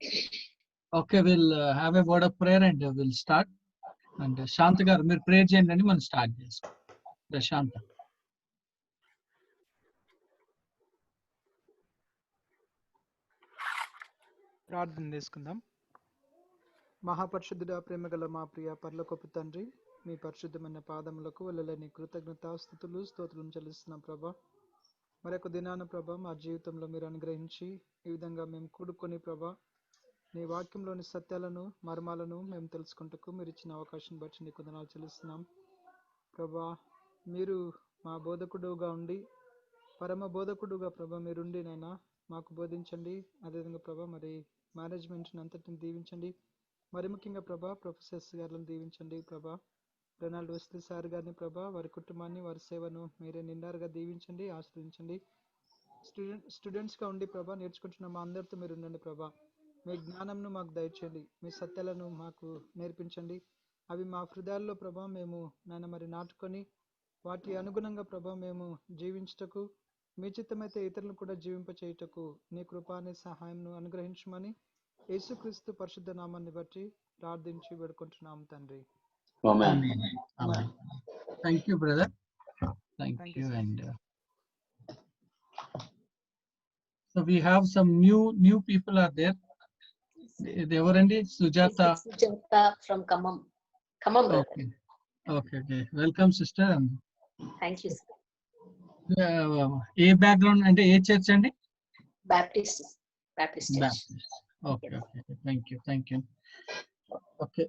Okay, we'll have a word of prayer and we'll start. And Shanta garu మీరు prayer చేయండి అని మనం start చేస్తాం. ప్రశాంత. ప్రార్థన చేసుకుందాం. మహాపరిశుద్ధుడా, ప్రేమగల మా ప్రియ పరలోకపు తండ్రి, మీ పరిశుద్ధమైన పాదములకు వెళ్ళలేని కృతజ్ఞతాస్తుతులు స్తోత్రం చెల్లిస్తున్నాం ప్రభా. మరొక దినాన ప్రభా మా జీవితంలో మీరు అనుగ్రహించి ఈ విధంగా మేము కూడుకొని ప్రభా నీ వాక్యంలోని సత్యాలను మర్మాలను మేము తెలుసుకుంటకు మీరు ఇచ్చిన అవకాశం బట్టి నీకు వందనాలు చెల్లిస్తున్నాం ప్రభా. మీరు మా బోధకుడుగా ఉండి పరమ బోధకుడుగా ప్రభా మీరుండి నైనా మాకు బోధించండి. అదేవిధంగా ప్రభా మరి మేనేజ్మెంట్ని అంతటిని దీవించండి. మరి ముఖ్యంగా ప్రభా ప్రొఫెసర్స్ గారిని దీవించండి ప్రభా. రెనాల్డ్ వెస్లీ సార్ గారిని ప్రభా వారి కుటుంబాన్ని వారి సేవను మీరే నిండారుగా దీవించండి, ఆశ్రయించండి. స్టూడెంట్స్గా ఉండి ప్రభా నేర్చుకుంటున్న మా అందరితో మీరు ఉండండి ప్రభా. మీ జ్ఞానంను మాకు దయచేయండి, మీ సత్యాలను మాకు నేర్పించండి. అవి మా హృదయాల్లో ప్రభా మేము నాయన మరి నాటుకొని వాటి అనుగుణంగా ప్రభా మేము జీవించుటకు, మీ చిత్తమైతే ఇతరులను కూడా జీవింపచేయుటకు నీ కృపాని సహాయంను అనుగ్రహించమని యేసుక్రీస్తు పరిశుద్ధ నామాన్ని బట్టి ప్రార్థించి వేడుకుంటున్నాం తండ్రి. Thank you, brother. Thank you. And so we have some new people are there. Devarandi Sujata from Khammam brother. Okay. Welcome sister. Thank you sir. A background అంటే ఏ చర్చ్ అండి? Baptist church. Okay. Thank you. Okay.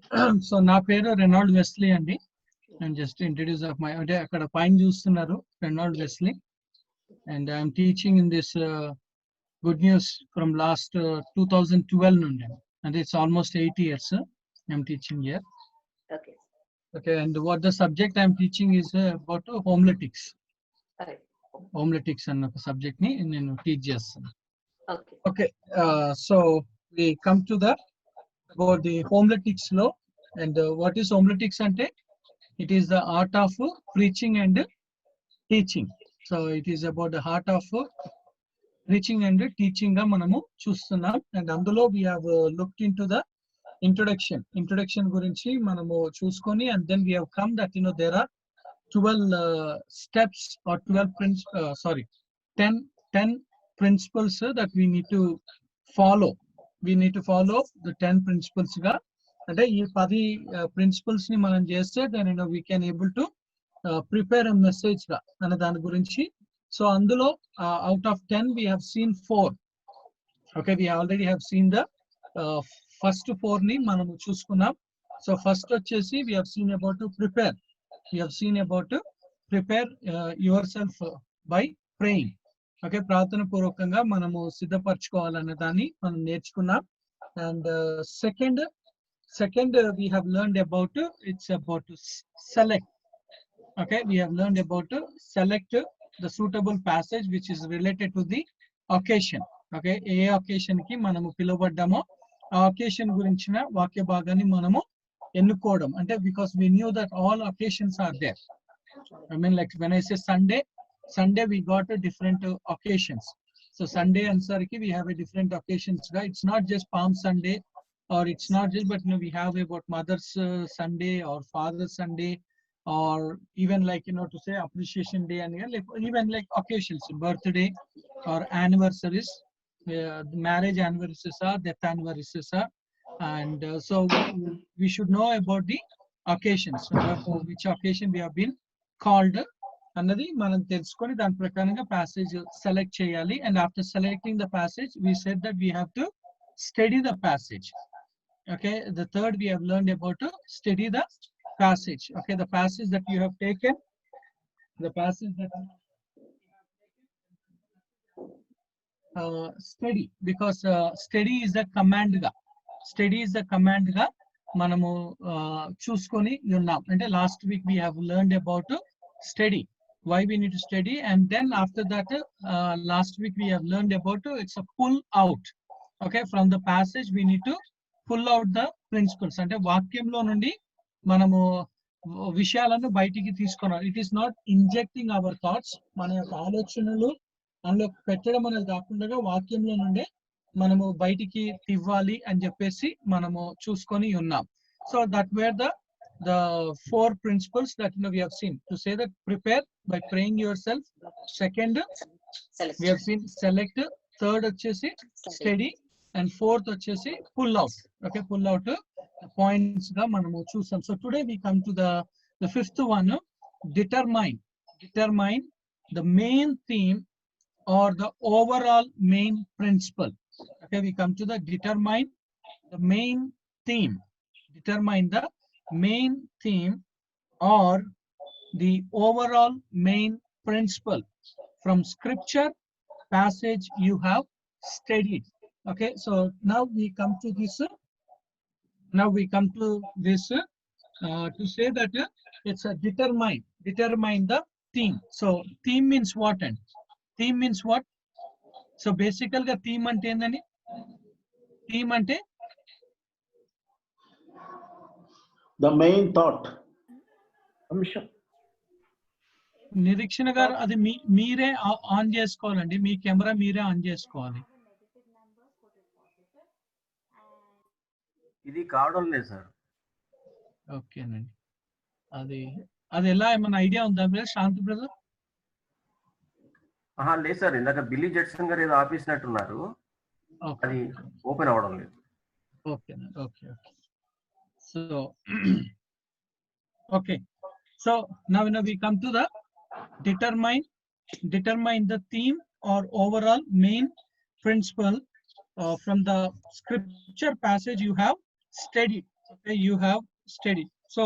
So నా పేరు Renault Wesley అండి. I'm just introduce of my అంటే అక్కడ పైన చూస్తున్నారు Reynold Wesley, and I'm teaching in this good news from last 2012 నుండి, and it's almost 8 years I'm teaching here. Okay, and what the subject I'm teaching is about homiletics. Homiletics అన్న ఒక subject ని నేను teach చేస్తాను. Okay, so we come to the about the homiletics లో, and what is homiletics అంటే it is the art of preaching and teaching. So it is about the art of preaching and teaching గా మనము చూస్తున్నాం. And అందులో we have looked into the introduction గురించి మనము చూసుకొని, and then we have come that there are 12 steps or 10 principles that we need to follow. We need to follow the 10 principles గా, అంటే ఈ 10 principles ని మనం చేస్తే then we can able to prepare a message గా అనే దాని గురించి. సో అందులో out of 10 we have seen 4. Okay, we already have seen the first 4 ని మనము చూసుకున్నాం. సో ఫస్ట్ వచ్చేసి we have seen about to prepare. We have seen about to prepare yourself by praying. Okay, ప్రార్థన పూర్వకంగా మనము సిద్ధపరచుకోవాలనే దాన్ని మనం నేర్చుకున్నాం. And second we have learned about it's about to select. Okay, we have learned about to select the suitable passage which is related to the occasion. Okay, A occasion కి మనము పిలువబడ్డామో ఆ occasion గురించిన వాక్య భాగాన్ని మనము ఎన్నుకోవడం. అంటే because we knew that all occasions are there. I mean, like when I say Sunday we got a different occasions. So Sunday ansariki we have a different occasions, right? It's not just Palm Sunday, or it's not just, but we have about Mother's Sunday or Father's Sunday, or even like to say Appreciation Day, and like even like occasions, birthday or anniversaries, marriage anniversaries are, death anniversaries are, and so we should know about the occasions, for which occasion we have been called అన్నది మనం తెలుసుకొని దాని ప్రకారంగా passage select చేయాలి. And after selecting the passage we said that we have to study the passage. Okay, the third we have learned about to study the passage. Okay, the passage that you have taken, study, because study is the command గా మనము చూసుకొని ఉన్నాం. అంటే last week we have learned about to study, why we need to study, and then after that last week we have learned about it's a pull out. Okay, from the passage we need to pull out the principles. అంటే వాక్యంలో నుండి మనము విషయాలను బయటికి తీసుకున్నాం. It is not injecting our thoughts, మన యొక్క ఆలోచనలు అందులో పెట్టడం అనేది కాకుండా వాక్యంలో నుండే మనము బయటికి ఇవ్వాలి అని చెప్పేసి మనము చూసుకొని ఉన్నాం. So that where the four principles that we have seen. To say that prepare by praying yourself. Second, Select. we have seen select. Third వచ్చేసి steady, and fourth వచ్చేసి pull out. Okay, pull out points గా మనము చూసాం. So today we come to the fifth one, determine the main theme or the overall main principle. Okay, we come to the determine the main theme. Determine the main theme or the overall main principle from scripture passage you have studied. Okay, so now we come to this to say that it's a determine the theme. So theme means what? And theme means what? So basically theme ante endani? Theme ante the main thought. అంశం. నిరీక్షణ గారు అది మీరే on చేసుకోవాలండి. మీ camera మీరే on చేసుకోవాలి. ఇది కావడం లేదు సార్. ఓకేనండి. అది ఎలా ఏమైనా ఐడియా ఉందా బ్రదర్? శాంతి బ్రదర్? లేదు సార్, ఇందాక బిల్లీ జెట్సన్ గారు ఏదో ఆపేసినట్టున్నారు, అది ఓపెన్ అవ్వడం లేదు. ఓకేనండి. Okay. So okay, so now we come to the determine the theme or overall main principle from the scripture passage you have studied. Okay, you have studied. So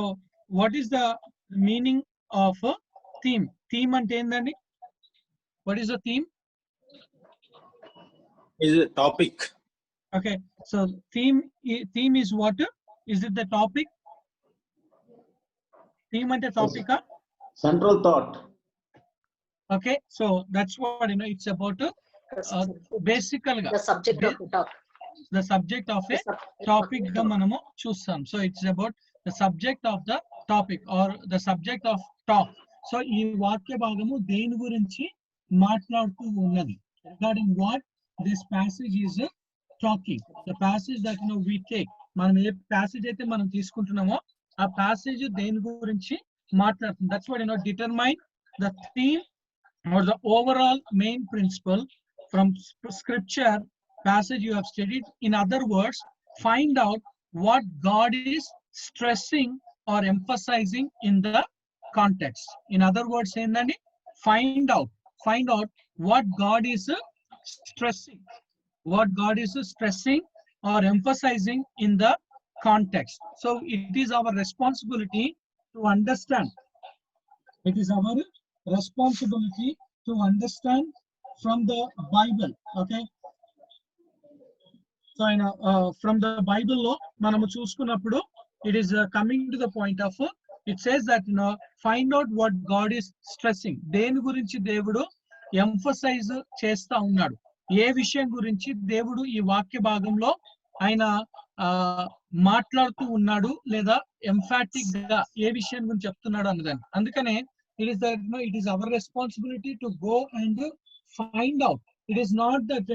what is the meaning of a theme? Theme ante endandi? What is the theme? Is a topic. Okay, so theme is what? Is it the topic? Theme ante topic? Central thought. Okay, so that's what it's about. Basically The subject of the talk. The subject of a topic ga manamu chusam. So it's about the subject of the topic or the subject of talk. So ee vakya bhagamu deni gurinchi maatladutu unnadi, regarding what this passage is talking. The passage that we take, మనం ఏ passage అయితే మనం తీసుకుంటున్నామో ఆ passage దేని గురించి మాట్లాడుతుంది. That's what determine the theme or the overall main principle from scripture passage you have studied. In other words, find out what God is stressing or emphasizing in the context. In other words, ఏంటండి? Find out what God is stressing or emphasizing in the context. So it is our responsibility to understand. It is our responsibility to understand from the Bible. Okay, so from the Bible lo manamu chusukunnappudu it is coming to the point of it says that find out what God is stressing. Deni gurinchi devudu emphasize chesta unnadu, ఏ విషయం గురించి దేవుడు ఈ వాక్య భాగంలో ఆయన మాట్లాడుతూ ఉన్నాడు లేదా ఎంఫాటిక్ గా ఏ విషయం గురించి చెప్తున్నాడు అన్నదాన్ని. అందుకనే it is our responsibility to go and find out. It is not that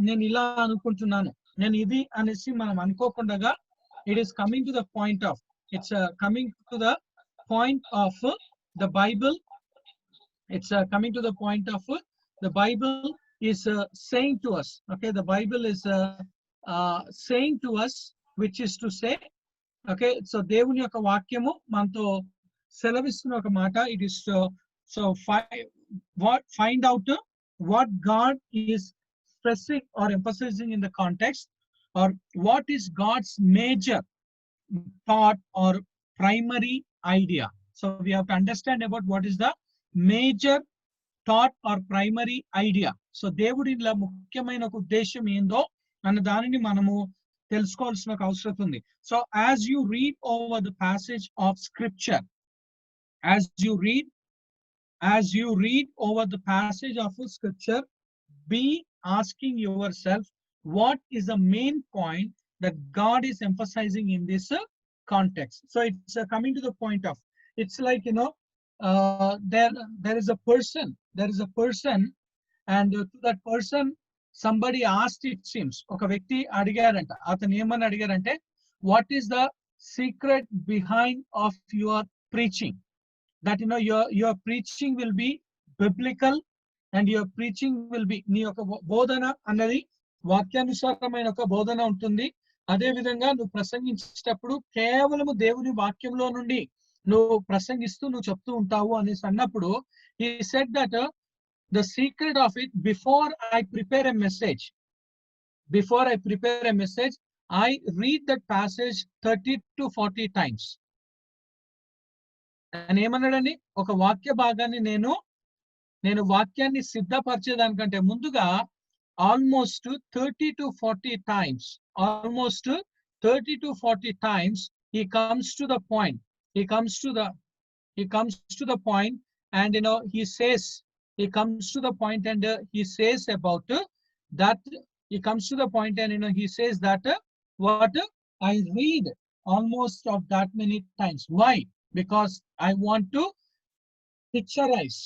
నేను ఇలా అనుకుంటున్నాను, నేను ఇది అనేసి మనం అనుకోకుండా it is coming to the point of coming to the point of the Bible. It's coming to the point of the Bible is saying to us. Okay, the Bible is saying to us, which is to say, okay, so దేవుని యొక్క వాక్యము మనతో సెలవిస్తున్న ఒక మాట. It is find out what God is stressing or emphasizing in the context, or what is God's major thought or primary idea. So we have to understand about what is the major thought or primary idea. So దేవుడి ఇలా ముఖ్యమైన ఒక ఉద్దేశం ఏందో అన్న దానిని మనము తెలుసుకోవాల్సిన అవసరం ఉంది. So as you read over the passage of scripture, as you read over the passage of scripture, be asking yourself what is the main point that God is emphasizing in this context. So it's coming to the point of, it's like there is a person and to that person somebody asked, it seems, ఒక వ్యక్తి అడిగారంట. అతను ఏమని అడిగారంటే, what is the secret behind of your preaching? That your preaching will be biblical and your preaching will be, నీ యొక్క బోధన అన్నది వాక్యానుసారమైన ఒక బోధన ఉంటుంది. అదే విధంగా నువ్వు ప్రసంగించేటప్పుడు కేవలము దేవుని వాక్యంలో నుండి నువ్వు ప్రసంగిస్తూ నువ్వు చెప్తూ ఉంటావు అనేసి అన్నప్పుడు, he said that the secret of it, before I prepare a message, I read that passage 30 to 40 times. అని ఏమన్నాడని, ఒక వాక్య భాగాన్ని నేను వాక్యాన్ని సిద్ధపరిచేదానికంటే ముందుగా almost 30 to 40 times, he comes to the point. He comes to the point, and he says, he comes to the point and he says about that. He comes to the point and he says that what I read almost of that many times. Why? Because I want to picturize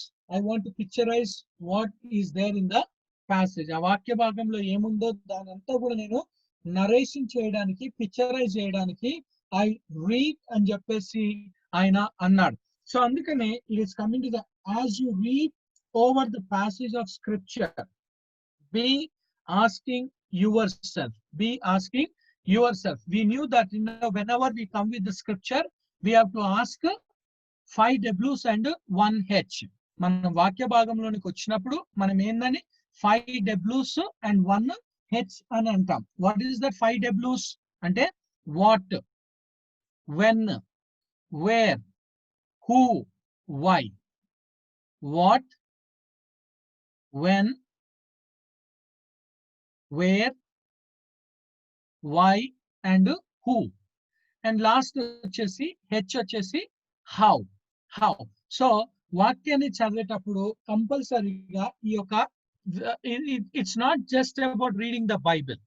what is there in the passage. ఆ వాక్య భాగంలో ఏముందో దానంతా కూడా నేను narration చేయడానికి, picturise చేయడానికి I read అని చెప్పేసి ఆయన అన్నాడు. సో అందుకనే it is coming to the, as you read over the passage of scripture, be asking yourself. We knew that whenever we come with the scripture, we have to ask 5 W's and 1 H. మనం వాక్య భాగంలోనికి వచ్చినప్పుడు మనం ఏందని 5 W's and 1 H అని అంటాం. What is that 5 W's అంటే what, when, where, who, why. What, when, where, why and who. And last వచ్చేసి H వచ్చేసి how. సో వాక్యాన్ని చదివేటప్పుడు కంపల్సరీగా ఈ యొక్క, it's not just about reading the Bible.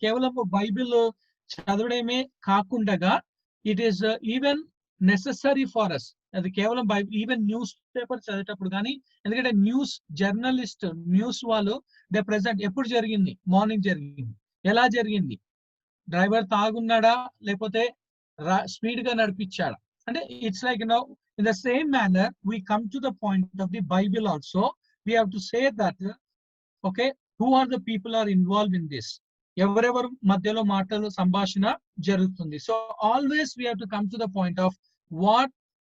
కేవలం బైబిల్ చదవడమే కాకుండా it is even necessary for us. అది కేవలం ఈవెన్ న్యూస్ పేపర్ చదివేటప్పుడు కానీ, ఎందుకంటే న్యూస్ జర్నలిస్ట్, న్యూస్ వాళ్ళు దే ప్రెసెంట్ ఎప్పుడు జరిగింది, మార్నింగ్ జరిగింది, ఎలా జరిగింది, డ్రైవర్ తాగున్నాడా లేకపోతే స్పీడ్ గా నడిపించాడా, అంటే it's like in the same manner we come to the point of the Bible also. We have to say that okay, who are the people are involved in this, ఎవరెవరు మధ్యలో మాటలు సంభాషణ జరుగుతుంది. So always we have to come to the point of what,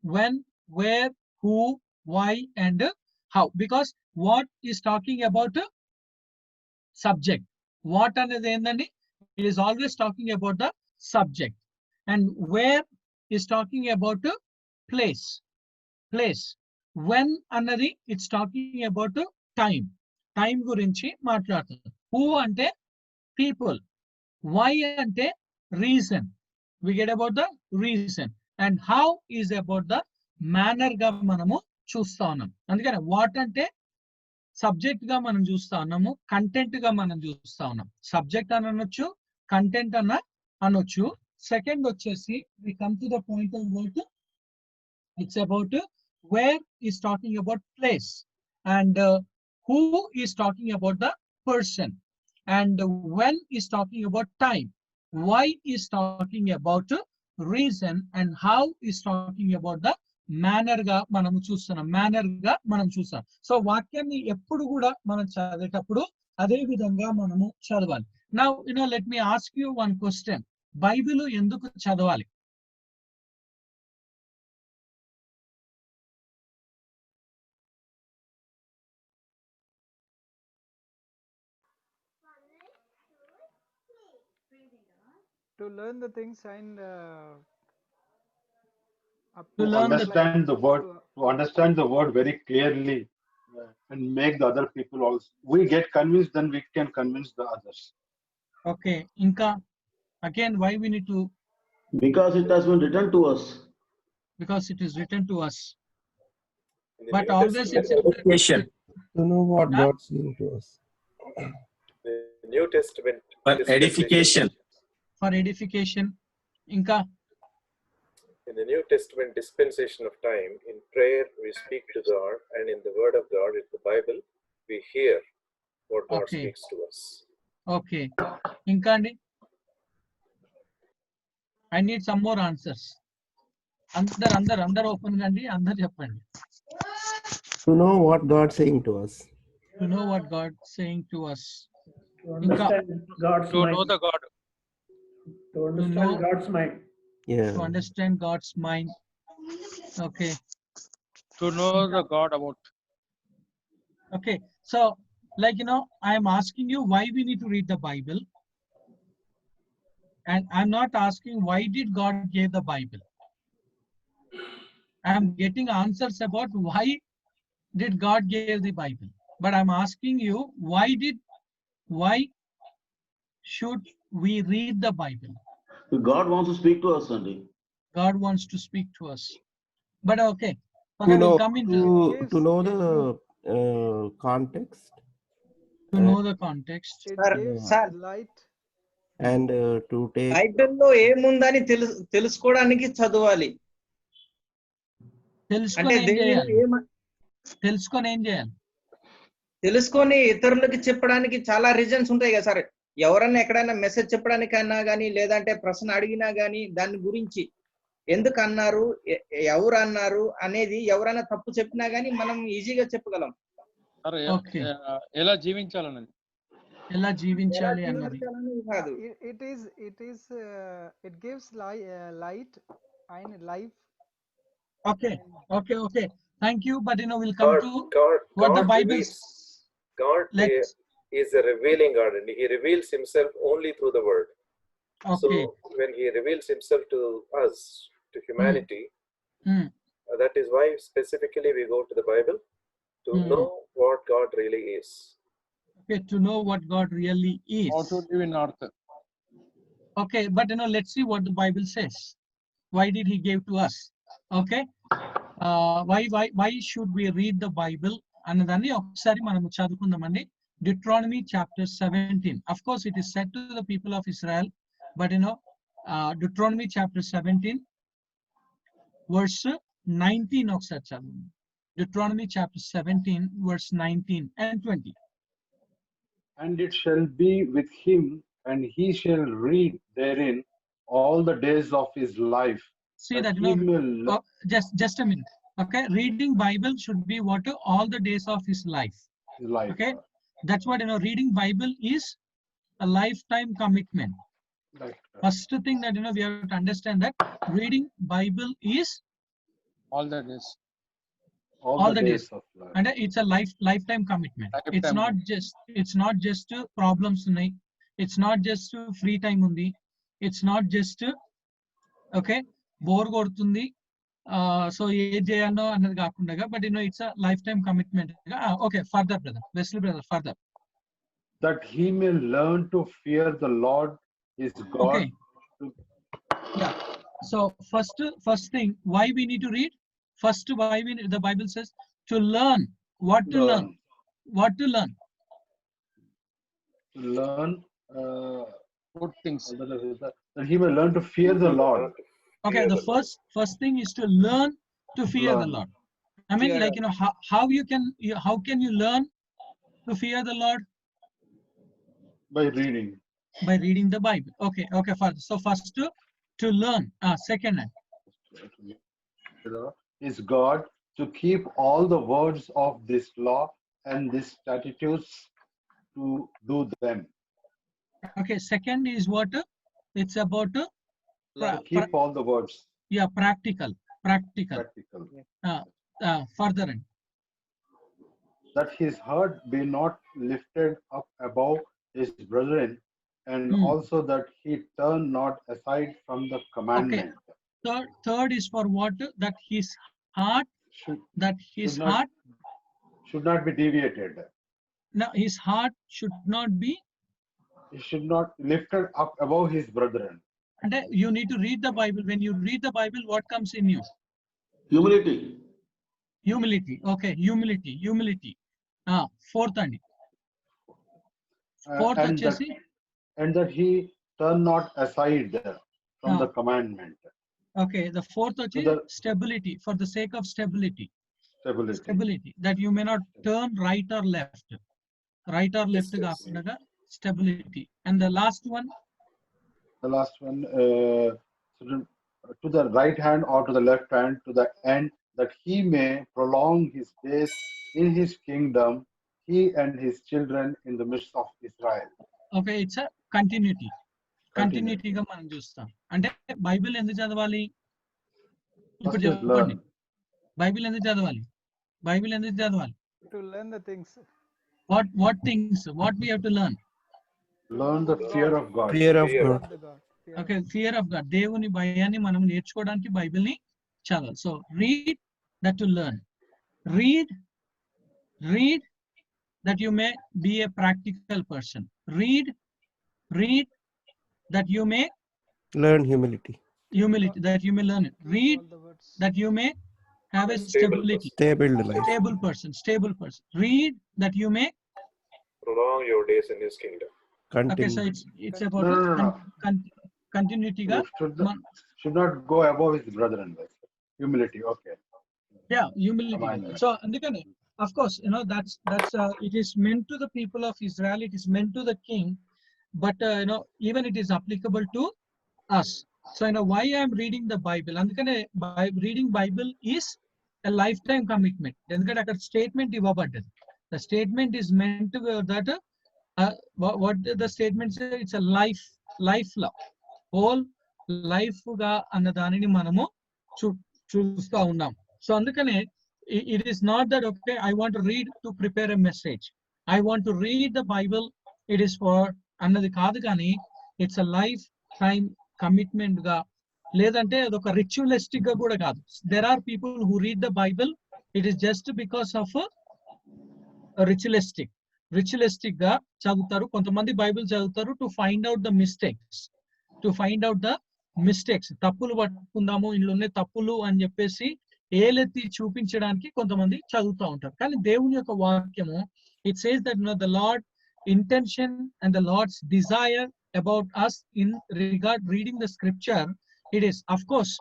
when, where, who, why and how. Because what is talking about subject. What అనేది ఏందండి, it is always talking about the subject. And where is talking about place. When అన్నది it's talking about time గురించి మాట్లాడుతుంది. Who అంటే people. Why అంటే reason. We get about the reason. And how is about the manner గా మనము చూస్తా ఉన్నాం. అందుకని వాట్ అంటే సబ్జెక్ట్ గా మనం చూస్తా ఉన్నాము, కంటెంట్ గా మనం చూస్తా ఉన్నాం. సబ్జెక్ట్ అని అనొచ్చు, కంటెంట్ అన్న అనొచ్చు. సెకండ్ వచ్చేసి we come to the point of what it's about where is talking about place, and who is talking about the person, and when is talking about time, why is talking about reason, and how is talking about the manner గా మనం చూస్తున్నాం. So వాక్యాన్ని ఎప్పుడు కూడా మనం చదివేటప్పుడు అదే విధంగా మనము చదవాలి. Now let me ask you one question. Bible ఎందుకు చదవాలి? To learn the things and To learn understand the word, to understand the word very clearly and make the other people also. We get convinced, then we can convince the others. Okay, ఇంకా again why we need to? Because it has been written to us. Because it is written to us. In the But New always Testament, it's Education. To know what Huh? God saying to us. the New Testament For especially edification. for edification. ఇంకా In the New Testament dispensation of time, in prayer we speak to God, and in the Word of God, in the Bible, we hear what God Okay. speaks to us. Okay. ఇంకా అండి I need some more answers. అందరు open అండి, అందరు చెప్పండి. To know what God saying to us. To know what God saying to us. To understand God's To mind. know the God. To understand know- God's mind. Yeah. To understand God's mind. Okay. To know the God about. Okay. So, like, I am asking you why we need to read the Bible. And I'm not asking why did God give the Bible. I'm getting answers about why did God give the Bible. But I'm asking you, why should we read the Bible? God wants to speak to us, Sandy. God wants to speak to us. But okay, To we'll know, come into to know the context to know the context. It Sir, gives sir. light. and to take. బైబిల్లో ఏముందని తెలుసుకోవడానికి చదవాలి. తెలుసుకొని అంటే ఏం చేయాలి? దేవుడు తెలుసుకొని ఏం చేయాలి? తెలుసుకొని ఇతరులకి చెప్పడానికి చాలా రీజన్స్ ఉంటాయి కదా సార్. ఎవరన్నా ఎక్కడైనా మెసేజ్ చెప్పడానికన్నా కానీ, లేదంటే ప్రశ్న అడిగినా కానీ దాని గురించి ఎందుకు అన్నారు, ఎవరు అన్నారు అనేది ఎవరైనా తప్పు చెప్పినా కానీ మనం ఈజీగా చెప్పగలం. Okay. ఎలా జీవించాలన్నది. ఎలా జీవించాలి అన్నది. కాదు. It gives light and life. Okay. Thank you. But we'll come to God what the Bible reveals. God Let's- is a revealing God, and He reveals Himself only through the Word. Okay. So when He reveals Himself to us, to humanity, Hmm. that is why specifically we go to the Bible to know what God really is. Okay, to know what God really is. How to live in earth. Okay, but let's see what the Bible says. Why did He give to us? Okay. Why should we read the Bible? అన్నదాన్ని ఒకసారి మనం చదువుకుందామండి. Deuteronomy chapter 17. Of course, it is said to the people of Israel, but Deuteronomy chapter 17, verse 19 ఒకసారి చదవండి. Deuteronomy chapter 17, verse 19 and 20. And it shall be with him, and he shall read therein all the days of his life. See that, he may just a minute. Okay, reading Bible should be what? All the days of his life. life. Okay, that's what reading Bible is a lifetime commitment. Right. First thing that we have to understand that reading Bible is All the days. all the days of life. and it's a lifetime commitment. It's not just problems unnai. It's not just free time undi. It's not just okay bore kodutundi so ఏ చేయాలో అన్నది కాకుండా, but it's a lifetime commitment. Okay, further brother, Wesley brother, further. That he may learn to fear the Lord his God. Okay. Yeah. So first thing, why we need to read? First, why the Bible says to learn. What to learn? What to learn? To learn Good things. that he may learn to fear the Lord. Okay, the first thing is to learn to fear the Lord. I mean, Fear. like how can you learn to fear the Lord? By reading. By reading the Bible. Okay, further. So first to learn. Second, Is God to keep all the words of this law and these statutes to do them. okay, second is what? It's about To keep all the words. yeah, practical. Practical. Further end. That his heart be not lifted up above his brethren, and also that he turn not aside from the commandment. Third is for what? That his heart should not be deviated. No, his heart should not be. He should not lifted up above his brethren. And you need to read the Bible. When you read the Bible, what comes in you? Humility. Okay, humility. Fourth and And that he turn not aside from the commandment. Okay, the fourth వచ్చి the- stability, for the sake of stability. Stability. Stability, that you may not turn right or left. Right or left yes. కాకుండా stability. And the last one, The last one, to the right hand or to the left hand, to the end, that he may prolong his days in his kingdom, he and his children in the midst of Israel. okay, it's a continuity. Continuity గా మనం చూస్తాం. అంటే Bible ఎందుకు చదవాలి? ఇప్పుడు First is చెప్పండి, learn. Bible ఎందుకు చదవాలి? బైబిల్ ఎందుకు చదవాలి? To learn the things. What things? What we have to learn? Learn the fear of God. Fear of Fear. God. The God. Fear Okay, fear of God. దేవుని భయాన్ని మనం నేర్చుకోవడానికి Bible ని చదవాలి. So read that to learn. Read that you may be a practical person. Read that you may Learn humility. humility, that you may learn it. Read all the words. that you may have a Stable stability. Stable life. Stable person. Read that you may. Prolong your days in his kingdom. Okay, so Continue. it's about No. continuity ga. Should not go above his brother and sister. Humility, okay. Yeah, humility. Command. So అందుకని, of course, that's it is meant to the people of Israel, it is meant to the king, but even it is applicable to us. So why I am reading the Bible, అందుకనే reading Bible is a lifetime commitment. ఎందుకంటే అక్కడ statement ఇవ్వబడ్డది. The statement is meant to that what the statement says, it's a life law, whole life గా అన్న దానిని మనము చూస్తూ ఉన్నాం. So అందుకనే it is not that, okay, I want to read to prepare a message, I want to read the Bible, it is for అన్నది కాదు, కానీ it's a lifetime commitment గా, లేదంటే అదొక రిచువలిస్టిక్ గా కూడా కాదు. There are people who read the Bible, it is just because of ritualistic గా చదువుతారు. కొంతమంది బైబిల్ చదువుతారు to find out the mistakes, తప్పులు పట్టుకుందాము, ఇందులోనే తప్పులు అని చెప్పేసి ఏలెత్తి చూపించడానికి కొంతమంది చదువుతూ ఉంటారు. కానీ దేవుని యొక్క వాక్యము, it says that the Lord intention and the Lord's desire about us in regard reading the scripture, it is, of course,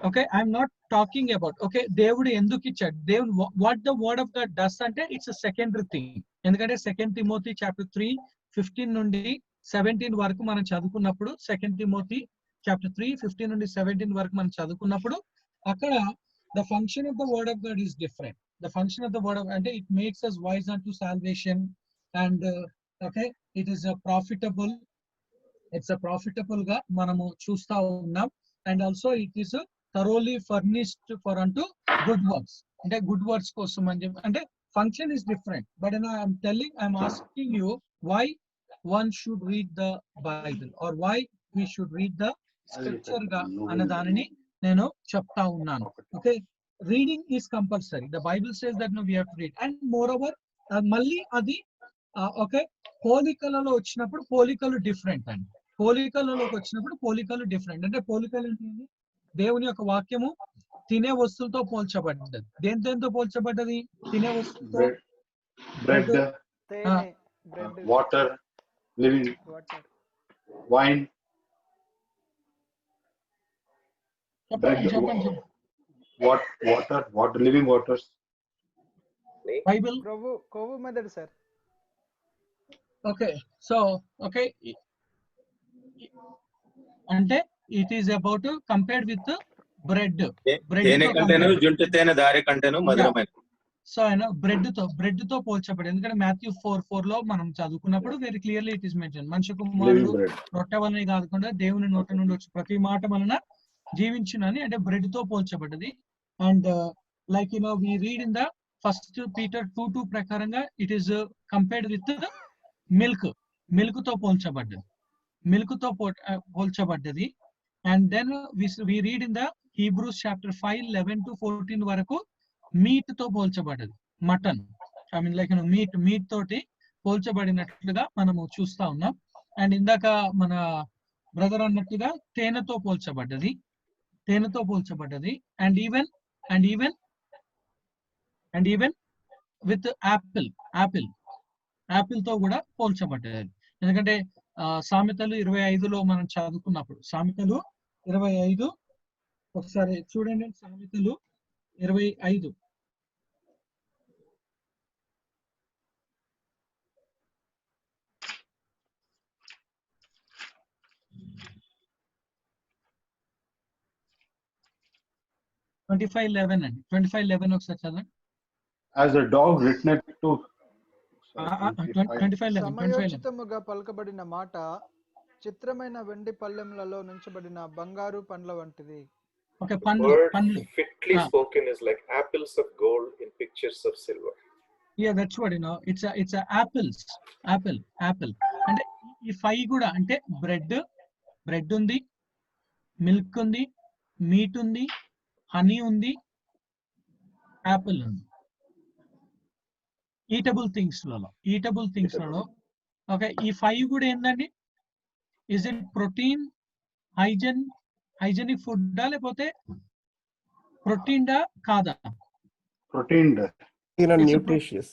okay, I am not talking about, okay, దేవుడు ఎందుకు ఇచ్చాడు, దేవుడు what the word of God does అంటే it's a secondary thing. ఎందుకంటే 2 Timothy chapter 3:15 నుండి 17 వరకు మనం చదువుకున్నప్పుడు, 2 Timothy chapter 3:15 నుండి 17 వరకు మనం చదువుకున్నప్పుడు, అక్కడ the function of the word of God is different. The function of the word of, అంటే it makes us wise unto salvation, and okay, it is a profitable, it's a profitable గా మనము చూస్తా ఉన్నాం. And also it is thoroughly furnished for unto good works, అంటే good works కోసం అని చెప్పి, అంటే function is different. But I'm asking you why one should read the Bible or why we should read the scripture గా అన్న దానిని నేను చెప్తా ఉన్నాను. Okay, reading is compulsory. The Bible says that we have to read. And moreover మళ్ళీ అది okay, పోలికలలో వచ్చినప్పుడు పోలికలు డిఫరెంట్ అండి. పోలికలలోకి వచ్చినప్పుడు పోలికలు డిఫరెంట్. అంటే పోలికలు ఏంటి? దేవుని యొక్క వాక్యము తినే వస్తువులతో పోల్చబడ్డది. దేంతో పోల్చబడ్డది? తినే వస్తువుతో, bread, water, living wine. చెప్పండి. Water, living waters. బైబిల్ కొవ్వు మెదడు సార్. ఓకే, సో ఓకే, అంటే it is about compared with bread. తేనె కంటేను జుంటు తేనె దారి కంటేను మధురమైన. సో బ్రెడ్ తో పోల్చబడి, ఎందుకంటే Matthew 4:4 లో మనం చదువుకున్నప్పుడు very clearly it is mention, మనిషి కుమారుడు రొట్టె వలన కాకుండా దేవుని నోట నుండి వచ్చి ప్రతి మాట వలన జీవించునని, అంటే బ్రెడ్ తో పోల్చబడ్డది. And like we read in the 1 Peter 2:2 ప్రకారంగా it is compared with milk తో పోల్చబడ్డది. And then we read in the Hebrews chapter 5:11-14 వరకు మీట్ తో పోల్చబడ్డది, mutton, I mean like meat తోటి పోల్చబడినట్లుగా మనము చూస్తా ఉన్నాం. అండ్ ఇందాక మన బ్రదర్ అన్నట్టుగా తేనెతో పోల్చబడ్డది. అండ్ ఈవెన్ విత్ యాపిల్ తో కూడా పోల్చబడ్డది. ఎందుకంటే సామెతలు 25లో మనం చదువుకున్నప్పుడు, సామెతలు 25 ఒకసారి చూడండి సామెతలు 25. ట్వంటీ-ఫైవ్ 11 అండి. 25:11 ఒకసారి చదవండి. As a dog returneth to 25:11. సమయోచితముగా పలకబడిన మాట చిత్రమైన వెండి పళ్ళెములలో నుంచబడిన బంగారు పండ్ల వంటిది. ఓకే, The పండ్లు word పండ్లు. fitly spoken is like apples of gold in pictures of silver. Yeah, that's what, it's a apples, apple. అంటే ఈ 5 కూడా అంటే బ్రెడ్ ఉంది, మిల్క్ ఉంది, మీట్ ఉంది, హనీ ఉంది, యాపిల్ ఉంది. ఈటబుల్ థింగ్స్ లలో ఓకే, ఈ 5 కూడా ఏంటండి? Is it protein, hygienic food లేకపోతే ప్రోటీన్ కాదా? protein. Nutritious.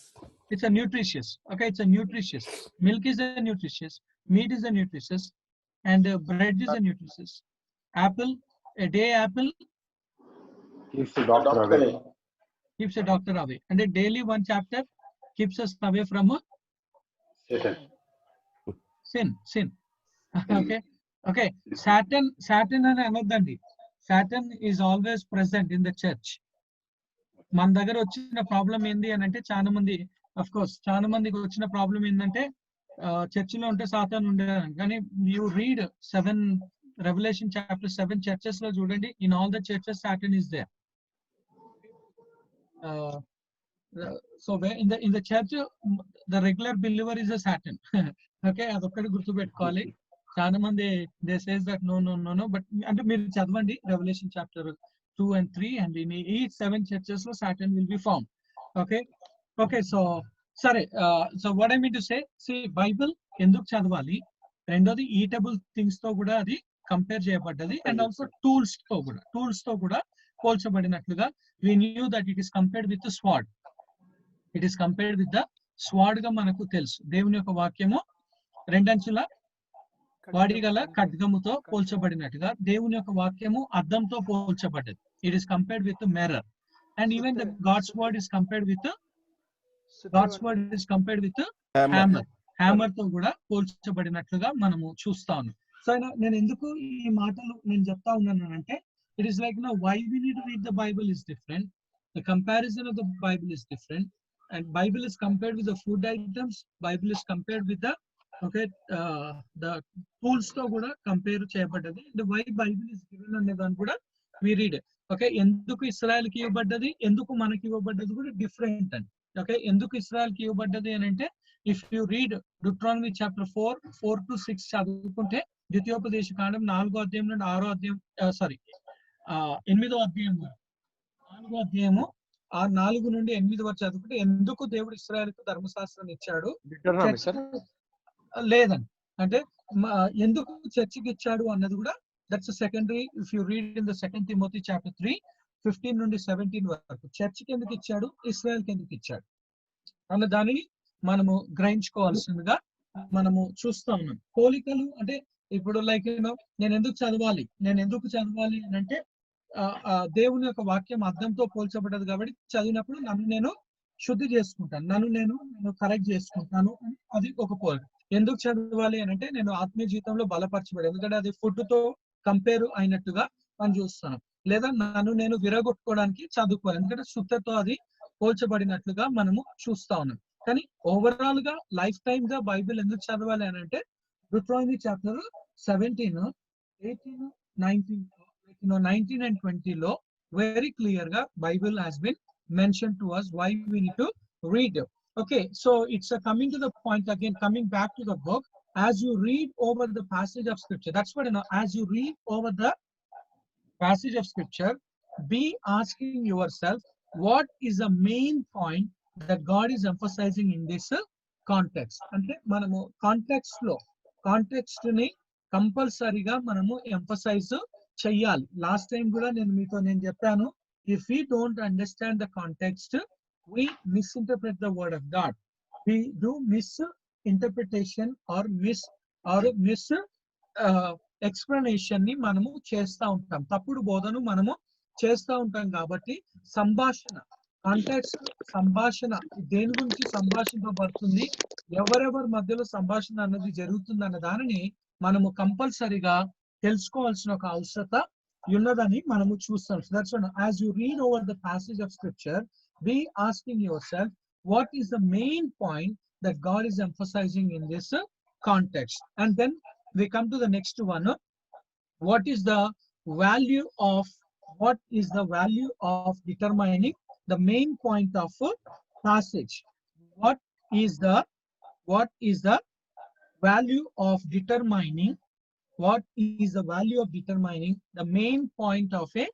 It's a nutritious. Okay, it's a nutritious. Milk is a nutritious. Meat is a nutritious, and bread is a nutritious. Apple, a day apple Keeps the doctor away. keeps a doctor away, and a daily one chapter keeps us away from Satan. sin. Okay. Saturn అని అనొద్దండి. Saturn is always present in the church. మన దగ్గర వచ్చిన problem ఏంది అని అంటే చాలా మందికి వచ్చిన ప్రాబ్లం ఏంటంటే చర్చిలో ఉంటే సాతాను ఉండేదాన్ని. కానీ you read 7 Revelation chapter 7 churches లో చూడండి, in all the churches Satan is there. So in the church the regular believer is a Satan. Okay, అదొక్కటి గుర్తుపెట్టుకోవాలి. చాలా మంది they says that no but అంటే మీరు చదవండి Revelation chapter 2 and 3, and in each 7 churches lo Satan will be found. Okay, so sare, so what I mean to say, see, Bible enduku chadavali, రెండోది eatable things తో కూడా అది compare చేయబడ్డది, and also tools తో కూడా పోల్చబడినట్లుగా we knew that it is compared with the sword. It is compared with the sword గా మనకు తెలుసు. దేవుని యొక్క వాక్యము రెండంచుల వాడిగల ఖడ్గముతో పోల్చబడినట్టుగా దేవుని యొక్క వాక్యము అద్దంతో పోల్చబడ్డది. It is compared with mirror, and even the God's word is compared with hammer తో కూడా పోల్చబడినట్లుగా మనము చూస్తాము. సో నేను ఎందుకు ఈ మాటలు నేను చెప్తా ఉన్నాను అంటే, it is like why we need to read the Bible is different, the comparison of the Bible is different, and Bible is compared with the food items, Bible is compared with the the tools తో కూడా compare చేయబడ్డది. And why Bible is given అనే దాన్ని కూడా we read. Okay, ఎందుకు Israel కి ఇవ్వబడ్డది, ఎందుకు మనకి ఇవ్వబడ్డది కూడా డిఫరెంట్ అండి. ఓకే, ఎందుకు ఇస్రాయల్ కి ఇవ్వబడ్డది అని అంటే, if you read Deuteronomy chapter 4 to 6 చదువుకుంటే, ద్వితీయోపదేశ కాండం 4వ అధ్యాయం నుండి 8వ అధ్యాయం 8వ అధ్యాయము 4 నుండి 8 వరకు చదువుకుంటే, ఎందుకు దేవుడు ఇశ్రాయేలుకు ధర్మశాస్త్రాన్ని ఇచ్చాడు లేదండి అంటే ఎందుకు చర్చికి ఇచ్చాడు అన్నది కూడా that's secondary. If you read in the 2 Timothy chapter 3 15 నుండి 17 వరకు చర్చికి ఎందుకు ఇచ్చాడు, ఇశ్రాయేల్కి ఎందుకు ఇచ్చాడు అన్న దానిని మనము గ్రహించుకోవాల్సిందిగా మనము చూస్తా ఉన్నాం. పోలికలు అంటే ఇప్పుడు లైక్ నేను ఎందుకు చదవాలి అని అంటే, దేవుని యొక్క వాక్యం అర్థంతో పోల్చబడ్డది కాబట్టి చదివినప్పుడు నన్ను నేను శుద్ధి చేసుకుంటాను, నన్ను నేను కరెక్ట్ చేసుకుంటాను. అది ఒక పోలిక. ఎందుకు చదవాలి అని అంటే, నేను ఆత్మీయ జీవితంలో బలపరచబడి, ఎందుకంటే అది ఫుడ్ తో కంపేర్ అయినట్టుగా మనం చూస్తున్నాం. లేదా నన్ను నేను విరగొట్టుకోవడానికి చదువుకోవాలి, ఎందుకంటే శుద్ధతో అది పోల్చబడినట్లుగా మనము చూస్తా ఉన్నాం. కానీ ఓవరాల్ గా లైఫ్ టైమ్ గా బైబిల్ ఎందుకు చదవాలి అని అంటే, Deuteronomy chapter 17, 18, 19 and 20 లో very clear గా Bible has been mentioned to us why we need to read. Okay, so it's coming to the point again, coming back to the book, as you read over the passage of scripture, that's what as you read over the passage of scripture, be asking yourself, what is the main point that God is emphasizing in this context. అంటే మనము context ని కంపల్సరీగా మనము emphasize చెయ్యాలి. Last time కూడా నేను చెప్పాను, if we don't understand the context, we misinterpret the word of God. We do misinterpretation or explanation ని మనము చేస్తూ ఉంటాం, తప్పుడు బోధను మనము చేస్తూ ఉంటాం. కాబట్టి సంభాషణ కాంటాక్ట్స్, సంభాషణ దేని గురించి సంభాషింపబడుతుంది, ఎవరెవరి మధ్యలో సంభాషణ అన్నది జరుగుతుంది అన్న దానిని మనము కంపల్సరిగా తెలుసుకోవాల్సిన ఒక అవసరత ఉన్నదని మనము చూస్తాం. So that's why as you read over the passage of scripture, be asking yourself, what is the main point that God is emphasizing in this context? And then we come to the next one. What is the value of determining the main point of a passage? What is the value of determining the main point of a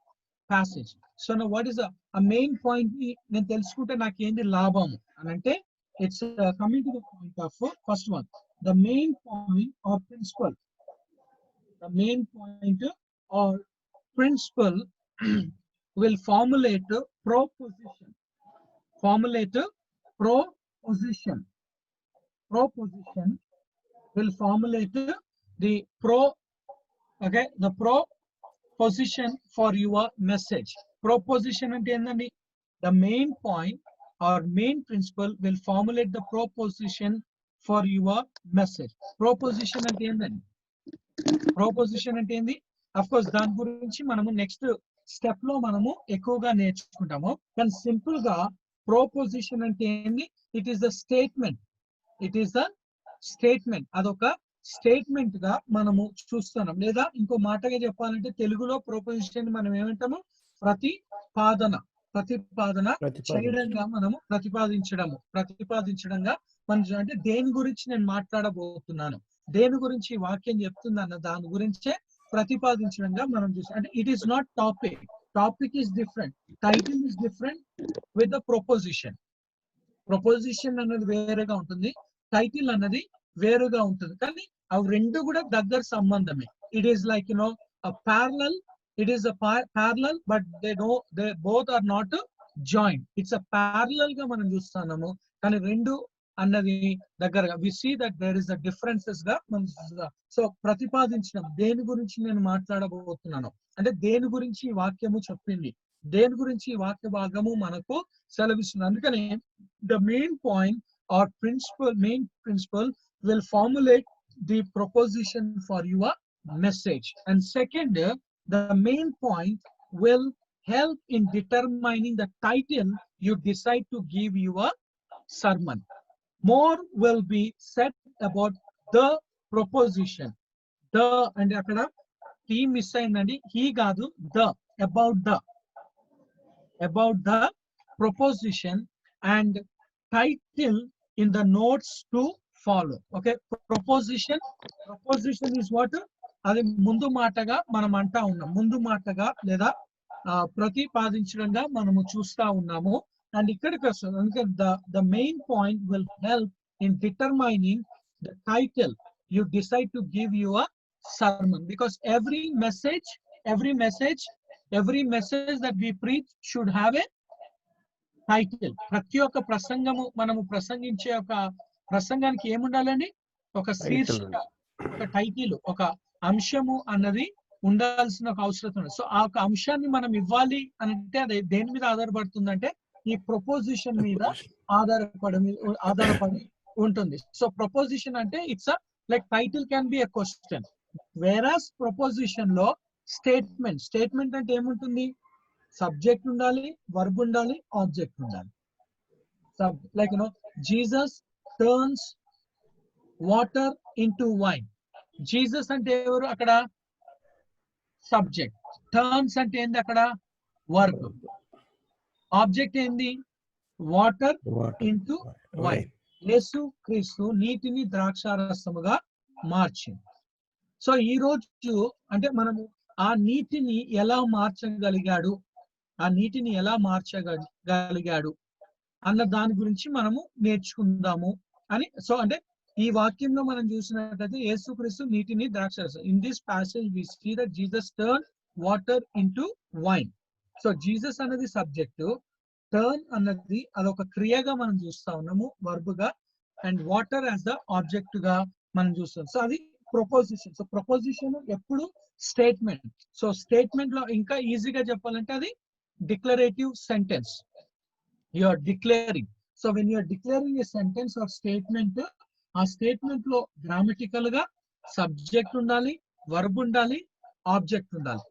passage? So now what is a main point? నేను తెలుసుకుంటే నాకు ఏంది లాభం అని అంటే, it's coming to the point of first one, the main point or principle. The main point or principle will formulate proposition. Proposition will formulate the proposition for your message. Proposition ante endandi, the main point or main principle will formulate the proposition for your message. Proposition ante endandi, proposition ante endi, of course దాని గురించి మనము next step లో మనము ఎక్కువగా నేర్చుకుంటాము. కానీ simple గా proposition అంటే ఏంది? ఇట్ ఈస్ ద స్టేట్మెంట్, అదొక స్టేట్మెంట్ గా మనము చూస్తున్నాం. లేదా ఇంకో మాటగా చెప్పాలంటే తెలుగులో ప్రొపోజిషన్ మనం ఏమంటాము? ప్రతిపాదన చేయడంగా మనము ప్రతిపాదించడంగా మనం అంటే దేని గురించి నేను మాట్లాడబోతున్నాను, దేని గురించి వాక్యం చెప్తుంది అన్న దాని గురించే ప్రతిపాదించడంగా మనం చూస్తాం. అంటే it is not topic is different, title is different with the proposition అన్నది వేరేగా ఉంటుంది, టైటిల్ అన్నది వేరుగా ఉంటుంది. కానీ అవి రెండు కూడా దగ్గర సంబంధమే. It is like parallel, it is a parallel, but they both are not joined. It's a parallel గా మనం చూస్తున్నాము, కానీ రెండు అన్నది దగ్గరగా. we see that there is a differences గా మనం చూస్తున్నాం. సో ప్రతిపాదించడం, దేని గురించి నేను మాట్లాడబోతున్నాను అంటే దేని గురించి ఈ వాక్యము చెప్పింది, దేని గురించి ఈ వాక్య భాగము మనకు సెలవిస్తుంది. అందుకని the main point or main principle will formulate the proposition for your message. And second, the main point will help in determining the title you decide to give your sermon. More will be said about the proposition. The and akkada T miss ayindandi, he kaadu, the about the proposition and title in the notes to follow. Okay, proposition is what? అది ముందు మాటగా మనం అంటా ఉన్నాం, ముందు మాటగా లేదా ప్రతిపాదించడంగా మనము చూస్తా ఉన్నాము. అండ్ ఇక్కడికి వస్తుంది the main point will help in determining the title you decide to give your sermon, because every message that we preach should have a title. ప్రతి ఒక్క ప్రసంగము మనము ప్రసంగించే ఒక ప్రసంగానికి ఏముండాలండి? ఒక శీర్షిక, ఒక టైటిల్, ఒక అంశము అన్నది ఉండాల్సిన ఒక అవసరం ఉంది. సో ఆ ఒక అంశాన్ని మనం ఇవ్వాలి అంటే అది దేని మీద ఆధారపడుతుందంటే ఈ ప్రపోజిషన్ మీద ఆధారపడి ఉంటుంది. సో ప్రపోజిషన్ అంటే it's like title can be a question, whereas proposition లో స్టేట్మెంట్ అంటే ఏముంటుంది? సబ్జెక్ట్ ఉండాలి, వర్బ్ ఉండాలి, ఆబ్జెక్ట్ ఉండాలి. Like Jesus turns water into wine. Jesus అంటే ఎవరు? అక్కడ సబ్జెక్ట్. టర్న్స్ అంటే ఏంది? అక్కడ వర్బ్. ఆబ్జెక్ట్ ఏంది? Water into wine. యేసు క్రీస్తు నీటిని ద్రాక్షారసముగా మార్చింది. సో ఈ రోజు అంటే మనము ఆ నీటిని ఎలా మార్చగలిగాడు అన్న దాని గురించి మనము నేర్చుకుందాము అని. సో అంటే ఈ వాక్యంలో మనం చూసినట్లయితే యేసుక్రీస్తు నీటిని ద్రాక్షారసం. In this passage we see that Jesus turn water into wine. So Jesus అన్నది సబ్జెక్టు, టర్న్ అన్నది అదొక క్రియగా మనం చూస్తా ఉన్నాము, వర్బ్ గా, and water as the object గా మనం చూస్తాం. సో అది ప్రొపోజిషన్. సో ప్రొపోజిషన్ ఎప్పుడు స్టేట్మెంట్. సో స్టేట్మెంట్ లో ఇంకా ఈజీగా చెప్పాలంటే అది declarative sentence. You are declaring. So when you are declaring a sentence or statement, ఆ స్టేట్మెంట్ లో గ్రామటికల్ గా సబ్జెక్ట్ ఉండాలి, వర్బ్ ఉండాలి, ఆబ్జెక్ట్ ఉండాలి.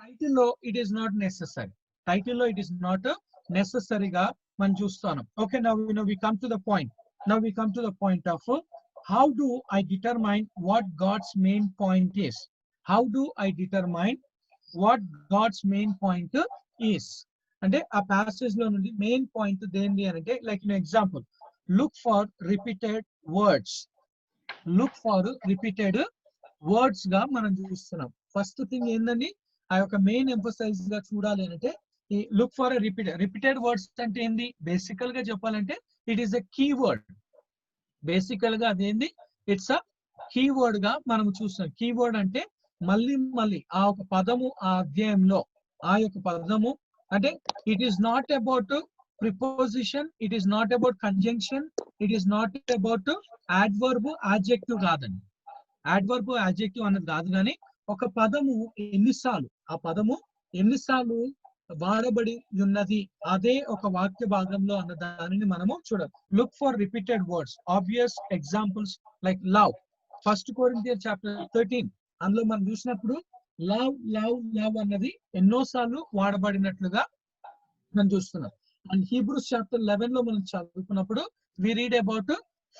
టైటిల్ లో it is not necessary. Title లో ఇట్ ఈస్ నాట్ నెసెసరీగా మనం చూస్తాను. Okay, now we come to the point. Now we come to the point of how do I determine what God's main point is? How do I determine what God's main point is? And a passage lo nundi main point dendi ante, like an example, look for repeated words. Look for repeated words ga manam chustunnam. First thing endandi aa yoka main emphasize ga chudali ante look for a repeated words ante endi basically ga cheppalante it is a keyword. బేసికల్ గా అదేంది, it's a keyword గా మనం చూస్తాం. Keyword అంటే మళ్ళీ మళ్ళీ ఆ ఒక పదము ఆ అధ్యాయంలో ఆ యొక్క పదము అంటే it is not about preposition, it is not about conjunction, it is not about adverb adjective కాదండి. యాడ్వర్బ్ యాడ్జెక్టివ్ అన్నది కాదు, కానీ ఒక పదము ఎన్నిసార్లు ఆ పదము ఎన్నిసార్లు వాడబడి ఉన్నది అదే ఒక వాక్య భాగంలో అన్న దానిని మనము చూడాలి. Look for repeated words. Obvious examples like love. 1 Corinthians chapter 13 అందులో మనం చూసినప్పుడు లవ్ లవ్ లవ్ అన్నది ఎన్నోసార్లు వాడబడినట్లుగా మనం చూస్తున్నాం. అండ్ హీబ్రూస్ చాప్టర్ 11 లో మనం చదువుకున్నప్పుడు we read about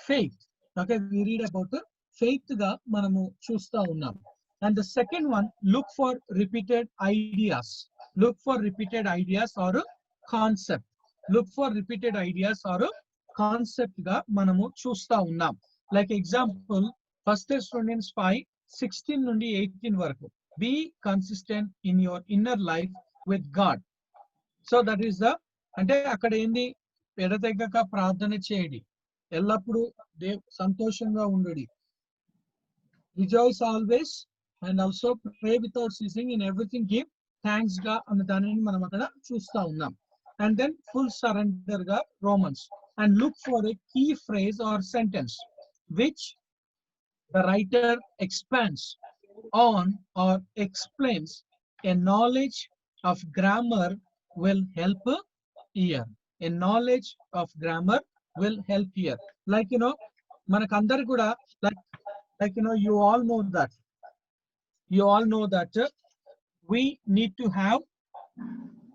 faith. Okay, we read about faith గా మనము చూస్తా ఉన్నాం. And the second one, look for repeated ideas. Look for repeated ideas or concept. Look for repeated ideas or concept ga manamu chusta unnam. Like example, 1 Thessalonians 5:16 nundi 18 varaku. Be consistent in your inner life with God. So that is the ante akkada endi edateggaka ప్రార్థన చేయడి, ఎల్లప్పుడు సంతోషంగా ఉండడి, rejoice always, and also pray without ceasing, in everything give thanks ga అన్న దానిని మనం అక్కడ చూస్తా ఉన్నాం. And then full surrender ga Romans. And look for a key phrase or sentence which the writer expands on or explains. A knowledge of grammar will help here. A knowledge of grammar will help here. Like మనకందరు కూడా like you all know that we need to have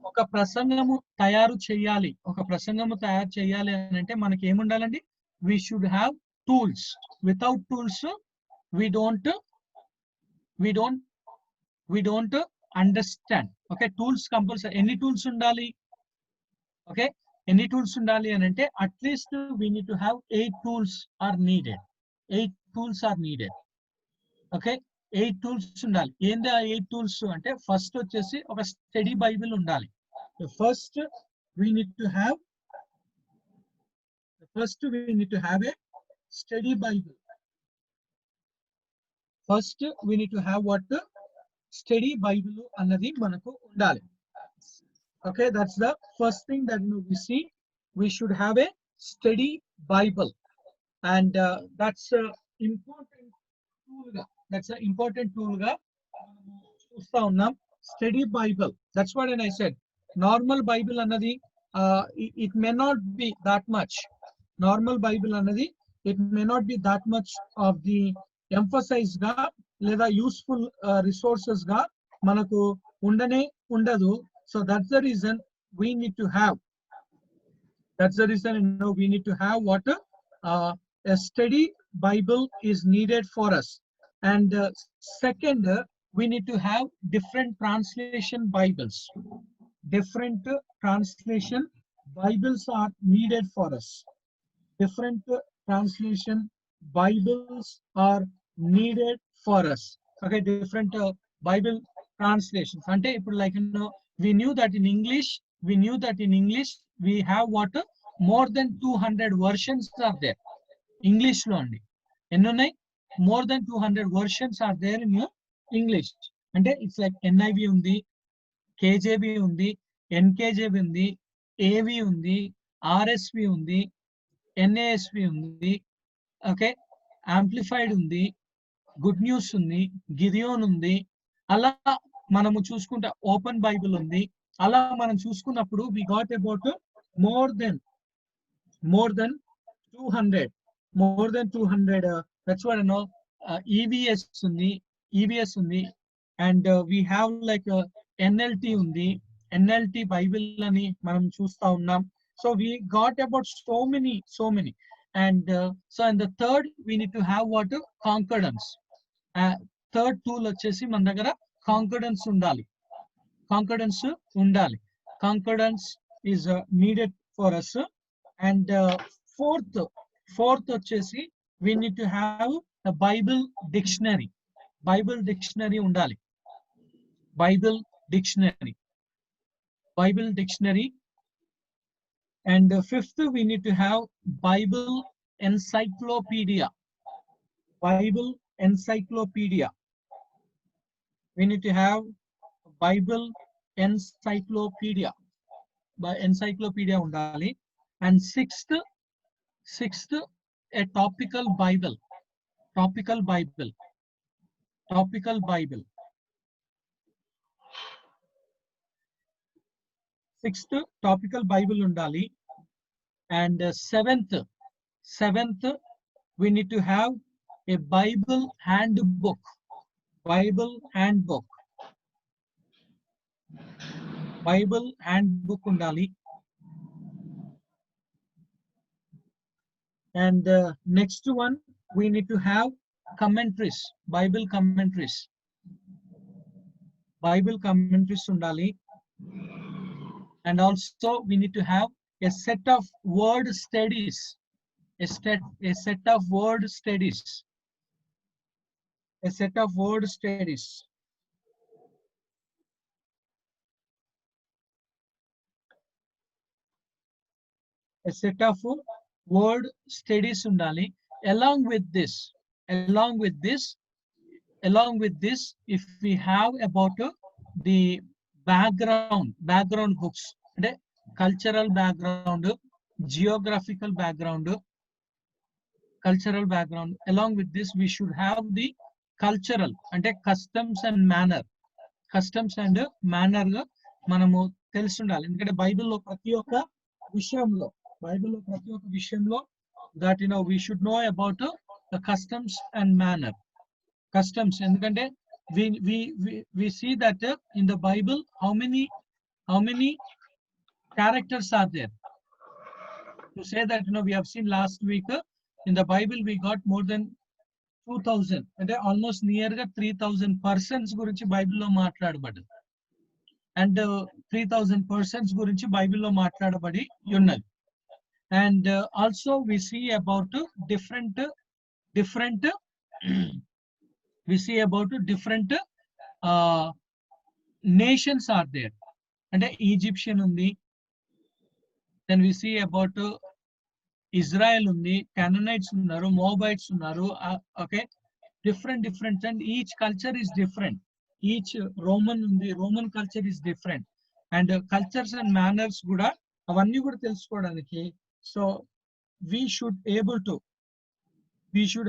ఒక ప్రసంగము తయారు చేయాలి. ఒక ప్రసంగము తయారు చేయాలి అని అంటే మనకి ఏముండాలండి, we should have tools. Without tools we don't understand. Okay, tools compulsory. Any tools ఉండాలి. Okay, any tools ఉండాలి అని అంటే at least we need to have 8 tools are needed. 8 tools are needed. Okay, 8 tools ఉండాలి. ఏంది ఆ 8 tools అంటే first వచ్చేసి ఒక స్టడీ బైబిల్ ఉండాలి. First we need to have a study Bible. First we need to have what? Study Bible అన్నది మనకు ఉండాలి. Okay, that's the first thing that we see. We should have a study Bible, and that's important tool ga. That's an important tool ga చూస్తా ఉన్నాం. Study Bible. That's what I said. Normal Bible అన్నది it may not be that much. Normal Bible అన్నది it may not be that much of the emphasis ga లేదా useful resources ga మనకు ఉండనే ఉండదు. So that's the reason we need to have. That's the reason we need to have what a study Bible is needed for us. And second, we need to have different translation Bibles. Different translation Bibles are needed for us. Different translation Bibles are needed for us. Okay, different Bible translations. Ante ippudu like we knew that in English we have what more than 200 versions are there. English lo andi enno unnai, more than 200 versions are there in English. Ante it's like NIV undi, KJV undi, NKJV undi, AV undi, RSV undi, NASV undi, okay, amplified undi, good news ఉంది, గిరియోన్ ఉంది. అలా మనము చూసుకుంటే open Bible ఉంది. అలా మనం చూసుకున్నప్పుడు we got about more than 200 that's what I know. EVS ఉంది and we have like NLT ఉంది, NLT బైబిల్ అని మనం చూస్తా ఉన్నాం. So we got about so many and so and the third we need to have what concordance. Third tool వచ్చేసి మన దగ్గర concordance ఉండాలి. Concordance is needed for us. And fourth వచ్చేసి we need to have a Bible dictionary ఉండాలి. Bible dictionary. And fifth, we need to have Bible encyclopedia. We need to have Bible encyclopedia. ఉండాలి. And sixth, a topical Bible. Sixth, topical Bible ఉండాలి. And seventh, we need to have a Bible handbook. ఉండాలి. And next one, we need to have commentaries, Bible commentaries ఉండాలి. And also we need to have a set of word studies. A set of word studies. A set of word studies. A set of word studies ఉండాలి. Along with this, if we have about the background books, అంటే cultural background, geographical background, along with this we should have the cultural అంటే customs and manner గా మనము తెలిసి ఉండాలి. ఎందుకంటే బైబిల్లో ప్రతి ఒక్క విషయంలో that we should know about the customs and manner. ఎందుకంటే we see that in the Bible how many characters are there. To say that we have seen last week in the Bible we got more than 2000 అంటే almost near గా 3000 persons గురించి బైబిల్లో మాట్లాడబడ్డది. And 3000 persons గురించి బైబిల్లో మాట్లాడబడి ఉన్నది. And also we see about different nations are there. అంటే Egyptian ఉంది, then we see about Israel ఉంది, Canaanites ఉన్నారు, Moabites ఉన్నారు. Okay, different and each culture is different. Each Roman culture is different. And cultures and manners కూడా అవన్నీ కూడా తెలుసుకోవడానికి so we should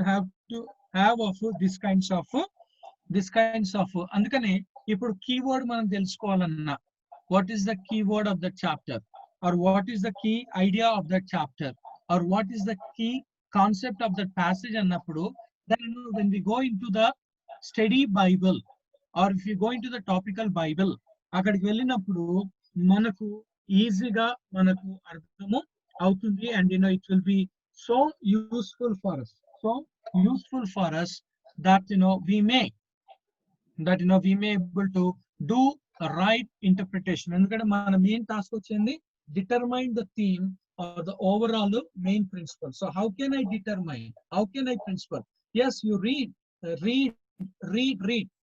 have to have of this kinds of అందుకనే ఇప్పుడు keyword మనం తెలుసుకోవాలన్నా what is the keyword of the chapter, or what is the key idea of that chapter, or what is the key concept of that passage అన్నప్పుడు then when we go into the study Bible or if you go into the topical Bible అక్కడికి వెళ్ళినప్పుడు మనకు ఈజీగా మనకు అర్థము అవుతుంది. and it will be so useful for us that we may able to do a right interpretation. ఎందుకంటే మన main task వచ్చింది determine the theme or the overall main principle. So how can I determine, how can I principle? Yes, you read.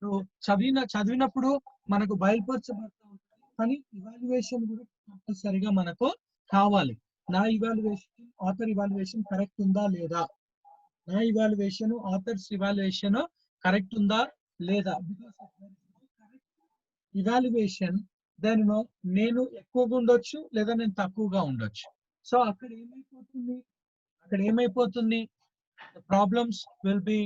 So చదివినప్పుడు మనకు బయలుపరచబడతా ఉంటుంది, కానీ evaluation కూడా కంపల్సరిగా మనకు కావాలి. నా ఇవాల్యుయేషన్ ఆథర్ ఇవాల్యుయేషన్ కరెక్ట్ ఉందా లేదా, నా ఇవాల్యుయేషన్ ఆథర్స్ ఇవాల్యుయేషన్ కరెక్ట్ ఉందా లేదా. బికాస్ ఇవాల్యుయేషన్ దెన్ నేను ఎక్కువగా ఉండొచ్చు లేదా నేను తక్కువగా ఉండొచ్చు. సో అక్కడ ఏమైపోతుంది, problems will be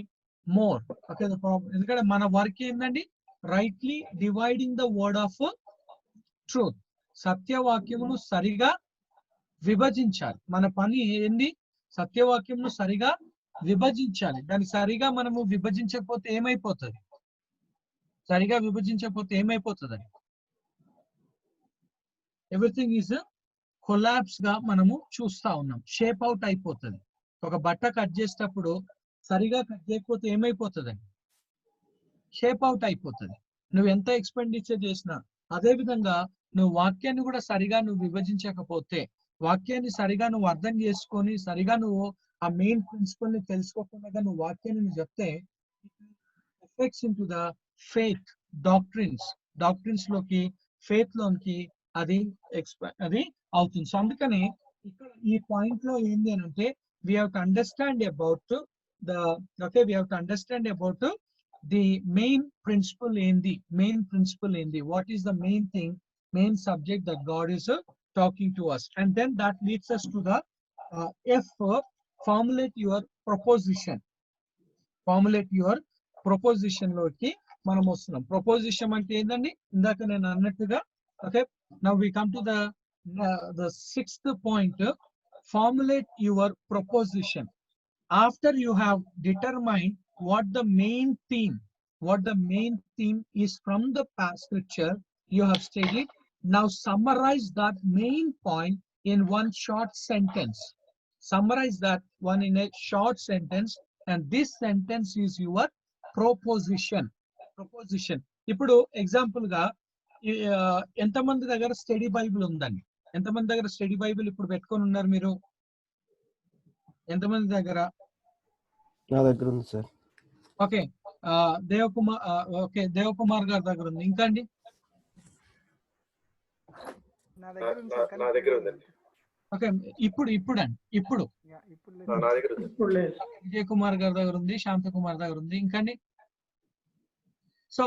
more. Okay, the problem ఎందుకంటే మన వర్క్ ఏంటండి, rightly dividing the word of truth. సత్యవాక్యమును సరిగా విభజించాలి. మన పని ఏంది, సత్యవాక్యమును సరిగా విభజించాలి. దాన్ని సరిగా మనము విభజించకపోతే ఏమైపోతుంది, సరిగా విభజించకపోతే ఏమైపోతుంది, ఎవ్రీథింగ్ ఈజ్ కొలాప్స్ గా మనము చూస్తా ఉన్నాం. షేప్ అవుట్ అయిపోతుంది. ఒక బట్ట కట్ చేసేటప్పుడు సరిగా కట్ చేయకపోతే ఏమైపోతుందండి, షేప్ అవుట్ అయిపోతుంది. నువ్వు ఎంత ఎక్స్పెండిచర్ చేసినా. అదే విధంగా నువ్వు వాక్యాన్ని కూడా సరిగా నువ్వు విభజించకపోతే, వాక్యాన్ని సరిగా నువ్వు అర్థం చేసుకొని సరిగా నువ్వు ఆ మెయిన్ ప్రిన్సిపల్ ని తెలుసుకోకుండా నువ్వు వాక్యాన్ని నువ్వు చెప్తే effects in to the faith doctrines లోకి, ఫెయిత్ లోకి అది అవుతుంది. సో అందుకని ఇక్కడ ఈ పాయింట్ లో ఏంటి అని అంటే, we have to understand about the main principle in the what is the main subject that God is talking to us, and then that leads us to the F, formulate your proposition లోకి మనం వస్తున్నాం. Preposition అంటే ఏంటండి, ఇందాక నేను అన్నట్టుగా. Okay, now we come to the sixth point. Formulate your proposition after you have determined what the main theme is from the past scripture you have stated. Now summarize that main point in one short sentence. Summarize that one in a short sentence, and this sentence is your proposition. ఇప్పుడు example గా ఎంతమంది దగ్గర study Bible ఉందండి, ఎంతమంది దగ్గర study Bible ఇప్పుడు పెట్టుకొని ఉన్నారు మీరు, ఎంతమంది దగ్గర? నా దగ్గర ఉంది సార్. ఓకే, దేవకుమార్ గారి దగ్గర ఉంది. ఇంకా అండి? నా దగ్గర ఉంది సార్, కానీ నా దగ్గర ఉందండి. ఓకే, ఇప్పుడు నా దగ్గర ఉంది. విజయ్ కుమార్ గారి దగ్గర ఉంది, శాంత కుమార్ దగ్గర ఉంది. ఇంకా అండి? సో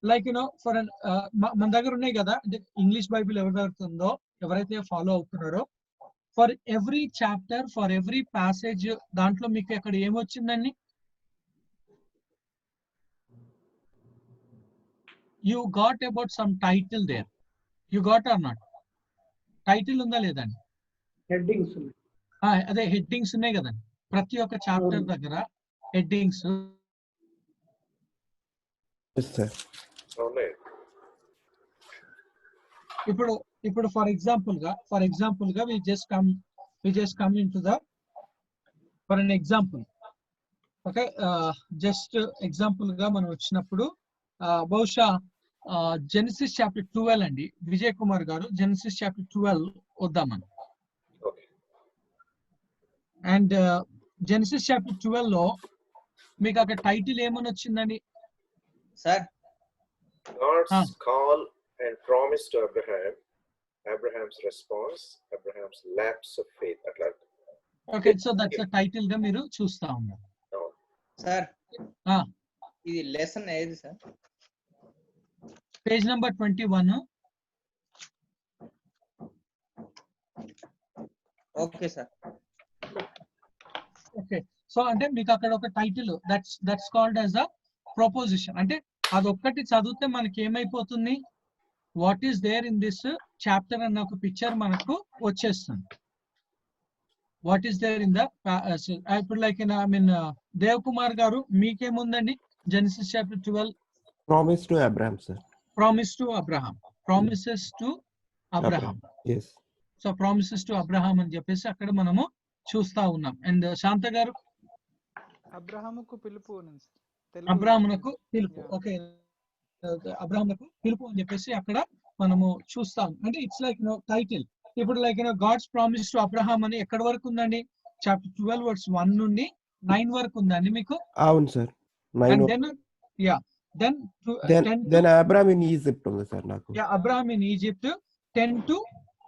లైక్ ఫర్ మన దగ్గర ఉన్నాయి కదా, అంటే ఇంగ్లీష్ బైబిల్ ఎవరి దగ్గర ఉందో, ఎవరైతే ఫాలో అవుతున్నారో, for every chapter, for every passage, దాంట్లో మీకు అక్కడ ఏమొచ్చిందండి? You got about some title there. You got or not? Title ఉందా లేదండి? హెడ్డింగ్స్ అదే హెడ్డింగ్స్ ఉన్నాయి కదండి ప్రతి ఒక్క చాప్టర్ దగ్గర, హెడ్డింగ్స్. ఇప్పుడు ఫర్ ఎగ్జాంపుల్ గా we just come into the for an example. Okay, just example గా మనం వచ్చినప్పుడు బహుశా జెనసిస్ చాప్టర్ 12 అండి, విజయ్ కుమార్ గారు జెనసిస్ చాప్టర్ 12 వద్దామని. అండ్ జెనసిస్ చాప్టర్ 12 లో మీకు అక్కడ టైటిల్ ఏమని వచ్చిందండి sir? God's call and promise to Abraham, Abraham's response, Abraham's lapse of faith. Okay, so that's the title గా మీరు చూస్తా ఉన్నారు సార్. ఇది లెసన్ ఏది sir? Page number 21. Okay sir. Okay, so అంటే మీకు అక్కడ ఒక title, that's called as a proposition. అంటే అదొక్కటి చదివితే మనకి ఏమైపోతుంది, what is there in this chapter అన్న ఒక పిక్చర్ మనకు వచ్చేస్తుంది. What is there in the ఇప్పుడు like I mean Dev Kumar garu మీకేముందండి Genesis chapter 12? Promise to Abraham sir. Promise to Abraham, promises to Abraham. yes. So promises to Abraham అని చెప్పేసి అక్కడ మనము చూస్తా ఉన్నాం. అండ్ శాంత గారు? అబ్రహాముకు పిలుపు. అబ్రహామునకు పిలుపు. ఓకే, అబ్రహామునకు పిలుపు అని చెప్పేసి అక్కడ మనము చూస్తాం. అంటే ఇట్స్ లైక్ టైటిల్. ఇప్పుడు like God's promise to Abraham అని ఎక్కడి వరకు ఉందండి? చాప్టర్ 12 వర్స్ 1 నుండి 9 వరకు ఉందండి మీకు? అవును sir. Then Abraham in Egypt ఉంది సార్ నాకు. అబ్రహాం ఇన్ ఈజిప్ట్ 10 to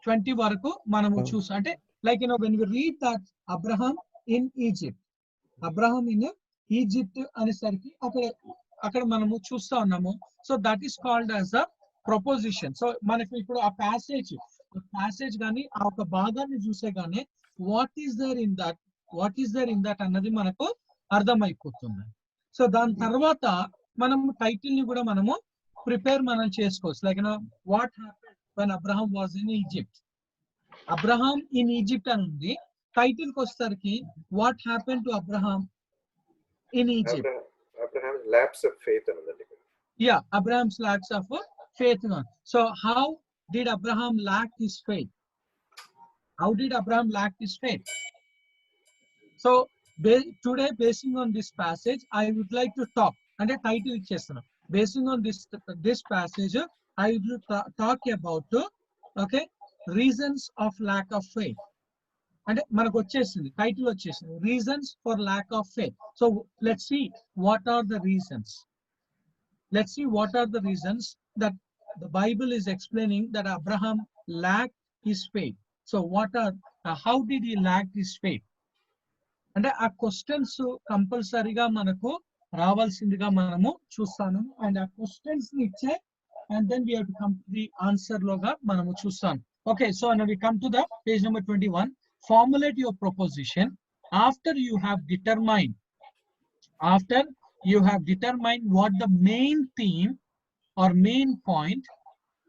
20 వరకు మనము చూస్తాం. అంటే like when we read that Abraham in Egypt, Abraham in Egypt అనేసరికి అక్కడ మనము చూస్తా ఉన్నాము. So that is called as a proposition. సో మనకి ఇప్పుడు ఆ ప్యాసేజ్ కానీ ఆ ఒక భాగాన్ని చూసే గానీ what is there in that అన్నది మనకు అర్థమైపోతుంది. సో దాని తర్వాత మనం టైటిల్ ని కూడా మనము ప్రిపేర్ మనం చేసుకోవచ్చు. Like what happened when Abraham was in Egypt. Abraham in Egypt అని ఉంది. టైటిల్ కి వచ్చేసరికి what happen to Abraham in Egypt. Abraham's lapse of faith another. Yeah, Abraham's lapse of faith. So how did Abraham lack his faith? How did Abraham lack his faith? So today, basing on this passage, I would like to talk. And the title is basing on this passage, I will talk about okay, reasons of lack of faith. And manaku vachesindi title vachesindi reasons for lack of faith. So let's see what are the reasons. Let's see what are the reasons that the Bible is explaining that Abraham lacked his faith. So what are how did he lack his faith? And ఆ questions కంపల్సరీగా మనకు రావాల్సిందిగా మనము చూస్తాను. And ఆ questions ని ఇచ్చే and then we have to come to the answer loga manamu chustam. Okay, so now we come to the page number 21. Formulate your proposition after you have determined what the main theme or main point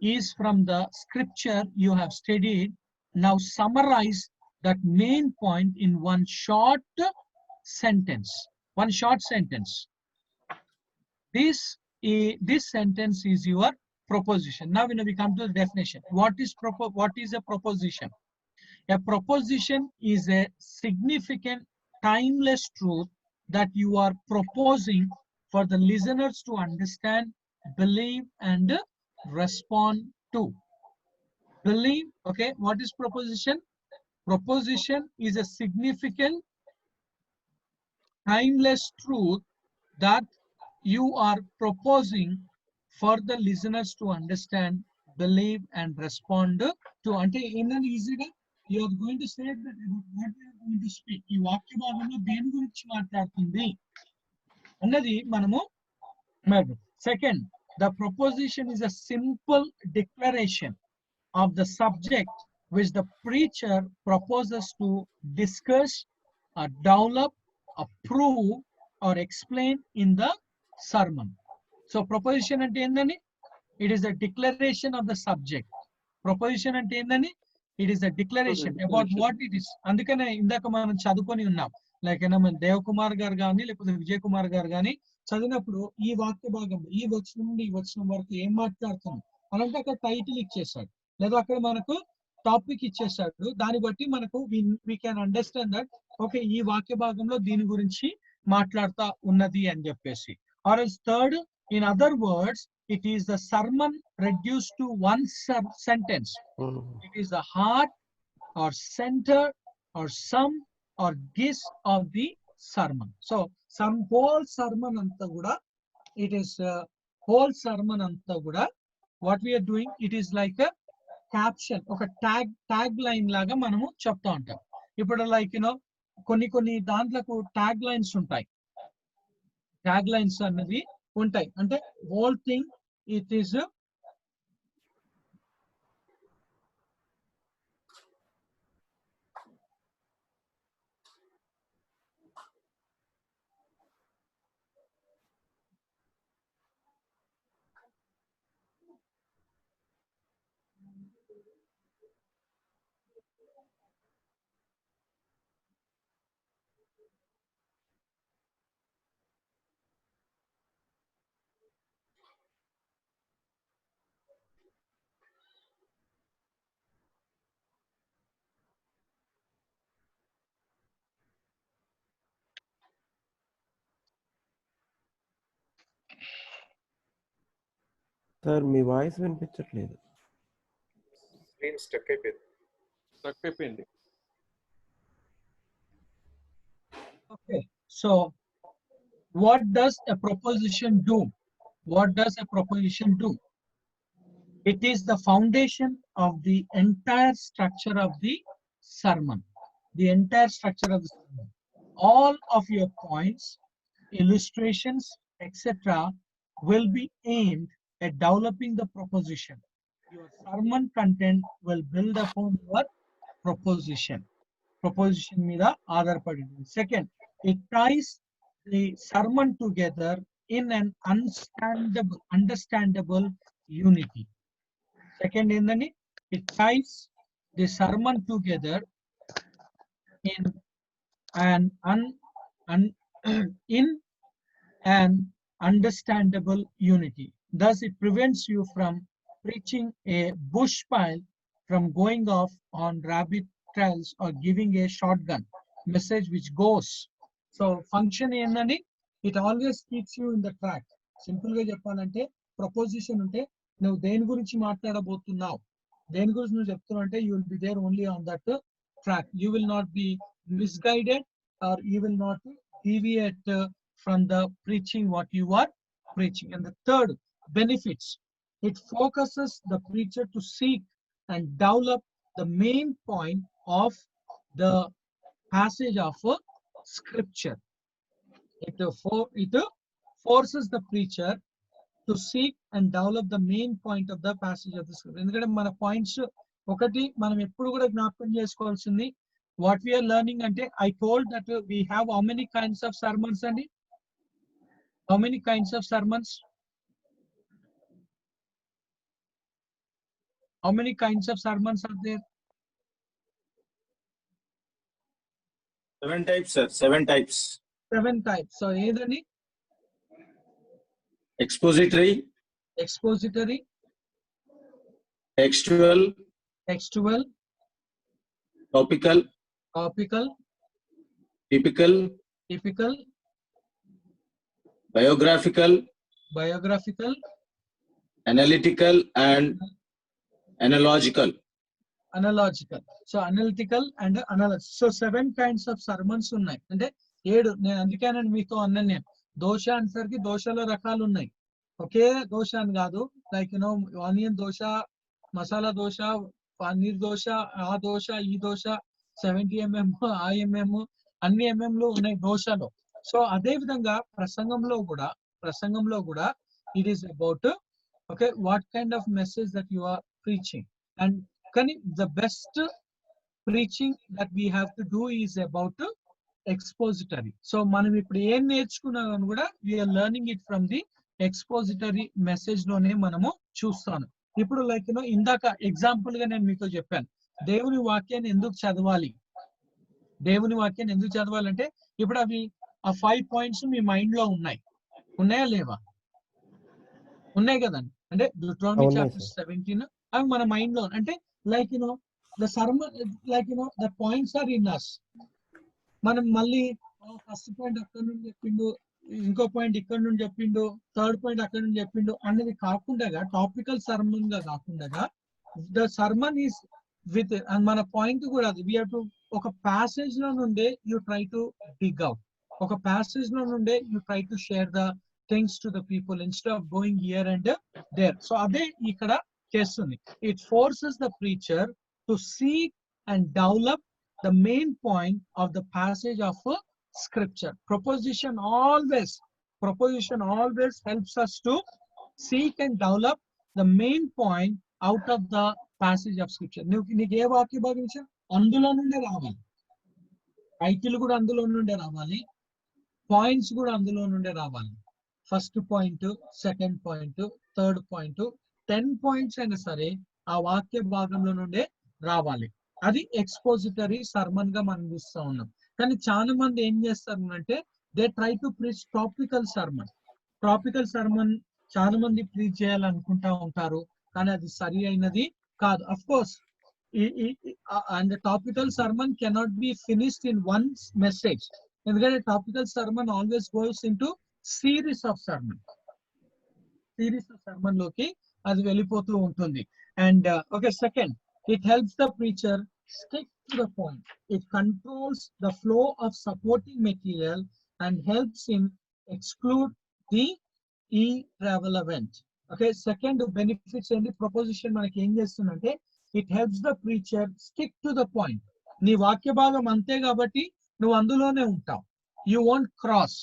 is from the scripture you have studied. Now summarize that main point in one short sentence. This sentence is your proposition. Now when we come to the definition, what is a proposition? A proposition is a significant, timeless truth that you are proposing for the listeners to understand, believe, and respond to. Believe, okay, what is proposition? Proposition is a significant, timeless truth that you are proposing for the listeners to understand, believe, and respond to. Ante enna easy you are going to say that about what you are going to speak. ఈ వాక్య భాగంలో దేని గురించి మాట్లాడుతుంది అన్నది మనము. Second, the proposition is a simple declaration of the subject which the preacher proposes to discuss, develop, approve, or explain in the sermon. So proposition ante endani? It is a declaration of the subject. Proposition ante endani? It is a declaration about what it is. అందుకనే ఇందాక మనం చదువుకొని ఉన్నాం. Like మన దేవ్ కుమార్ గారు కానీ లేకపోతే విజయ్ కుమార్ గారు కానీ చదివినప్పుడు ఈ వాక్య భాగం ఈ వచనం నుండి ఈ వచనం వరకు ఏం మాట్లాడుతుంది అలాంటి అక్కడ టైటిల్ ఇచ్చేసాడు, లేదా అక్కడ మనకు టాపిక్ ఇచ్చేసాడు. దాన్ని బట్టి మనకు we can understand that okay ఈ వాక్య భాగంలో దీని గురించి మాట్లాడుతా ఉన్నది అని చెప్పేసి. Or as third, in other words, it is the sermon reduced to one sentence. It is the heart or center or sum or gist of the sermon. So some whole sermon anta kuda, it is whole sermon anta kuda what we are doing, it is like a caption, oka tag line laga manamu chepta untam. Ippudu like కొన్ని దాంట్లకు tag lines ఉంటాయి. Tag lines అన్నది ఉంటాయి అంటే whole thing it is sir me voice వినిపించట్లేదు. Screen stuck అయిపోయింది. Okay, so what does a proposition do? What does a proposition do? It is the foundation of the entire structure of the sermon. The entire structure of the sermon. All of your points, illustrations, etc. will be aimed at developing the proposition. Your sermon content will build upon your proposition. Proposition మీద ఆధారపడింది. Second, it ties the sermon together in an understandable unity. Second, it ties the sermon together in an in an understandable unity. Thus, it prevents you from preaching a bush pile, from going off on rabbit trails, or giving a shotgun message which goes. So, function ఏందని, it always keeps you in the track. Simple గా చెప్పాలంటే preposition ఉంటే నువ్వు దేని గురించి మాట్లాడబోతున్నావు, దేని గురించి నువ్వు చెప్తున్నావు అంటే you will be there only on that track. You will not be misguided, or you will not deviate from the preaching what you are preaching. And the third benefits, it focuses the preacher to seek and develop the main point of the passage of scripture. It forces the preacher to seek and develop the main point of the passage of the scripture. ఎందుకంటే మన points ఒకటి మనం ఎప్పుడు కూడా జ్ఞాపకం చేసుకోవాల్సింది, what we are learning ante, I told that we have how many kinds of sermons andi? How many kinds of sermons? How many kinds of sermons are there? 7 types, sir. 7 types. 7 types. So edani? Expository, textual, topical, typical, biographical, analytical, and analogical. So analytical and analysis. So 7 kinds of sermons ఉన్నాయి. అంటే 7. నేను అందుకేనండి మీతో అన్నాను, నేను దోశ అనేసరికి దోశలో రకాలు ఉన్నాయి, ఒకే దోశ అని కాదు. లైక్ ఆనియన్ దోశ, మసాలా దోశ, పన్నీర్ దోశ, ఆ దోశ, ఈ దోశ, 70 mm, ఆ అన్ని ఎంఎంలు ఉన్నాయి దోశలో. సో అదే విధంగా ప్రసంగంలో కూడా it is about okay what kind of message that you are preaching. And కానీ the best preaching that we have to do is about expository. So మనం ఇప్పుడు ఏం నేర్చుకున్నాం కూడా we are learning it from the expository message లోనే మనము చూస్తాను. ఇప్పుడు లైక్ ఇందాక ఎగ్జాంపుల్ గా నేను మీతో చెప్పాను, దేవుని వాక్యాన్ని ఎందుకు చదవాలి అంటే, ఇప్పుడు అవి ఆ 5 points మీ మైండ్ లో ఉన్నాయా లేవా? ఉన్నాయి కదండి. అంటే Deuteronomy chapter 17 అవి మన మైండ్ లో, అంటే like the sermon, like the points are in us. మనం మళ్ళీ ఫస్ట్ పాయింట్ అక్కడ నుండి చెప్పిండు, ఇంకో పాయింట్ ఇక్కడ నుండి చెప్పిండు, థర్డ్ పాయింట్ అక్కడ నుండి చెప్పిండు అనేది కాకుండా, టాపికల్ సర్మన్ గా కాకుండా ద సర్మన్ ఈస్ విత్, మన పాయింట్ కూడా అది. వి హావ్ టు ఒక ప్యాసేజ్ లో నుండే you try to dig out, ఒక ప్యాసేజ్ లో నుండే you try to share the things to the people instead of going here and there. So అదే ఇక్కడ చేస్తుంది. It forces the preacher to seek and develop the main point of the passage of scripture. Proposition always helps us to seek and develop the main point out of the passage of scripture. నీకు ఏ వాక్య భాగం ఇచ్చా అందులో నుండే రావాలి, title కూడా అందులో నుండే రావాలి, పాయింట్స్ కూడా అందులో నుండే రావాలి. First point, second point, third point, 10 points అయినా సరే ఆ వాక్య భాగంలో నుండే రావాలి. అది ఎక్స్పోజిటరీ సర్మన్ గా మనం చూస్తూ ఉన్నాం. కానీ చాలా మంది ఏం చేస్తారు అంటే, they try to preach topical sermon చాలా మంది ప్రీచ్ చేయాలనుకుంటా ఉంటారు, కానీ అది సరి అయినది కాదు. Of course and topical sermon cannot be finished in one message, ఎందుకంటే topical sermon always goes into series of sermon లోకి అది వెళ్ళిపోతూ ఉంటుంది. అండ్ ఓకే, సెకండ్, it helps the preacher stick to the point. It controls the flow of supporting material and helps him exclude the irrelevant. Okay, second benefits and the proposition manaki em chestunante, it helps the preacher stick to the point. Nee vakya bhagam ante kabatti nu andulone untav, you won't cross.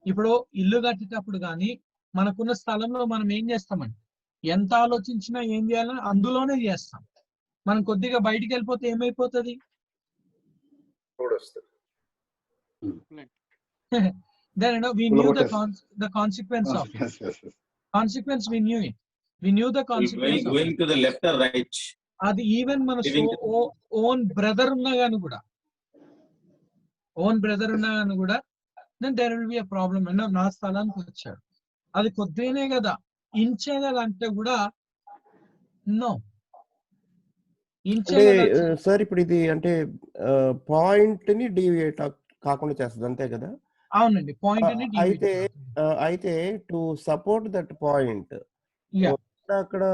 Ippudu illu kattitappudu gaani manakunna sthalamlo manam em chestamante, ఎంత ఆలోచించినా ఏం చేయాలని అందులోనే చేస్తాం. మనం కొద్దిగా బయటికి వెళ్ళిపోతే ఏమైపోతుంది? then we knew the Kulokotes. the consequence of it. Yes, yes, yes. Consequence we knew it. We knew the consequence of Going it. to the left or right? అది ఈవెన్ మన Living ఓన్ బ్రదర్ ఉన్నా గాని కూడా, own brother ఉన్నా గాని కూడా, then there will be a problem. నా స్థలానికి వచ్చాడు, అది కొద్దిగానే కదా, ఇంచే కదా అంటే కూడా నో. అంటే సార్ ఇప్పుడు ఇది అంటే పాయింట్ ని డీవియేట్ కాకుండా చేస్తుంది అంతే కదా? అవునండి, పాయింట్ అయితే టు సపోర్ట్ దట్ పాయింట్ అక్కడ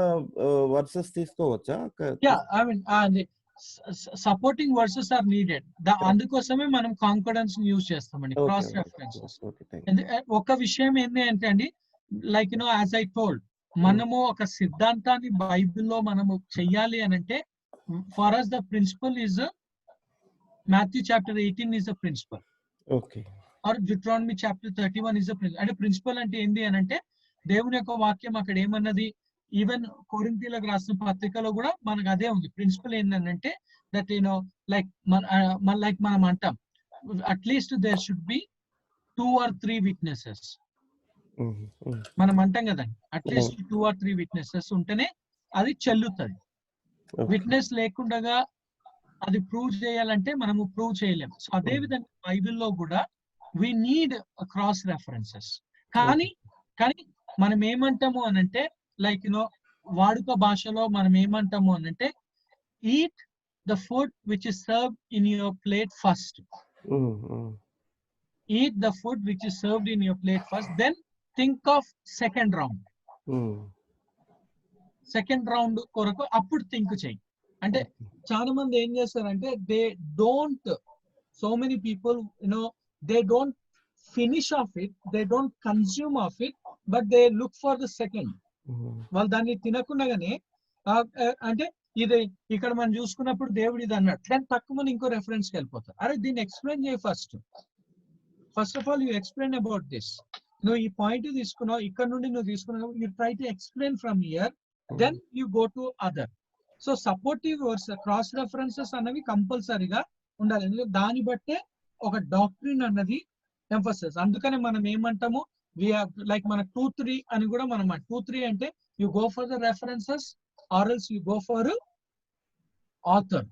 వర్సెస్ తీసుకోవచ్చా? I mean supporting verses are needed. అందుకోసమే మనం కాంకర్డెన్స్ యూజ్ చేస్తామండి, క్రాస్ రెఫరెన్సెస్. ఒక విషయం ఏంటి అంటే అండి, లైక్ యాజ్ ఐ టోల్డ్, మనము ఒక సిద్ధాంతాన్ని బైబిల్లో మనము చెయ్యాలి అని అంటే, for us the principle is Matthew chapter 18 is a principle. Okay. Or Deuteronomy chapter 31 is a principle. అంటే ప్రిన్సిపల్ అంటే ఏంటి అని అంటే, దేవుని యొక్క వాక్యం అక్కడ ఏమన్నది, ఈవెన్ కొరింథీయులకు రాసిన పత్రికలో కూడా మనకు అదే ఉంది. ప్రిన్సిపల్ ఏంటంటే దట్ లైక్ మనం అంటాం, at least there should be 2 or 3 witnesses. మనం అంటాం కదండి, అట్లీస్ట్ 2 or 3 witnesses ఉంటేనే అది చెల్లుతుంది. విట్నెస్ లేకుండా అది ప్రూవ్ చేయాలంటే మనము ప్రూవ్ చేయలేము. సో అదే విధంగా బైబిల్లో కూడా వి నీడ్ క్రాస్ రెఫరెన్సెస్. కానీ మనం ఏమంటాము అనంటే, లైక్ వాడుక భాషలో మనం ఏమంటాము అనంటే, eat the food which is served in your plate first. Eat the food which is served in your plate first, then think of second round. Second round కొరకు అప్పుడు థింక్ చేయి. అంటే చాలా మంది ఏం చేస్తారంటే, they don't, so many people they don't finish of it, they don't consume of it, but they look for the second. వాళ్ళు దాన్ని తినకుండానే, అంటే ఇది ఇక్కడ మనం చూసుకున్నప్పుడు దేవుడు ఇది అన్నాడు, దాని తక్కువ మంది ఇంకో రెఫరెన్స్ కి వెళ్ళిపోతారు. అరే దీన్ని ఎక్స్ప్లెయిన్ చేయి first of all you explain about this. నువ్వు ఈ పాయింట్ తీసుకున్నావు, ఇక్కడ నుండి నువ్వు తీసుకున్నావు, you try to explain from here, then you go to other. So supportive words, cross references అన్నవి కంపల్సరీగా ఉండాలి. ఎందుకంటే దాన్ని బట్టే ఒక డాక్ట్రిన్ అన్నది ఎంఫసిస్. అందుకనే మనం ఏమంటాము, లైక్ మన 2-3 అని కూడా మనం 2-3 అంటే you go for the references or else you go for author.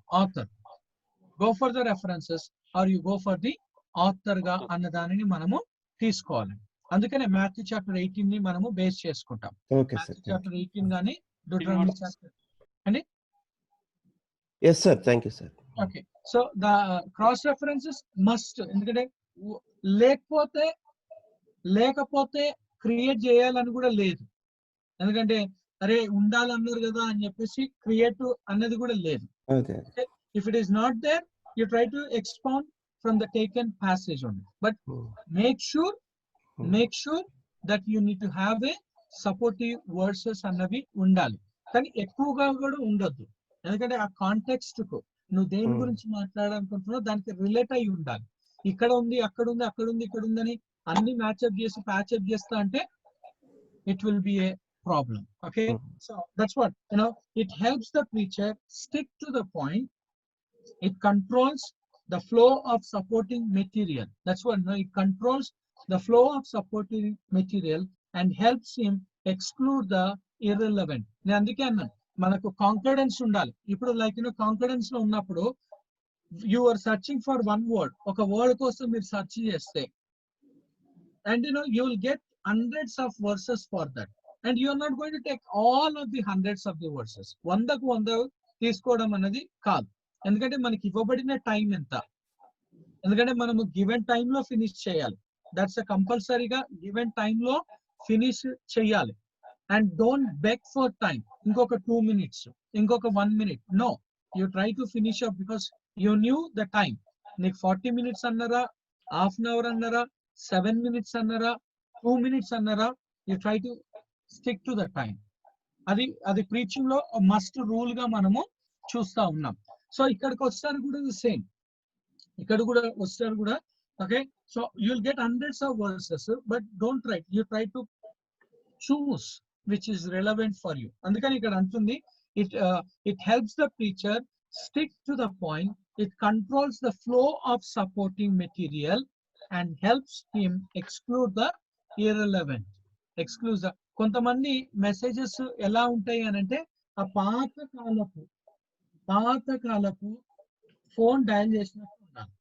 Go for the references or you go for the author గా అన్న దానిని మనము తీసుకోవాలి. అందుకనే మాథ్యూ చాప్టర్ 18 ని మనము బేస్ చేసుకుంటాం. మాథ్యూ చాప్టర్ 18 గానీ డ్యూటరానమీ చాప్టర్ అండి. yes sir, thank you sir. Okay, so the cross references must, ఎందుకంటే లేకపోతే క్రియేట్ చేయాలని కూడా లేదు. ఎందుకంటే అరే ఉండాలన్నారు కదా అని చెప్పేసి క్రియేట్ అన్నది కూడా లేదు. If it is not there, you try to expand from the taken passage only, but make sure that you need to have a supportive verses అన్నవి ఉండాలి. కానీ ఎక్కువగా కూడా ఉండొద్దు, ఎందుకంటే ఆ కాంటెక్స్ట్ కు నువ్వు దేని గురించి మాట్లాడాలనుకుంటున్నావు దానికి రిలేట్ అయి ఉండాలి. ఇక్కడ ఉంది, అక్కడ ఉంది, అక్కడ ఉంది, ఇక్కడ ఉందని అన్ని మ్యాచ్అప్ చేసి ప్యాచ్అప్ చేస్తా అంటే it will be a problem. Okay, so that's what it helps the preacher stick to the point. It controls the flow of supporting material. That's what it controls the flow of supporting material and helps him exclude the irrelevant. నేను అందుకే అన్నాను మనకు కాంకర్డెన్స్ ఉండాలి. ఇప్పుడు like concordance లో ఉన్నప్పుడు you are searching for one word, ఒక word కోసం మీరు సెర్చ్ చేస్తే, and you will get hundreds of verses for that, and you are not going to take all of the hundreds of the verses. 100కు 100 తీసుకోవడం అనేది కాదు, ఎందుకంటే మనకి ఇవ్వబడిన టైం ఎంత, ఎందుకంటే మనము గివెన్ టైమ్ లో ఫినిష్ చేయాలి. దట్స్ కంపల్సరీగా గివెన్ టైమ్ లో ఫినిష్ చేయాలి. And don't beg for time, ఇంకొక 2 minutes, ఇంకొక 1 minute. No, you try to finish up because you knew the time. నీకు 40 minutes అన్నారా, హాఫ్ అన్ అవర్ అన్నారా, 7 minutes అన్నారా, 2 minutes అన్నారా, you try to stick to the time. అది preaching లో must rule గా మనము చూస్తా ఉన్నాం. సో ఇక్కడికి వస్తారు కూడా సేమ్, ఇక్కడ కూడా వస్తారు కూడా. Okay, so you will get hundreds of versus, but don't write, you try to choose which is relevant for you. అందుకని ఇక్కడ అంటుంది it helps the preacher stick to the point, it controls the flow of supporting material and helps him exclude the irrelevant. Exclude the కొంతమంది messages ఎలా ఉంటాయి అని అంటే ఆ పాతకాలపు ఫోన్ డయల్ చేసినట్టు ఉండాలి.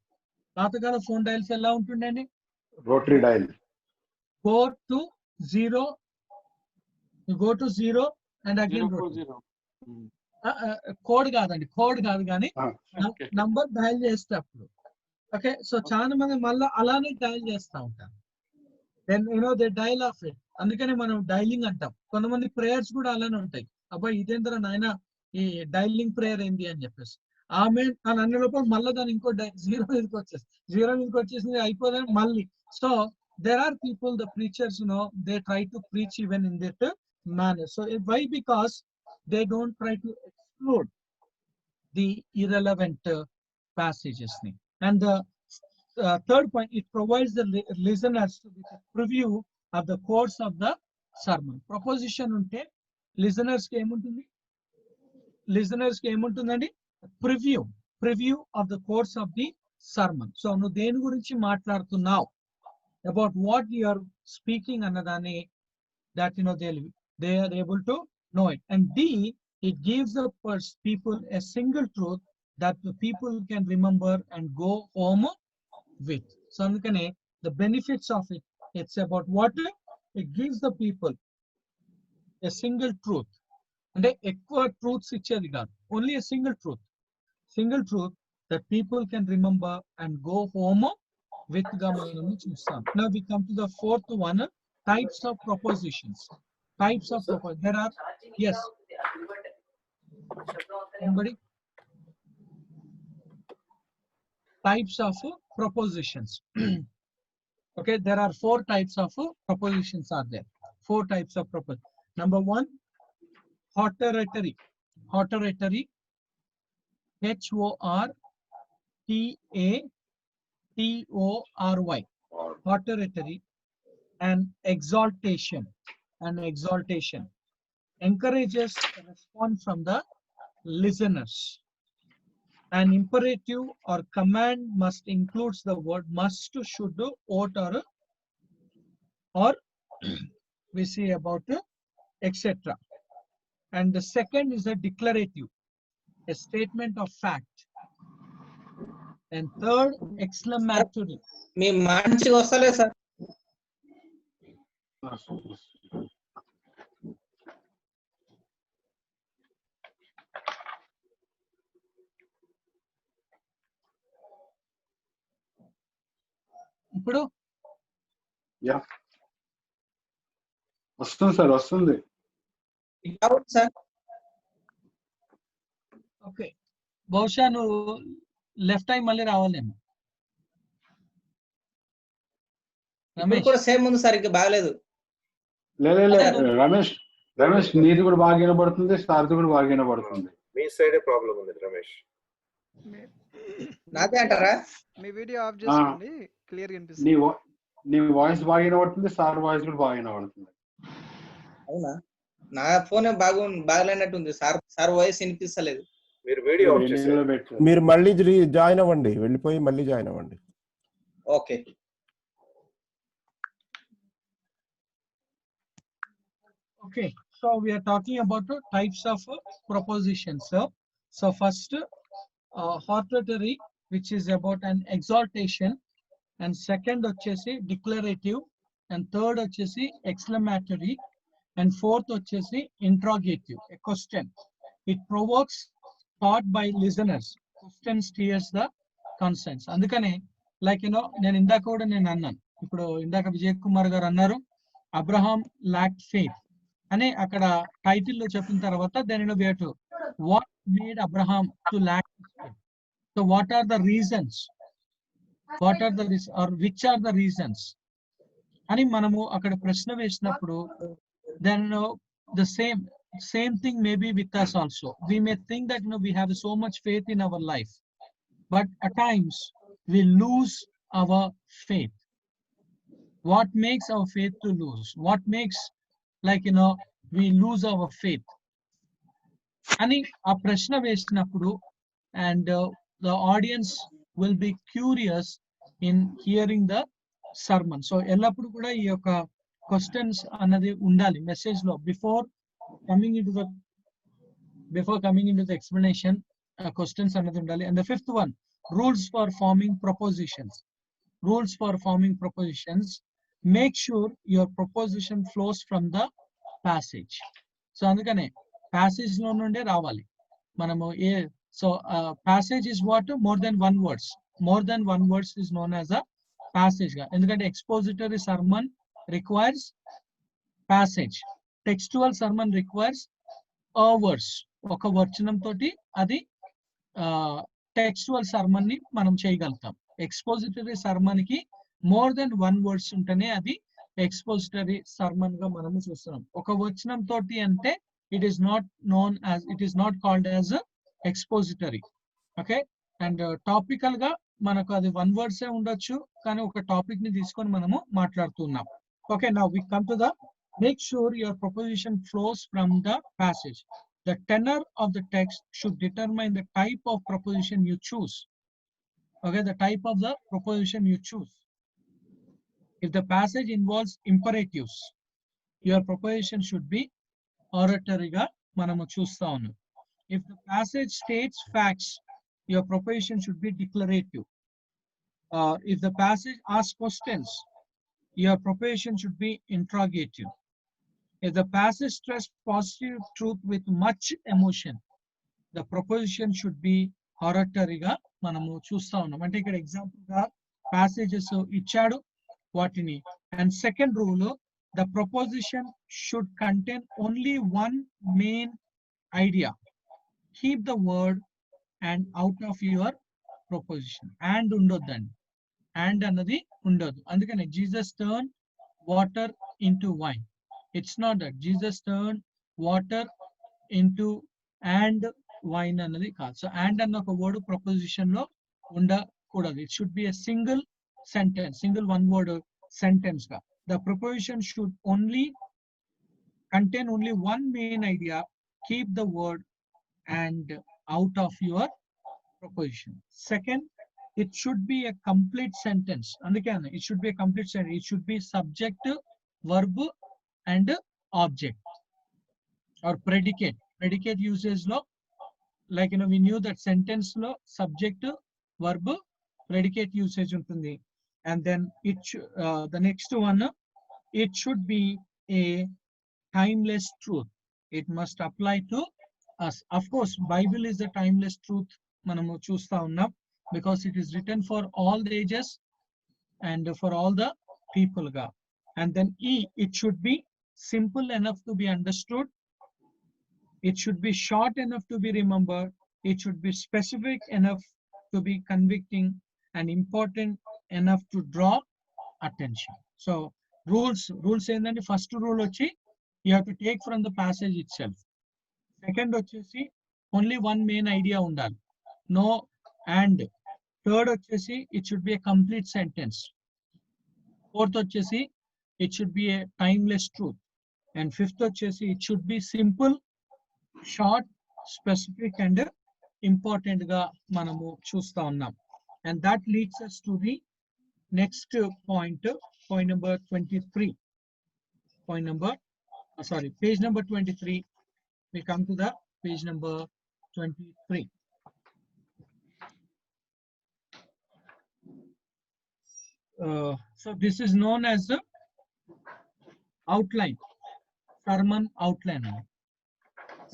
పాతకాల ఫోన్ డయల్స్ ఎలా ఉంటుండండి? Rotary dial. Go to zero, you go to zero and again 040. rotary. Code కాదండి, కోడ్ కాదు కానీ Okay. నంబర్ డయల్ చేసేటప్పుడు. ఓకే, సో చాలా మంది మళ్ళీ అలానే డయల్ చేస్తూ ఉంటారు. Then they dial of it. అందుకని మనం డైలింగ్ అంటాం. కొంతమంది ప్రేయర్స్ కూడా అలానే ఉంటాయి. అబ్బాయి ఇదేంద్ర నాయన ఈ డైలింగ్ ప్రేయర్ ఏంది అని చెప్పేసి ఆమె అని అన్ని లోపల మళ్ళీ దాని ఇంకో జీరో మీదకి వచ్చేసింది అయిపోదని మళ్ళీ. So there are people, the preachers, they try to preach even in that manner. So why? Because they don't try to exclude the irrelevant passages. And the third point, it provides the listeners with a preview of the course of the sermon. Proposition unte listeners ki emuntundandi preview of the course of the sermon. So nu deni gurinchi maatladutunnavu, about what you are speaking anadani, that they are able to know it. And D, it gives the people a single truth that the people can remember and go home with. So the benefits of it, it's about what it gives the people a single truth. And ఎక్కువ truths ఇచ్చేది కాదు, only a single truth that people can remember and go home with గా మనం చూస్తాం. Now we come to the fourth one, types of propositions. There are, yes, somebody, types of propositions. Okay, there are 4 types of propositions are there. 4 types of propositions. Number 1, hortatory. Hortatory, HORTATORY, hortatory. And exaltation. Encourages a response from the listeners. An imperative or command must includes the word must, should, ought, or we see about etc. And the second is a declarative, a statement of fact. And third, exclamatory. మీ మంచిగా వస్తలే sir. ఇప్పుడు వస్తుంది sir, వస్తుంది. Sir okay, బహుశా నువ్వు left time మళ్ళీ రావాలేమో. కూడా same ఉంది సార్, ఇంకా బాగలేదు. రమేష్ నీది కూడా బాగా వినబడుతుంది, సార్ది కూడా బాగా వినబడుతుంది. మీ సైడే ప్రాబ్లం ఉంది రమేష్. నాదే అంటారా? మీ వీడియో ఆఫ్ చేసుకోండి, క్లియర్ గా వినిపిస్తుంది. నీ వాయిస్ బాగా వినబడుతుంది, సార్ వాయిస్ కూడా బాగా వినబడుతుంది. అవునా? నా ఫోన్ బాగలేనట్టుంది సార్ వాయిస్ వినిపిస్తలేదు. మీరు వీడియో ఆఫ్ చేశారు. మీరు మళ్ళీ జాయిన్ అవ్వండి, వెళ్ళిపోయి మళ్ళీ జాయిన్ అవ్వండి. Okay. Okay, so we are talking about the types of propositions. So first, hortatory, which is about an exaltation, and second వచ్చేసి declarative, and third వచ్చేసి exclamatory, and fourth వచ్చేసి interrogative, a question. It provokes thought by listeners. Question steers the conscience. అందుకనే నేను ఇందాక కూడా నేను అన్నాను, ఇప్పుడు ఇందాక విజయ్ కుమార్ గారు అన్నారు అబ్రహాం lacked faith అని అక్కడ టైటిల్ లో చెప్పిన తర్వాత then we have to what made Abraham to lack faith. So what are the reasons? What are the or which are the reasons? అని మనము అక్కడ ప్రశ్న వేసినప్పుడు then the same thing may be with us also. We may think that we have so much faith in our life, but at times we lose our faith. What makes our faith to lose? What makes we lose our faith? అని ఆ ప్రశ్న వేసినప్పుడు and the audience will be curious in hearing the sermon. So ఎల్లప్పుడు కూడా ఈ యొక్క questions అన్నది ఉండాలి మెసేజ్ లో before coming in to the explanation questions అన్నది ఉండాలి. And the fifth one, rules for farming prepositions. Rules for forming propositions. Make sure your proposition flows from the passage. So అందుకనే passage లో నుండే రావాలి మనము. So passage is what? More than one words. More than one words is known as a passage గా. ఎందుకంటే expository sermon requires passage. Textual sermon requires a verse. ఒక వచనం తోటి అది టెక్స్చువల్ సర్మన్ ని మనం చేయగలుగుతాం. ఎక్స్పోజిటరీ సర్మన్ కి మోర్ దెన్ వన్ వర్డ్స్ ఉంటేనే అది ఎక్స్పోజిటరీ సర్మన్ గా మనము చూస్తున్నాం. ఒక వచనం తోటి అంటే it is not called as expository. Okay. And topical గా మనకు అది వన్ వర్డ్స్ ఏ ఉండొచ్చు, కానీ ఒక టాపిక్ ని తీసుకొని మనము మాట్లాడుతున్నాం. Okay, now we come to the make sure your proposition flows from the passage. The tenor of the text should determine the type of proposition you choose. Okay, the type of the proposition you choose. If the passage involves imperatives, your proposition should be oratory ga manamu chusta unnu. If the passage states facts, your proposition should be declarative. If the passage asks questions, your proposition should be interrogative. If the passage stresses positive truth with much emotion, the proposition should be oratory గా మనము చూస్తా ఉన్నాం. అంటే ఇక్కడ example గా passages ఇచ్చాడు వాటిని. And second rule, the proposition should contain only one main idea. Keep the word and out of your proposition. And ఉండొద్దండి, అండ్ అన్నది ఉండదు. అందుకని Jesus turn water into wine. It's not that Jesus turned water into and wine అన్నది కాదు. So and అన్న ఒక word proposition లో ఉండకూడదు. It should be a single sentence, single one word sentence గా. The proposition should only contain only one main idea. Keep the word and out of your proposition. Second, it should be a complete sentence. అందుకే అన్న it should be a complete sentence. It should be subject, verb and object or predicate usage lo, like we knew that sentence lo subject, verb, predicate usage untundi. And then the next one, it should be a timeless truth. It must apply to us. Of course Bible is the timeless truth manamu chusta unnam, because it is written for all the ages and for all the people ga. And then it should be simple enough to be understood. It should be short enough to be remembered. It should be specific enough to be convicting and important enough to draw attention. So rules ఏంటంటే first rule వచ్చి you have to take from the passage itself. Second వచ్చేసి only one main idea ఉండాలి, no and. Third వచ్చేసి it should be a complete sentence. Fourth వచ్చేసి it should be a timeless truth. And fifth వచ్చేసి it should be simple, short, specific and important గా మనము చూస్తా ఉన్నాం. And that leads us to the next point number 23. Page number 23. We come to the page number 23. So this is known as the outline, sermon outline.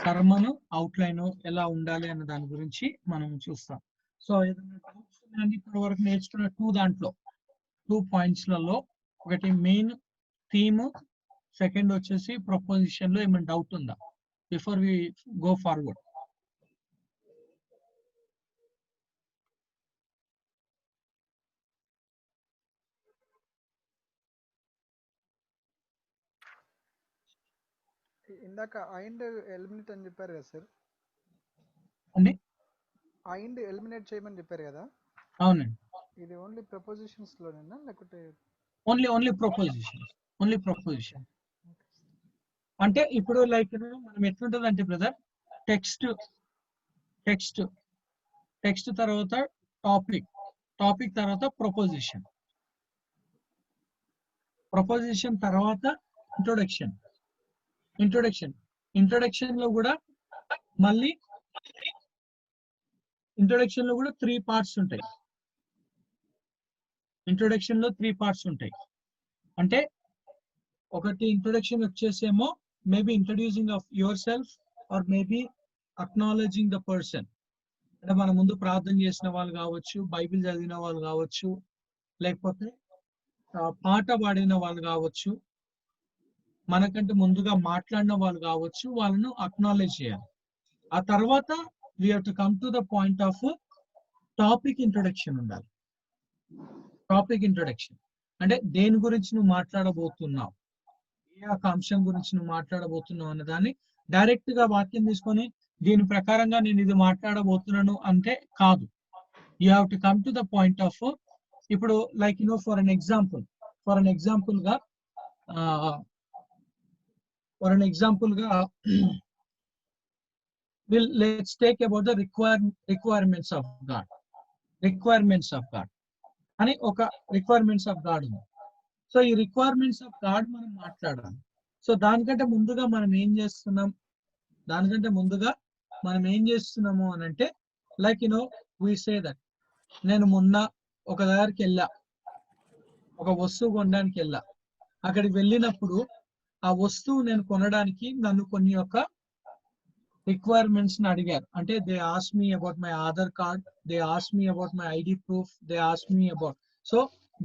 Sermon outline ఎలా ఉండాలి అన్న దాని గురించి మనం చూస్తాం. సో ఏదైనా డౌట్స్ ఉన్నాయండి? ఇప్పటి వరకు నేర్చుకున్న టూ పాయింట్స్లలో, ఒకటి మెయిన్ థీమ్, సెకండ్ వచ్చేసి ప్రపోజిషన్ లో ఏమైనా డౌట్ ఉందా బిఫోర్ వి గో ఫార్వర్డ్? ఇందాక ఐండ్ ఎలిమినేట్ అని చెప్పారు కదా సార్, అండి ఐండ్ ఎలిమినేట్ చేయమని చెప్పారు కదా. అవునండి. ఇది ఓన్లీ ప్రపోజిషన్స్ లోనేనా లేకపోతే ఓన్లీ ప్రపోజిషన్ అంటే ఇప్పుడు లైక్ మనం ఎట్లుంటది అంటే బ్రదర్, టెక్స్ట్ తర్వాత టాపిక్ తర్వాత ప్రపోజిషన్. ప్రపోజిషన్ తర్వాత ఇంట్రొడక్షన్. ఇంట్రొడక్షన్ లో కూడా మళ్ళీ ఇంట్రొడక్షన్ లో కూడా 3 పార్ట్స్ ఉంటాయి. ఇంట్రొడక్షన్ లో 3 పార్ట్స్ ఉంటాయి. అంటే ఒకటి ఇంట్రొడక్షన్ వచ్చేసేమో maybe introducing of yourself or maybe acknowledging the person. అంటే మన ముందు ప్రార్థన చేసిన వాళ్ళు కావచ్చు, బైబిల్ చదివిన వాళ్ళు కావచ్చు, లేకపోతే పాట పాడిన వాళ్ళు కావచ్చు, మనకంటే ముందుగా మాట్లాడిన వాళ్ళు కావచ్చు, వాళ్ళను అక్నాలెడ్జ్ చేయాలి. ఆ తర్వాత we have to come to the point of topic introduction ఉండాలి. టాపిక్ ఇంట్రొడక్షన్ అంటే దేని గురించి నువ్వు మాట్లాడబోతున్నావు, ఏ ఒక అంశం గురించి నువ్వు మాట్లాడబోతున్నావు అనే దాన్ని డైరెక్ట్ గా వాక్యం తీసుకొని దీని ప్రకారంగా నేను ఇది మాట్లాడబోతున్నాను అంటే కాదు. You have to come to the point of ఇప్పుడు లైక్ ఫర్ అన్ ఎగ్జాంపుల్ గా let's take about the requirements of God. అని ఒక రిక్వైర్మెంట్స్ ఆఫ్ గాడ్ ఉంది. సో ఈ రిక్వైర్మెంట్స్ ఆఫ్ గాడ్ మనం మాట్లాడాలి. సో దానికంటే ముందుగా మనం ఏం చేస్తున్నాము అని అంటే లైక్ we say that నేను మొన్న ఒక దగ్గరికి వెళ్ళా, ఒక వస్తువు కొనడానికి వెళ్ళా. అక్కడికి వెళ్ళినప్పుడు ఆ వస్తువు నేను కొనడానికి నన్ను కొన్ని యొక్క రిక్వైర్మెంట్స్ ని అడిగారు. అంటే they ask me about my Aadhaar card, they ask me about my ID proof, they ask me about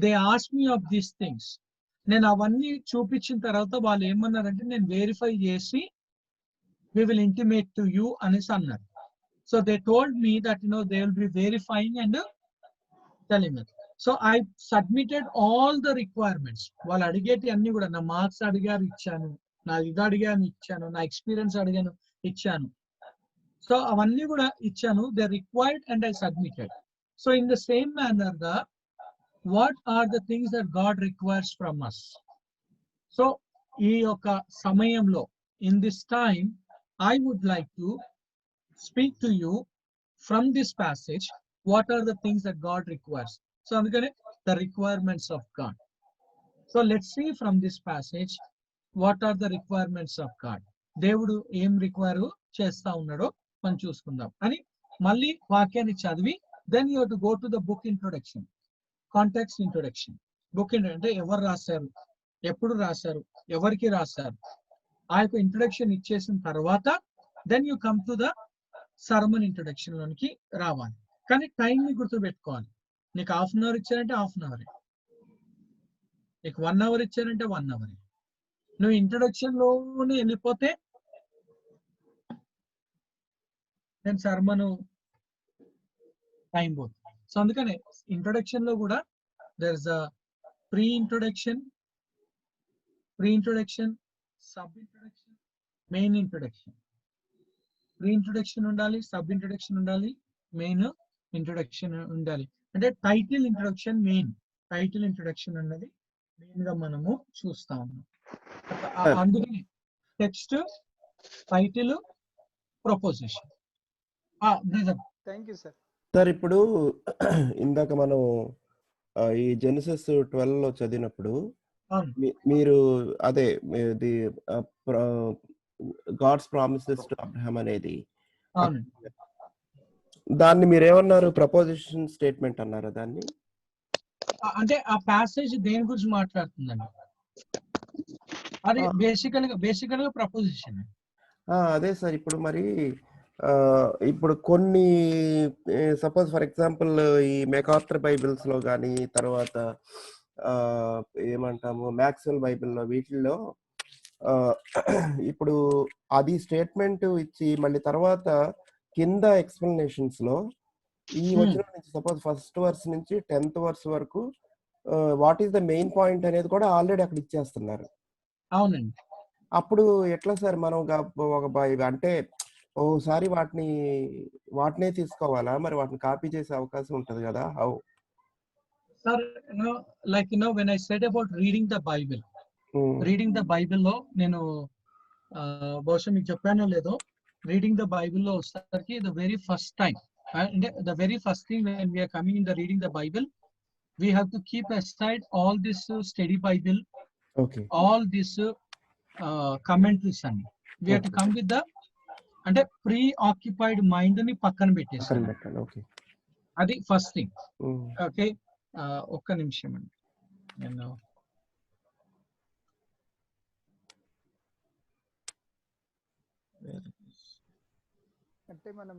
they ask me of these things. నేను అవన్నీ చూపించిన తర్వాత వాళ్ళు ఏమన్నారంటే నేను వెరిఫై చేసి we will intimate to you అనేసి అన్నారు. So they told me that they will be verifying and telling me. So I submitted all the requirements. వాళ్ళు అడిగేటి అన్ని కూడా నా మార్క్స్ అడిగారు ఇచ్చాను, నా ఇది అడిగాను ఇచ్చాను, నా ఎక్స్పీరియన్స్ అడిగాను ఇచ్చాను. సో అవన్నీ కూడా ఇచ్చాను. They required and I submitted. So in the same manner గా what are the things that God requires from us. So ఈ యొక్క సమయంలో in this time I would like to speak to you from this passage what are the things that God requires. So అందుకనే the requirements of God. So let's see from this passage what are the requirements of God. దేవుడు ఏం require చేస్తా ఉన్నాడో మనం చూసుకుందాం అని మళ్ళీ వాక్యాన్ని చదివి then you have to go to the book introduction, contacts introduction. Book అంటే ఎవరు రాశారు, ఎప్పుడు రాశారు, ఎవరికి రాశారు, ఆ యొక్క ఇంట్రొడక్షన్ ఇచ్చేసిన తర్వాత then you come to the sermon introduction లోనికి రావాలి. కానీ టైం ని గుర్తు పెట్టుకోవాలి. నీకు 1/2 అవర్ ఇచ్చారంటే 1/2 అవర్, నీకు 1 అవర్ ఇచ్చారంటే 1 అవర్. నువ్వు ఇంట్రొడక్షన్ లోనే వెళ్ళిపోతే నేను సర్మను టైం పోతుంది. సో అందుకనే ఇంట్రొడక్షన్ లో కూడా there is a pre introduction, sub introduction, main introduction. Pre introduction ఉండాలి, సబ్ ఇంట్రొడక్షన్ ఉండాలి, మెయిన్ ఇంట్రొడక్షన్ ఉండాలి. అంటే title introduction, main title introduction అన్నది మెయిన్ గా మనము చూస్తా ఉన్నాం. అందుకని text, title, proposition. Thank you sir. Sir ఇప్పుడు ఇందాక మనం ఈ జెనసిస్ 12 లో చదివినప్పుడు మీరు అదే the God's promises to Abraham అనేది దాన్ని మీరేమన్నారు? ప్రపోజిషన్ స్టేట్మెంట్ అన్నారా దాన్ని? అంటే ఆ ప్యాసేజ్ దేని గురించి మాట్లాడుతుందండి? అది బేసికల్ గా ప్రపోజిషన్. అదే సార్. ఇప్పుడు మరి ఇప్పుడు కొన్ని సపోజ్ ఫర్ ఎగ్జాంపుల్ ఈ మెకార్థర్ బైబిల్స్ లో కానీ తర్వాత ఏమంటాము మ్యాక్స్వెల్ బైబిల్లో వీటిల్లో ఇప్పుడు అది స్టేట్మెంట్ ఇచ్చి మళ్ళీ తర్వాత కింద ఎక్స్ప్లెనేషన్స్ లో ఈ వచనం నుంచి సపోజ్ ఫస్ట్ వర్స్ నుంచి 10th వర్స్ వరకు what is the main point అనేది కూడా ఆల్రెడీ అక్కడ ఇచ్చేస్తున్నారు. అవునండి. అప్పుడు ఎట్లా సార్ మనం ఒక అంటే ఓసారి వాటినే తీసుకోవాలా, మరి వాటిని కాపీ చేసే అవకాశం ఉంటది కదా? How sir like when I said about reading the Bible లో నేను బహుశా మీకు చెప్పానో లేదో, రీడింగ్ ద బైబిల్ లో వచ్చేసరికి the very first thing when we are coming in the reading the Bible, we have to keep aside all this study Bible Okay. all these commentaries అండి. We have to come with the అంటే pre occupied mind ని పక్కన పెట్టేసాను. Okay, అది first thing. Okay, ఒక్క నిమిషం అండి. నేను అంటే మనం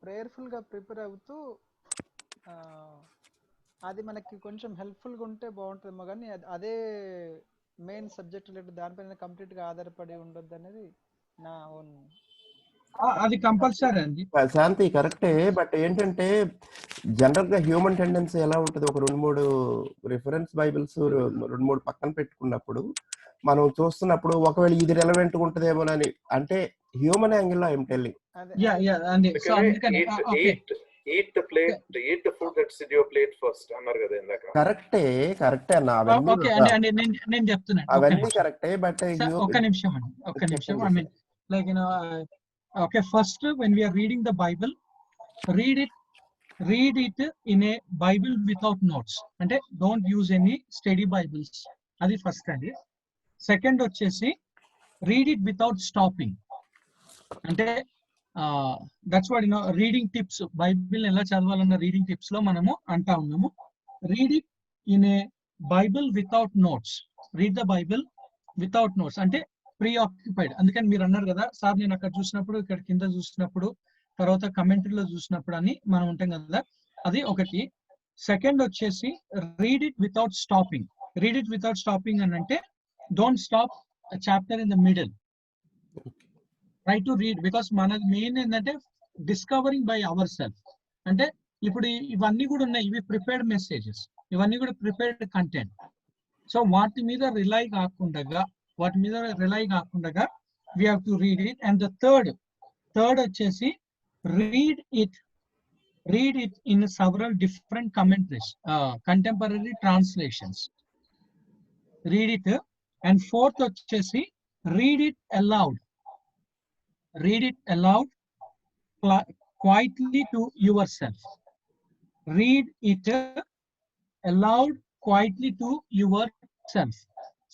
ప్రేయర్ఫుల్ గా ప్రిపేర్ అవుతూ అది మనకి కొంచెం హెల్ప్ఫుల్ గా ఉంటే బాగుంటుందేమో, కానీ అదే మెయిన్ సబ్జెక్ట్ రిలేటెడ్ దానిపైన కంప్లీట్ గా ఆధారపడి ఉండొద్దు అనేది నా ఓన్. అది కంపల్సరీ అండి. శాంతి కరెక్టే, బట్ ఏంటంటే జనరల్ గా హ్యూమన్ టెండెన్సీ ఎలా ఉంటుంది, ఒక 2-3 రిఫరెన్స్ బైబిల్స్ 2-3 పక్కన పెట్టుకున్నప్పుడు మనం చూస్తున్నప్పుడు ఒకవేళ ఇది రెలవెంట్ ఉంటుందేమోనని, అంటే హ్యూమన్ యాంగిల్ లో I'm telling. eat the food that's in your plate first అన్నారు కదా ఇందాక. కరెక్టే అన్న, ఓకే అండి నేను చెప్తున్నాను. అవన్నీ కరెక్టే, బట్ ఒక్క నిమిషం అండి, ఒక్క నిమిషం. I mean like okay, first when we are reading the Bible, read it in a Bible without notes. అంటే don't use any study Bibles. అది ఫస్ట్ అండి. సెకండ్ వచ్చేసి read it without stopping. అంటే that's what reading tips, Bible ఎలా చదవాలన్న reading tips లో మనము అంటా ఉన్నాము. Read it in a Bible without notes. Read the Bible without notes అంటే ప్రీ ఆక్యుపైడ్. అందుకని మీరు అన్నారు కదా సార్, నేను అక్కడ చూసినప్పుడు, ఇక్కడ కింద చూసినప్పుడు, తర్వాత కమెంటరీలో చూసినప్పుడు అని మనం ఉంటాం కదా, అది ఒకటి. సెకండ్ వచ్చేసి read it without stopping. Read it without stopping అని అంటే don't stop chapter in the middle, try to read. Because మన మెయిన్ ఏంటంటే డిస్కవరింగ్ బై అవర్ సెల్ఫ్. అంటే ఇప్పుడు ఇవన్నీ కూడా ఉన్నాయి, ఇవి ప్రిపేర్డ్ మెసేజెస్, ఇవన్నీ కూడా ప్రిపేర్డ్ కంటెంట్. సో వాటి మీద రిలై కాకుండా we have to read it. And the third వచ్చేసి read it in several different commentaries, contemporary translations. Read it. And fourth వచ్చేసి read it aloud quietly to yourself. Read it aloud quietly to yourself.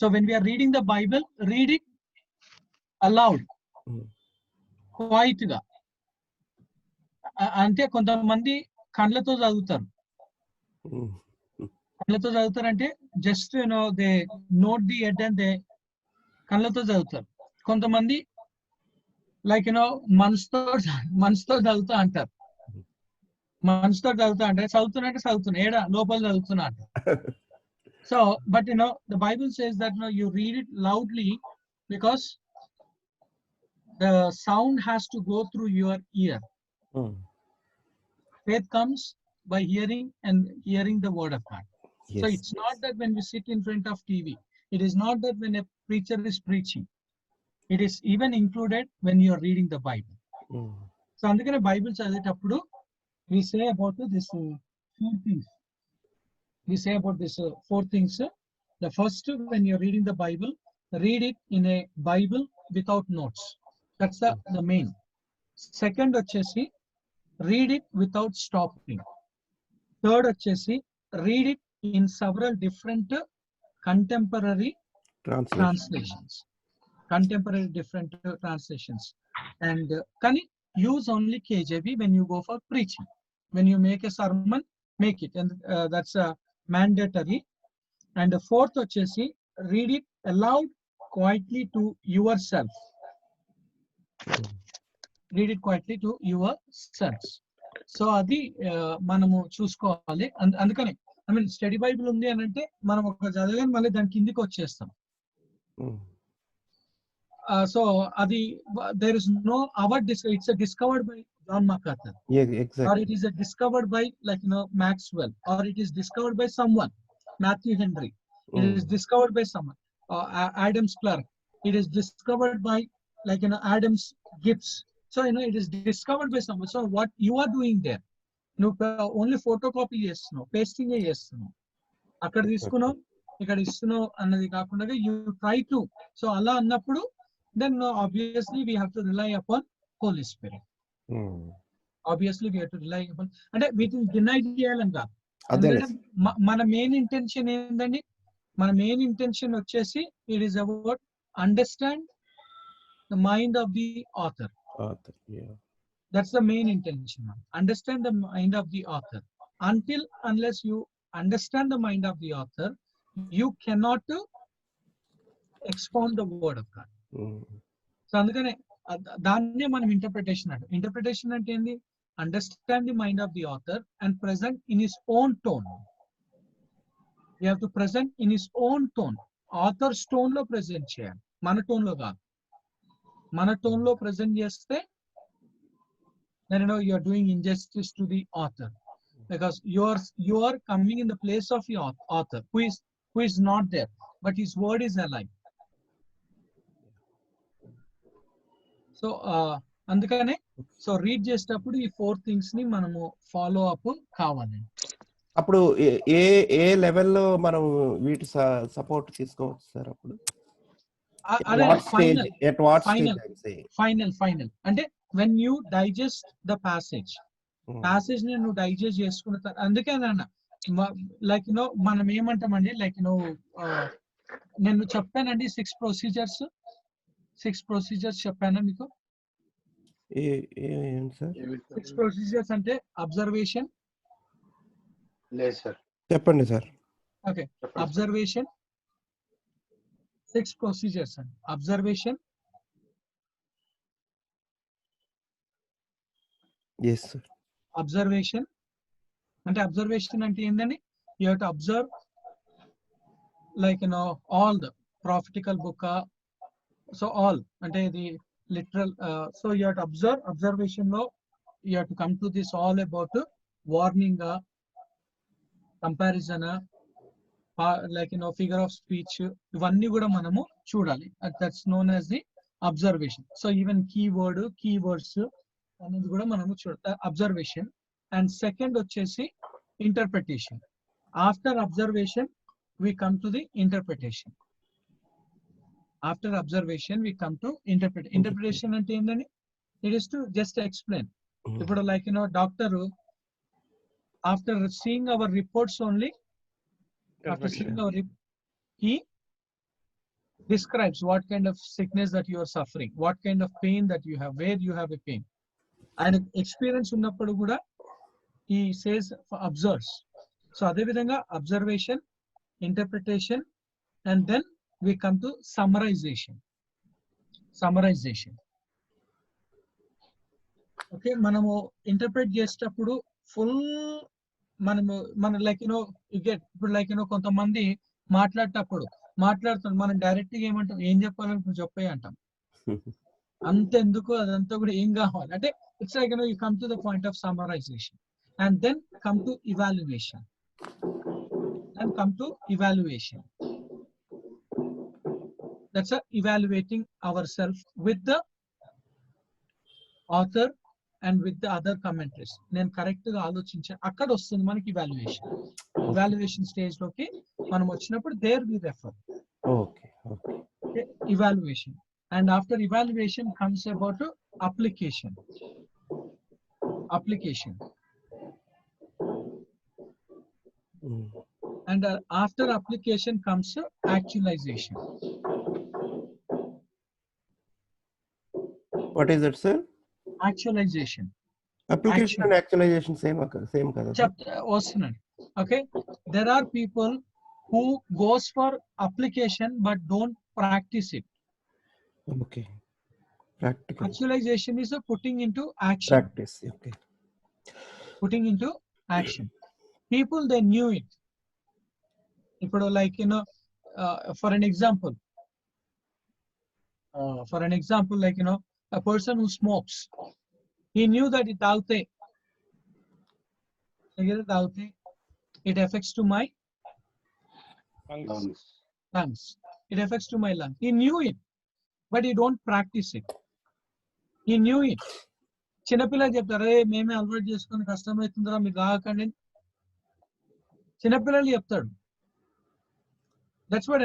So when we are reading the Bible, read it aloud, quiet గా. అంటే కొంతమంది కళ్ళతో చదువుతారంటే just they note the head and they కళ్ళతో చదువుతారు. కొంతమంది like మనసుతో చదువుతా అంటారు. మనసుతో చదువుతా అంటే చదువుతున్నా ఏడా లోపల చదువుతున్నా అంటారు. So, but the Bible says that you read it loudly because the sound has to go through your ear. Faith comes by hearing, and hearing the word of God. Yes. So it's not that when we sit in front of TV, it is not that when a preacher is preaching, it is even included when you are reading the Bible. So andukane Bible chadetappudu we say about this four things. We say about this four things. The first, when you're reading the Bible, read it in a Bible without notes. That's the main. Second వచ్చేసి read it without stopping. Third వచ్చేసి read it in several different contemporary translations. And can you use only KJV when you go for preaching? When you make a sermon, make it, and that's mandatory. And the fourth వచ్చేసి read it aloud quietly to yourself. Read it quietly to yourselves. So అది మనము చూసుకోవాలి. అందుకని I mean study Bible ఉంది అని అంటే మనం ఒక చదివాని మళ్ళీ దాని కిందికి వచ్చేస్తాం. సో అది there is no it's a discovered by John MacArthur. Yeah, exactly. Or it is a discovered by Maxwell, or it is discovered by someone, Matthew Henry. It is discovered by someone, Adams Clark. It is discovered by Adams Gibbs. So it is discovered by someone. So what you are doing there, only photocopy చేస్తున్నావు, pasting చేస్తున్నావు, అక్కడ తీసుకున్నావు ఇక్కడ ఇస్తున్నావు అన్నది కాకుండా you try to. So అలా అన్నప్పుడు then obviously we have to rely upon Holy Spirit. Obviously we have to rely upon, అంటే వీటిని డినై చేయాలని కాదు. మన మెయిన్ ఇంటెన్షన్ ఏంటండి, మన మెయిన్ ఇంటెన్షన్ వచ్చేసి it is about understand the mind of the author. Author, yeah. That's the main intention. Understand the mind of the author. Unless you understand the mind of the author, you cannot expound the word of God. So అందుకనే దాన్నే మనం interpretation అంటే. Interpretation అంటే ఏంది? Understand the mind of the author and present in his own tone. You have to present in his own tone. Authors tone లో present చేయాలి, మన tone లో కాదు. మన టోన్ లో ప్రెజెంట్ చేస్తే then you are doing injustice to the author, because you are coming in the place of the author who is not there, but his word is alive. So అందుకనే so read చేసేటప్పుడు ఈ 4 things ని మనము follow up కావాలి. అప్పుడు ఏ ఏ లెవెల్లో మనం వీటి సపోర్ట్ తీసుకోవచ్చు సార్? అప్పుడు ఫైనల్ అంటే when you digest the passage ని నువ్వు డైజెస్ట్ చేసుకున్న తర్వాత, అందుకే నాన్న లైక్ మనం ఏమంటామండి, లైక్ నేను చెప్పానండి 6 ప్రొసీజర్స్ చెప్పానా మీకు? 6 ప్రొసీజర్స్ అంటే అబ్జర్వేషన్. లేదు సార్. చెప్పండి సార్. ఓకే, అబ్జర్వేషన్ 6 ప్రొసీజర్స్ అండి. Observation, yes sir. అబ్జర్వేషన్ అంటే ఏంటండి? You have to observe like all the prophetical book. So all అంటే ఇది literal. So you have to observation లో you have to come to this all about warning, comparison, like figure of speech, ఇవన్నీ కూడా మనము చూడాలి. That's known as the observation. So even keywords అనేది కూడా మనము అబ్జర్వేషన్. అండ్ సెకండ్ వచ్చేసి interpretation. After observation we come to the interpretation. After observation we come to interpretation అంటే ఏంటండి? It is to just explain. ఇప్పుడు like doctor after seeing our reports only, he describes what kind of sickness that you are suffering, what kind of pain that you have, where you have a pain. And experience ఉన్నప్పుడు కూడా he says observes. So అదే విధంగా observation, interpretation, and then we come to summarization. Okay, మనము interpret చేసేటప్పుడు full మన like ఇప్పుడు like కొంతమంది మాట్లాడుతాం, మనం డైరెక్ట్ గా ఏమంటాం, ఏం చెప్పాలని చెప్పే అంటాం. అంతెందుకు, అదంతా కూడా ఏం కావాలి అంటే it's like you come to the point of summarization and then come to evaluation. That's evaluating ourselves with the author and with the other commentaries. నేను కరెక్ట్ గా ఆలోచించా, అక్కడ వస్తుంది మనకి ఇవాల్యుయేషన్ స్టేజ్ లోకి మనం వచ్చినప్పుడు there we refer. Okay. Evaluation, and after evaluation comes about application. And after application comes actualization. What is that, sir? Actualization. Application and actualization same kada? Okay, there are people who goes for application but don't practice it. Okay. Practical. Actualization is a putting into action. Practice. Okay. Putting into action. People, they knew it. ఇప్పుడు like for an example like a person who smokes, he knew that it affects to my lungs. It affects to my lungs. He knew it, but he don't practice it. He knew it. చిన్నపిల్లలు చెప్తారు, మేమే అలవాటు చేసుకుని కష్టమవుతుందిరా మీరు రాకండి, చిన్నపిల్లలు చెప్తాడు. That's what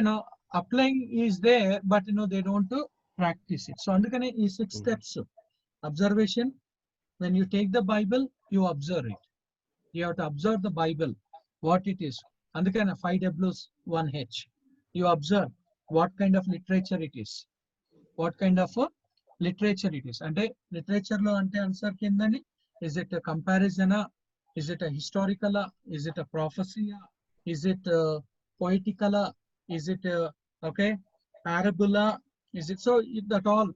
applying is there, but they don't practice it. So అందుకనే ఈ 6 steps: observation. When you take the Bible, you observe it. You have to observe the Bible, what it is. అందుకనే 5 W's 1 H. you observe what kind of literature it is. What kind of literature it is. అంటే literature లో అంటే answer కిందని, is it a comparison? Is it a historical? Is it a prophecy? Is it poetical? Is it okay, parabola? Is it so? That all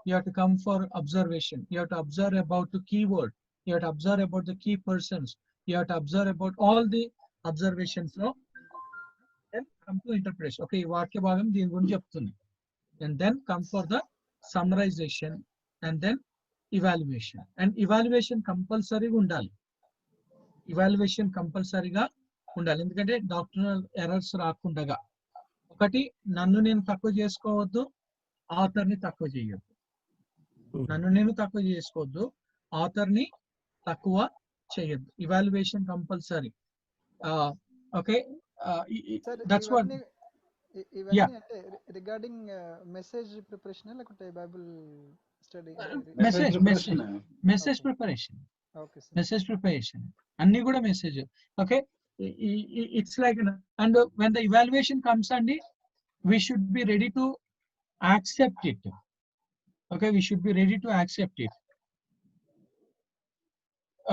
you have to come for observation. You have to observe about the keyword. You have to observe about the key persons. You have to observe about all the observations. Then come to interpretation. Okay, వాక్య భాగం దీని గురించి చెప్తుంది. And then come for the summarization and then evaluation. And evaluation compulsory ఉండాలి. Evaluation compulsory గా ఉండాలి. ఎందుకంటే doctoral errors రాకుండా. ఒకటి, నన్ను నేను తక్కువ చేసుకోవద్దు, ఆథర్ని తక్కువ చేయొద్దు. నన్ను నేను తక్కువ చేసుకోవద్దు, ఆథర్ని తక్కువ చేయొద్దు. Evaluation compulsory. Okay, that's what. ఇవన్నీ అంటే రిగార్డింగ్ మెసేజ్ ప్రిపరేషన్ లేకుంటే Bible study? Message preparation. Message preparation అన్ని కూడా message. Okay, it's like, and when the evaluation comes, and we should be ready to accept it. Okay, we should be ready to accept it.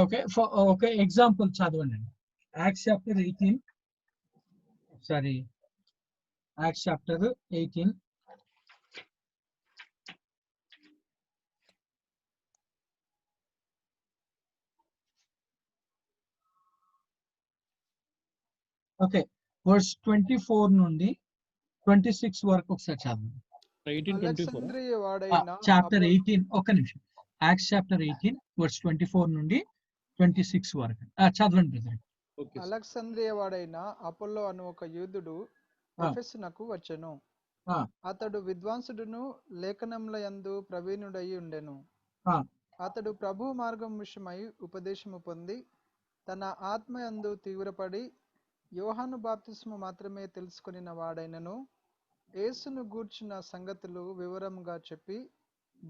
Okay, for okay, example chadavandi. Acts chapter 18. Sorry, Acts chapter 18. Okay, verse 24 నుండి 26 వరకు ఒకసారి చదవండి. అలెగ్జాంద్రియ వాడైన chapter 18, ఒక్క నిమిషం. Acts chapter 18 verse 24 నుండి 26 వరకు చదవండి. అలెగ్జాంద్రియ వాడైన అపోల్లో అను ఒక యూదుడు ఎఫెసునకు వచ్చెను. అతడు విద్వాంసుడును లేఖనముల యందు ప్రవీణుడై ఉండెను. అతడు ప్రభు మార్గం విషయమై ఉపదేశము పొంది తన ఆత్మ యందు తీవ్రపడి యోహాను బాప్తిస్ము మాత్రమే తెలుసుకొనిన వాడైనను యేసును గూర్చిన సంగతులు వివరముగా చెప్పి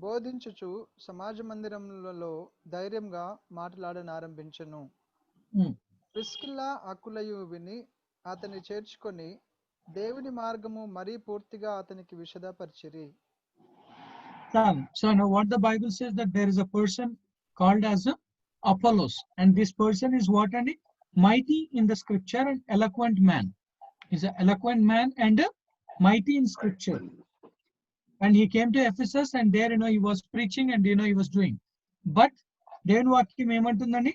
బోధించుచు సమాజ మందిరములలో ధైర్యంగా మాట్లాడనారంభించెను. ప్రిస్కిల్లా అకులయు విని అతన్ని చేర్చుకొని దేవుని మార్గము మరీ పూర్తిగా అతనికి విశదపరిచిరి. So now what the Bible says, that there is a person called as Apollos, and this person is what? And mighty in the scripture and eloquent man. He's an eloquent man and mighty in scripture. And he came to Ephesus, and there he was preaching, and he was doing. But then vakyam emantundandi,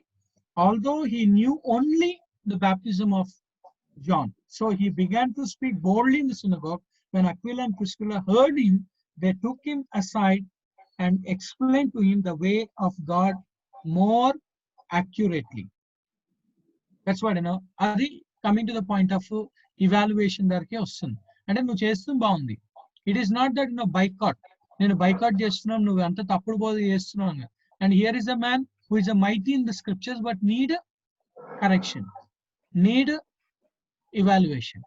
although he knew only the baptism of John, so he began to speak boldly in the synagogue. When Aquila and Priscilla heard him, they took him aside and explained to him the way of God more accurately. That's what అది coming to the point of evaluation దగ్గరికి వస్తుంది. అంటే నువ్వు చేస్తుంది బాగుంది. It is not that boycott. నేను boycott చేస్తున్నాను, నువ్వు అంత తప్పుడు బోధ చేస్తున్నావు. And here is a man who is a mighty in the scriptures but need correction, need evaluation.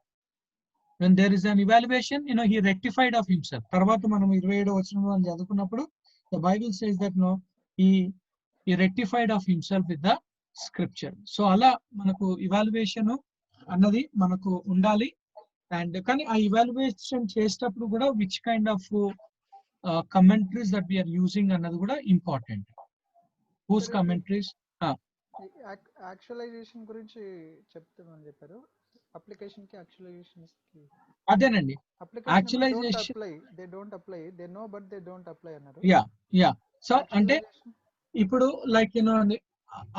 When there is an evaluation, he rectified of himself. తర్వాత మనం 27వ వచనంలో చదువుకున్నప్పుడు the Bible says that he rectified of himself with the scripture. So అలా మనకు evaluation అన్నది మనకు ఉండాలి. And కానీ ఆ evaluation చేసేటప్పుడు కూడా which kind of commentaries that we are using అన్నది కూడా important. Whose commentaries? యాక్చువలైజేషన్ గురించి చెప్తామని చెప్పారు. అప్లికేషన్ కి యాక్చువలైజేషన్ కి అదేనండి. Actualisation they don't apply, they know but they don't apply అన్నారు. యా సో అంటే ఇప్పుడు లైక్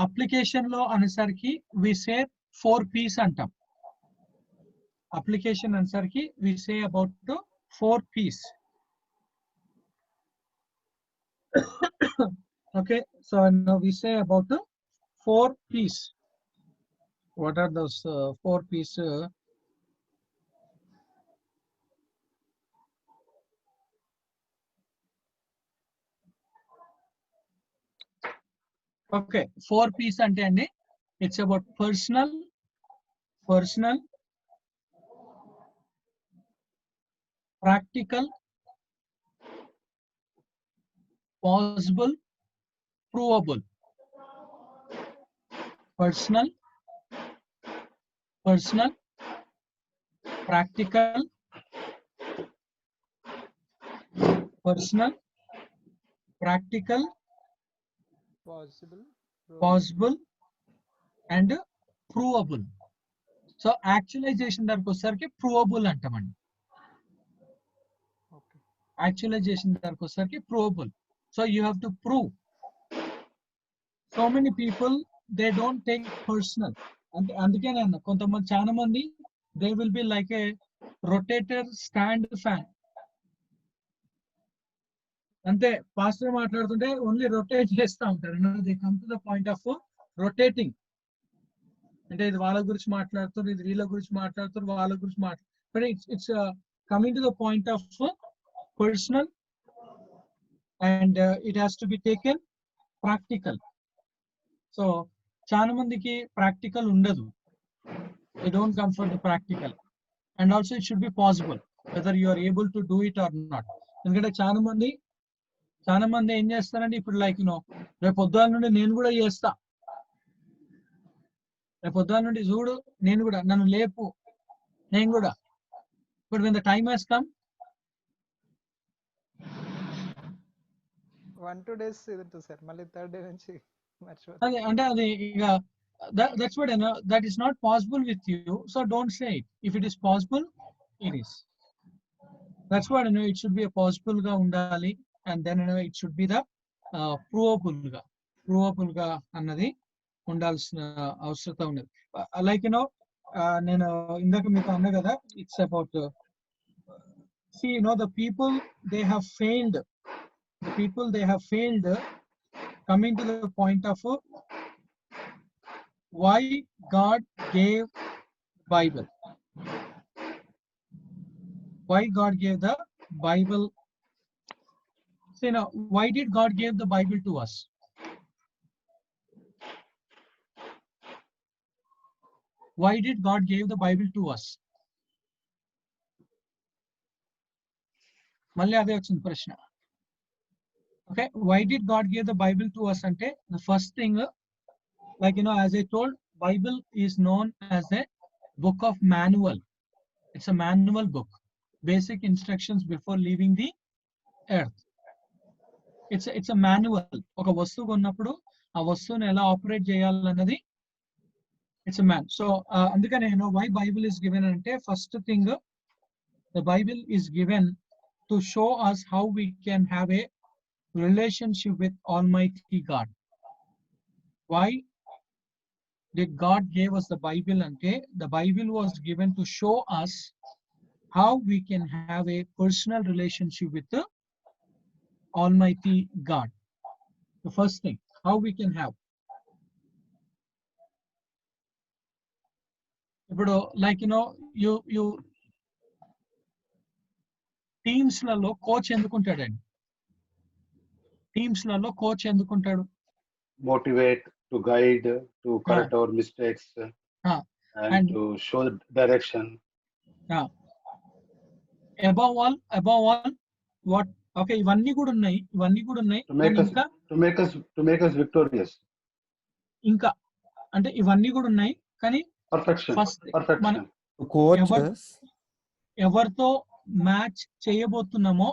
అప్లికేషన్ లో అనేసరికి వి సే 4 P's అంటాం. అప్లికేషన్ అనేసరికి వి say about 4 P's. Okay, so now we say about 4 P's. What are those 4 P's? Okay, 4 P's అంటే అండి, it's about personal, practical, possible, provable. Personal, practical, personal, practical, possible, possible, and provable. So actualization దగ్గరకు వచ్చేసరికి provable అంటామండి. Actualization దగ్గరకు వచ్చేసరికి provable. So you have to prove. So many people they don't take personal. అంటే అందుకే నేను కొంతమంది చాలా మంది they will be like a rotator stand fan. అంతే పాస్టర్ మాట్లాడుతుంటే ఓన్లీ రొటేట్ చేస్తూ ఉంటారు. They come to the point of rotating. అంటే ఇది వాళ్ళ గురించి మాట్లాడుతారు, ఇది వీళ్ళ గురించి మాట్లాడుతారు, వాళ్ళ గురించి మాట్లాడుతారు. But it's coming to the point of personal and it has to be taken practical. So చాలా మందికి ప్రాక్టికల్ ఉండదు. They don't come for the practical. And also it should be possible whether you are able to do it or not. ఎందుకంటే చాలా మంది ఏం చేస్తారంటే ఇప్పుడు like రేపు పొద్దున్న నుండి నేను కూడా చేస్తా, రేపు పొద్దున్న నుండి చూడు నేను కూడా, నన్ను లేపు నేను కూడా. But when the time has come 1-2 days ఇదంతా సార్, మళ్ళీ థర్డ్ డే నుంచి మర్చిపోతాను. అదే అంటే అది ఇక that's what that is not possible with you. So don't say it. If it is possible it is. That's what it should be possible గా ఉండాలి. And then it should be the provable గా అన్నది ఉండాల్సిన అవసరత ఉన్నది. Like నేను ఇందాక మీకు అన్నా కదా, it's about the people they have failed. The people they have failed coming to the point of why God gave Bible. Why God gave the Bible? See now, why did God give the Bible to us? Why did God give the Bible to us? మళ్ళీ అదే వచ్చింది ప్రశ్న. Okay, why did God give the Bible to us? అంటే the first thing, like as I told, Bible is known as a book of manual. It's a manual book, basic instructions before leaving the earth. It's a manual. ఒక వస్తువు కొన్నప్పుడు ఆ వస్తువుని ఎలా operate చేయాలన్నది it's a man. So అందుకనే why Bible is given అంటే first thing, the Bible is given to show us how we can have a relationship with Almighty God. Why did God give us the Bible? ante the Bible was given to show us how we can have a personal relationship with the Almighty God. The first thing, how we can have. ఇప్పుడు like you teams లలో coach ఎందుకుంటాడండి? Teams లలో coach ఎందుకుంటాడు? Motivate, to guide, to correct our mistakes, and to show direction. Above all what? Okay, ఇవన్నీ కూడా ఉన్నాయి. To make us victorious. ఇంకా అంటే ఇవన్నీ కూడా ఉన్నాయి కానీ ఫస్ట్ ఎవరితో మ్యాచ్ చేయబోతున్నామో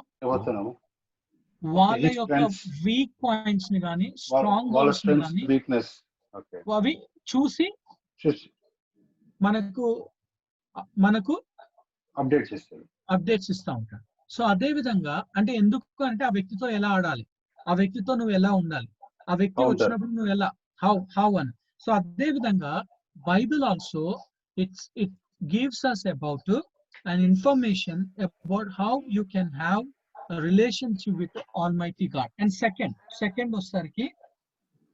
వాళ్ళ యొక్క వీక్ పాయింట్స్ ని కానీ స్ట్రాంగ్ పాయింట్స్ ని కానీ అవి చూసి మనకు అప్డేట్స్ ఇస్తా ఉంటాడు. సో అదే విధంగా అంటే ఎందుకు అంటే ఆ వ్యక్తితో ఎలా ఆడాలి, ఆ వ్యక్తితో నువ్వు ఎలా ఉండాలి, ఆ వ్యక్తి వచ్చినప్పుడు నువ్వు ఎలా హౌ అని. సో అదే విధంగా Bible also it gives us about an information about how you can have a relationship with the Almighty God. And second osarki,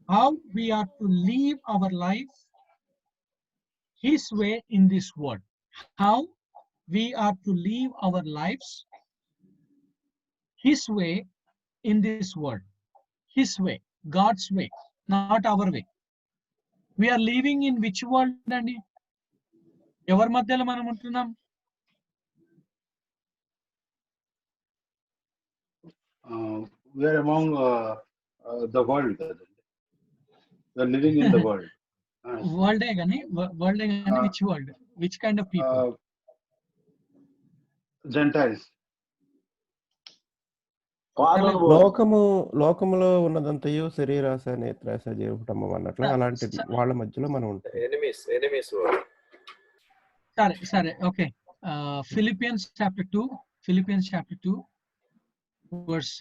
how we are to live our life His way in this world. How we are to live our lives His way in this world. His way, God's way, not our way. We are living in which world అండి? ఎవరి మధ్యలో మనం ఉంటున్నాం? We are among the world. We are living in the world. World కానీ which world? Which kind of people? Gentiles. Father word. లోకములో ఉన్నదంతయు శరీరాశ నేత్రాశ జీవటము అన్నట్లు అలాంటి వాళ్ళ మధ్యలో మనం ఉంటాం. Enemies word. సరే ఓకే. Philippians chapter 2 verse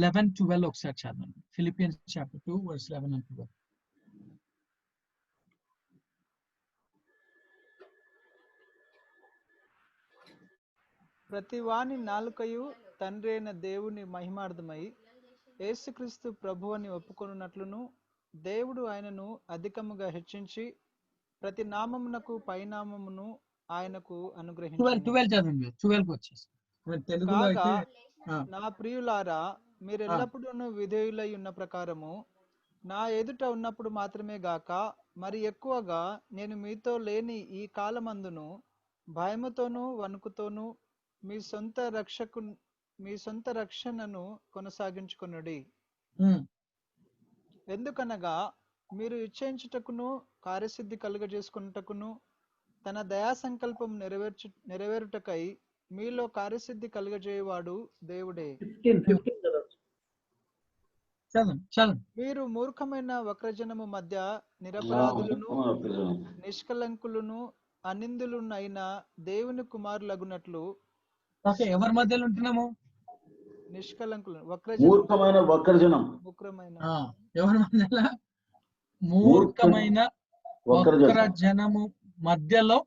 11-12 ఒకసారి చదవండి. Philippians chapter 2 verse 11 and 12. ప్రతి వాని నాలుకయు తండ్రి అయిన దేవుని మహిమార్థమై యేసుక్రీస్తు ప్రభువని ఒప్పుకొనున్నట్లును దేవుడు ఆయనను అధికముగా హెచ్చించి ప్రతి నామమునకు పైనామమును ఆయనకు అనుగ్రహించాడు. 12 చదవండి. 12 వచ్చేసి తెలుగులో కాగా అయితే నా ప్రియులారా మీరు ఎల్లప్పుడూ విధేయులై ఉన్న ప్రకారము నా ఎదుట ఉన్నప్పుడు మాత్రమే గాక మరి ఎక్కువగా నేను మీతో లేని ఈ కాలమందును భయముతోనూ వణుకుతోనూ మీ సొంత రక్షణను కొనసాగించుకొనుడి. ఎందుకనగా మీరు ఇచ్ఛయించుటకును కార్యసిద్ధి కలుగజేసుకున్నటకును తన దయా సంకల్పం నెరవేరుటకై మీలో కార్యసిద్ధి కలుగజేయవాడు దేవుడే. మీరు మూర్ఖమైన వక్రజనము మధ్య నిరపరాధులను నిష్కలంకులను అనిందులునైన దేవుని కుమారులగునట్లు. ఎవరి మధ్యలో ఉంటున్నాము? నిష్కలంకులు మూర్ఖమైన వక్రజనం. ఎవరి మధ్యలో? మూర్ఖమైన వక్రజనము మధ్యలో.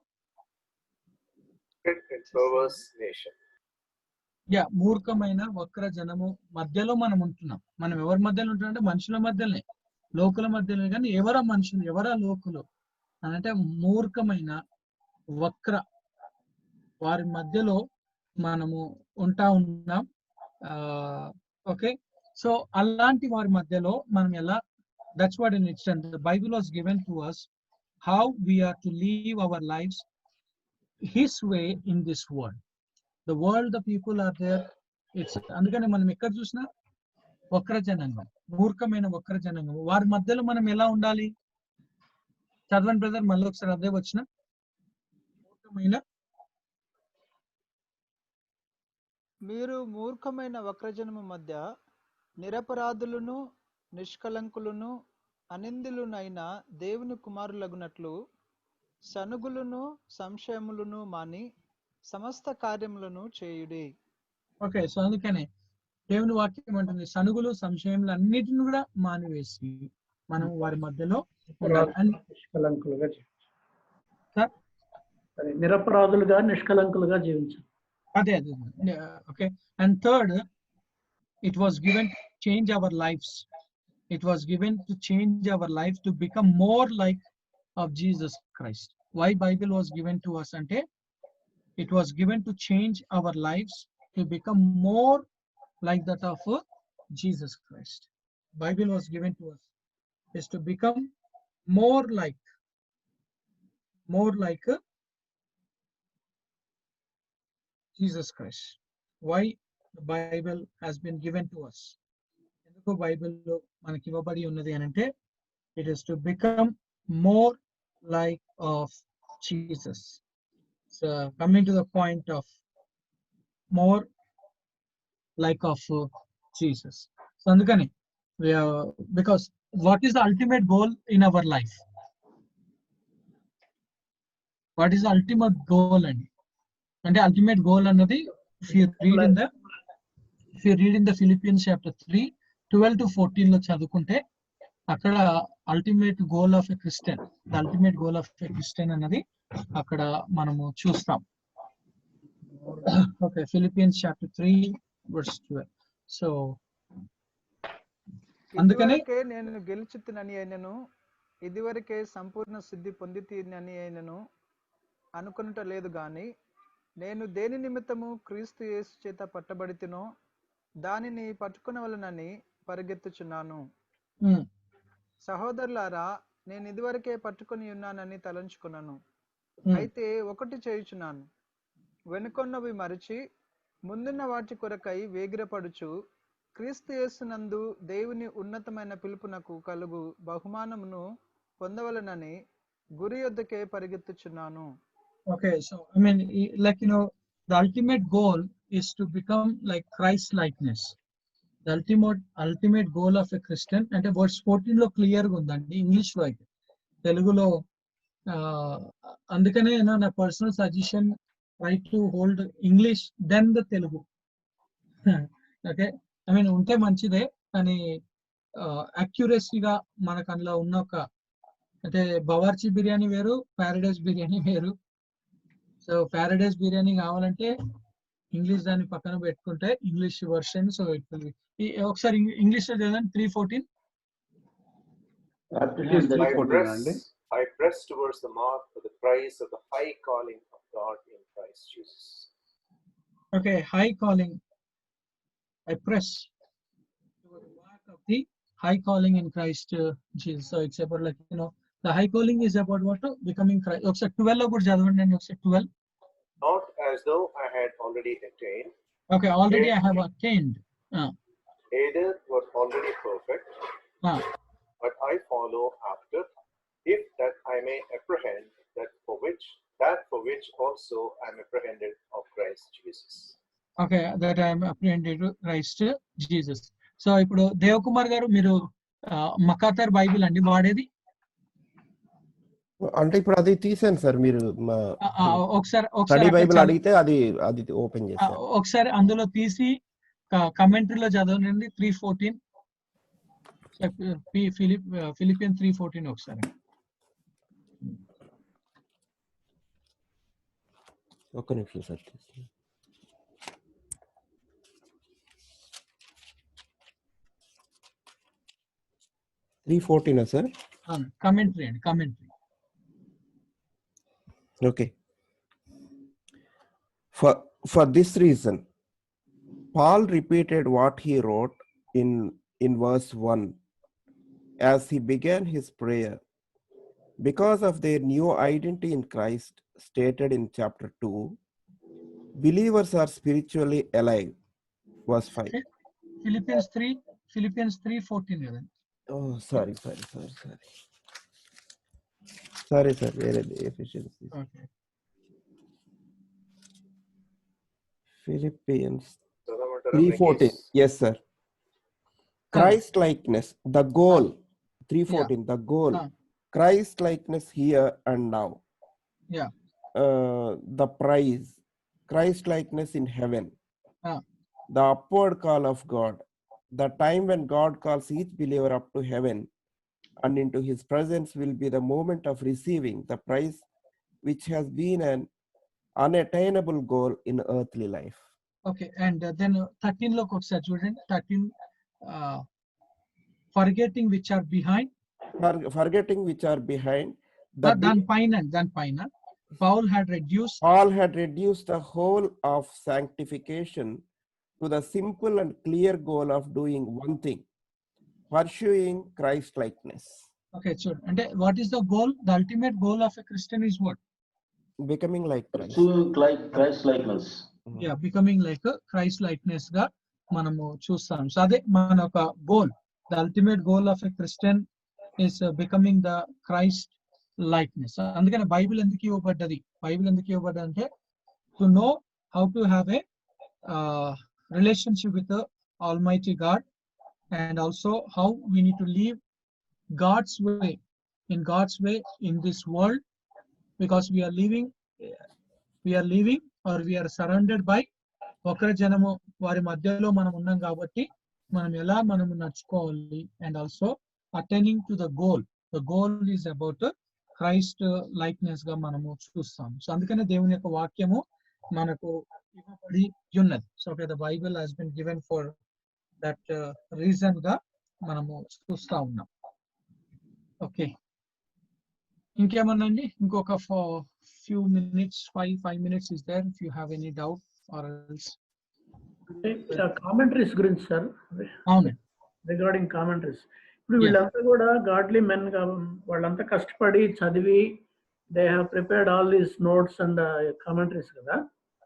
మూర్ఖమైన వక్రజనము మధ్యలో మనం ఉంటున్నాం. మనం ఎవరి మధ్యలో ఉంటున్నాం అంటే మనుషుల మధ్యలోనే, లోకుల మధ్యలో. కానీ ఎవరా మనుషులు, ఎవరా లోకులు అంటే మూర్ఖమైన వక్ర వారి మధ్యలో మనము ఉంటా ఉన్నాం. ఓకే, సో అలాంటి వారి మధ్యలో మనం ఎలా, that's what in it's the Bible was given to us how we are to live our lives his way in this world. The world, the people are there. It's అందుకని మనం ఎక్కడ చూసినా వక్రజనంగం, మూర్ఖమైన వక్రజనంగం వారి మధ్యలో మనం ఎలా ఉండాలి? చదవండి బ్రదర్, మళ్ళీ ఒకసారి అదే వచ్చిన మీరు మూర్ఖమైన వక్రజనము మధ్య నిరపరాధులను నిష్కలంకులను అనిందులునైన దేవుని కుమారులగునట్లు సనుగులను సంశయములను మాని సమస్త కార్యములను చేయుడి. ఓకే, సో అందుకనే దేవుని వాక్యం అంటుంది సనుగులు సంశయములు అన్నిటిని కూడా మానివేసి మనం వారి మధ్యలో నిష్కలంకులుగా నిరపరాధులుగా నిష్కలంకులుగా జీవించాలి. అదే okay. And third, it was given to change our lives. It was given to change our lives to become more like of Jesus Christ. Why Bible was given to us ante it was given to change our lives to become more like that of Jesus Christ. Bible was given to us is to become more like Jesus Christ. Why the Bible has been given to us? ఎందుకు Bible మనకి ఇవ్వబడి ఉన్నది అని అంటే it is to become more like of Jesus. So coming to the point of more like of Jesus. So అందుకని because what is the ultimate goal in our life? What is the ultimate goal అంటే ultimate goal అన్నది if you read in the Philippians chapter 3 12-14 లో చదువుకుంటే అక్కడ ultimate goal of a Christian, the ultimate goal of a Christian అన్నది అక్కడ మనము చూస్తాం. Okay, Philippians chapter 3 verse 12. So అందుకనే నేను గెలుచుతునని అయినను ఇదివరకే సంపూర్ణ సిద్ధి పొందితినని అయినను అనుకునుట లేదు గాని నేను దేని నిమిత్తము క్రీస్తు యేసు చేత పట్టబడితినో దానిని పట్టుకునవలనని పరిగెత్తుచున్నాను. సహోదరులారా, నేను ఇదివరకే పట్టుకొని ఉన్నానని తలంచుకున్నాను. అయితే ఒకటి చేయుచున్నాను, వెనుకొన్నవి మరిచి ముందున్న వాటి కొరకై వేగిరపడుచు క్రీస్తు యేసునందు దేవుని ఉన్నతమైన పిలుపునకు కలుగు బహుమానమును పొందవలనని గురి యొద్దకే పరిగెత్తుచున్నాను. Okay, so I mean, like the ultimate goal is to become like Christ likeness. The ultimate goal of a Christian అంటే వర్డ్స్ 14 లో క్లియర్ గా ఉందండి, ఇంగ్లీష్ లో అయితే. తెలుగులో అందుకనే నా personal suggestion, try to hold English then the Telugu. Okay, I mean ఉంటే మంచిదే, కానీ అక్యురసీగా మనకు అందులో ఉన్న ఒక అంటే బవార్చి బిర్యానీ వేరు, ప్యారడైజ్ బిర్యానీ వేరు. సో ప్యారడైజ్ బిర్యానీ కావాలంటే ఇంగ్లీష్ దాన్ని పక్కన పెట్టుకుంటే English version. So it will be ఒకసారి ఇంగ్లీష్ లో చదవండి 3:14. It is 3:14 అండి. I press towards the mark for the prize of the high calling of God in Christ Jesus. Okay, high calling. I press towards the mark of the high calling in Christ Jesus. So it's about like, the high calling is about what? Becoming Christ. ఒకసారి 12 లో కూడా చదవండి అండి, ఒకసారి 12. Not as though I had already attained. Okay, already I have attained. Either was already perfect. But I follow after, if that I may apprehend that for which also I am apprehended of Christ Jesus. Okay, that I am apprehended to Christ Jesus. So ఇప్పుడు దేవకుమార్ గారు మీరు మకాతర్ Bible అండి వాడేది? అంటే ఇప్పుడు అది తీసాను sir, మీరు ఒకసారి స్టడీ బైబిల్ అడిగితే అది ఓపెన్ చేశాను. ఒకసారి అందులో తీసి కమెంటరీలో చదవండి 3:14. ఫిలిపియన్ 3:14 ఒకసారి. ఒక్క నిమిషం సార్. 3:14 సార్? కమెంటరీ అండి, commentary. Okay. For this reason, Paul repeated what he wrote in verse 1 as he began his prayer. Because of their new identity in Christ stated in chapter 2, believers are spiritually alive. Verse 5. Philippians 3:14 కదా? Oh, sorry. Sir, where the efficiency? Okay. Philippians 3:14. Yes, sir. Christ likeness, the goal. 3:14, the goal. Christ likeness here and now. Yeah. The prize. Christ likeness in heaven. The upward call of God. The time when God calls each believer up to heaven and into his presence will be the moment of receiving the prize, which has been an unattainable goal in earthly life. Okay, and then 13 లోకి ఒకసారి చూడండి. 13 forgetting which are behind. Forgetting which are behind. దాని పైన Paul had reduced the whole of sanctification to the simple and clear goal of doing one thing, pursuing Christ likeness. Okay, so and what is the goal? The ultimate goal of a Christian is what? Becoming like Christ. Christ likeness. Yeah, becoming like a Christ likeness గా మనము చూస్తాం. So అదే మన ఒక goal. The ultimate goal of a Christian is becoming the Christ likeness. అందుకని Bible ఎందుకు ఇవ్వబడ్డది? Bible ఎందుకు ఇవ్వబడ్డది అంటే to know how to have a relationship with the Almighty God, and also how we need to live God's way in this world, because we are living or we are surrounded by ఒకరి జనము వారి మధ్యలో మనం ఉన్నాం కాబట్టి మనం ఎలా మనము నడుచుకోవాలి, and also attaining to the goal. The goal is about Christ likeness గా మనము చూస్తాం. సో అందుకనే దేవుని యొక్క వాక్యము మనకు ఇవ్వబడి ఉన్నది. So the Bible has been given for that reason గా మనము చూస్తా ఉన్నాం. ఓకే, ఇంకేమన్నా అండి? ఇంకొక few minutes, 5 minutes is there if you have any doubt or else. Commentaries గురించి సార్, అవును, రిగార్డింగ్ కామెంటరీస్. ఇప్పుడు వీళ్ళంతా కూడా గాడ్లీ మెన్ గా వాళ్ళంతా కష్టపడి చదివి they have prepared all these notes and commentaries కదా.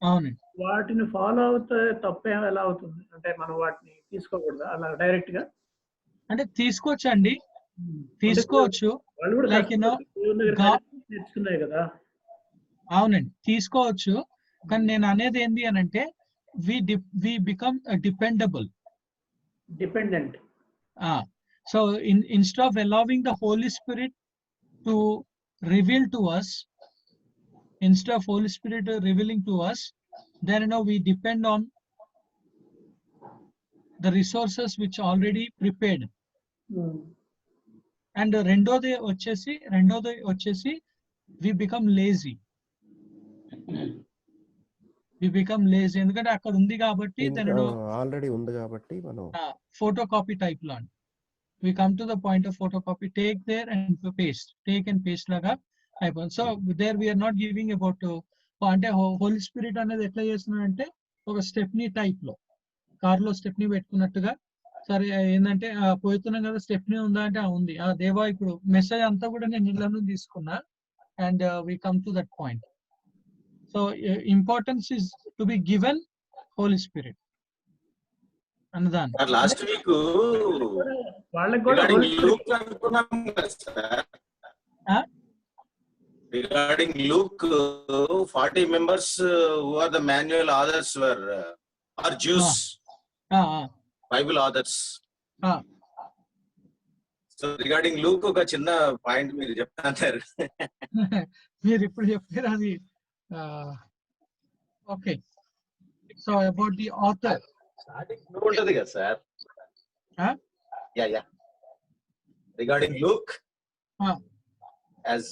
అవునండి. వాటిని ఫాలో అవుతే తప్పేం ఎలా అవుతుంది? అంటే మనం వాటిని తీసుకోకూడదా అలా డైరెక్ట్ గా? అంటే తీసుకోవచ్చు అండి, తీసుకోవచ్చు. వాళ్ళు కూడా నేర్చుకున్నాయి కదా. అవునండి, తీసుకోవచ్చు. కానీ నేను అనేది ఏంటి అని అంటే we become dependable. dependent. So instead of allowing the Holy Spirit to reveal to us, instead of Holy Spirit revealing to us, then we depend on the resources which already prepared. And రెండోది వచ్చేసి we become lazy. ఎందుకంటే అక్కడ ఉంది కాబట్టి already ఉంది కాబట్టి మనం photocopy type లో we come to the point of photocopy, take there and paste laga అయిపోయింది. So there we are not giving about అంటే హోలీ స్పిరిట్ అనేది ఎట్లా చేస్తున్నాడంటే ఒక స్టెప్నీ టైప్ లో కార్ లో స్టెప్నీ పెట్టుకున్నట్టుగా, సరే ఏంటంటే పోతున్నాం కదా స్టెప్నీ ఉందా అంటే ఉంది, దేవా ఇప్పుడు మెసేజ్ అంతా కూడా నేను ఇళ్ళను తీసుకున్నా and we come to that point. So importance is to be given Holy Spirit. అన్నదాన్ని last week regarding Luke 40 members who are the manual authors are Jews, Bible authors. So regarding Luke ఒక చిన్న point మీరు చెప్తారు. మీరు ఇప్పుడు చెప్పారు అది. Okay, so about the author ఉంటది కదా sir. Yeah regarding Luke, as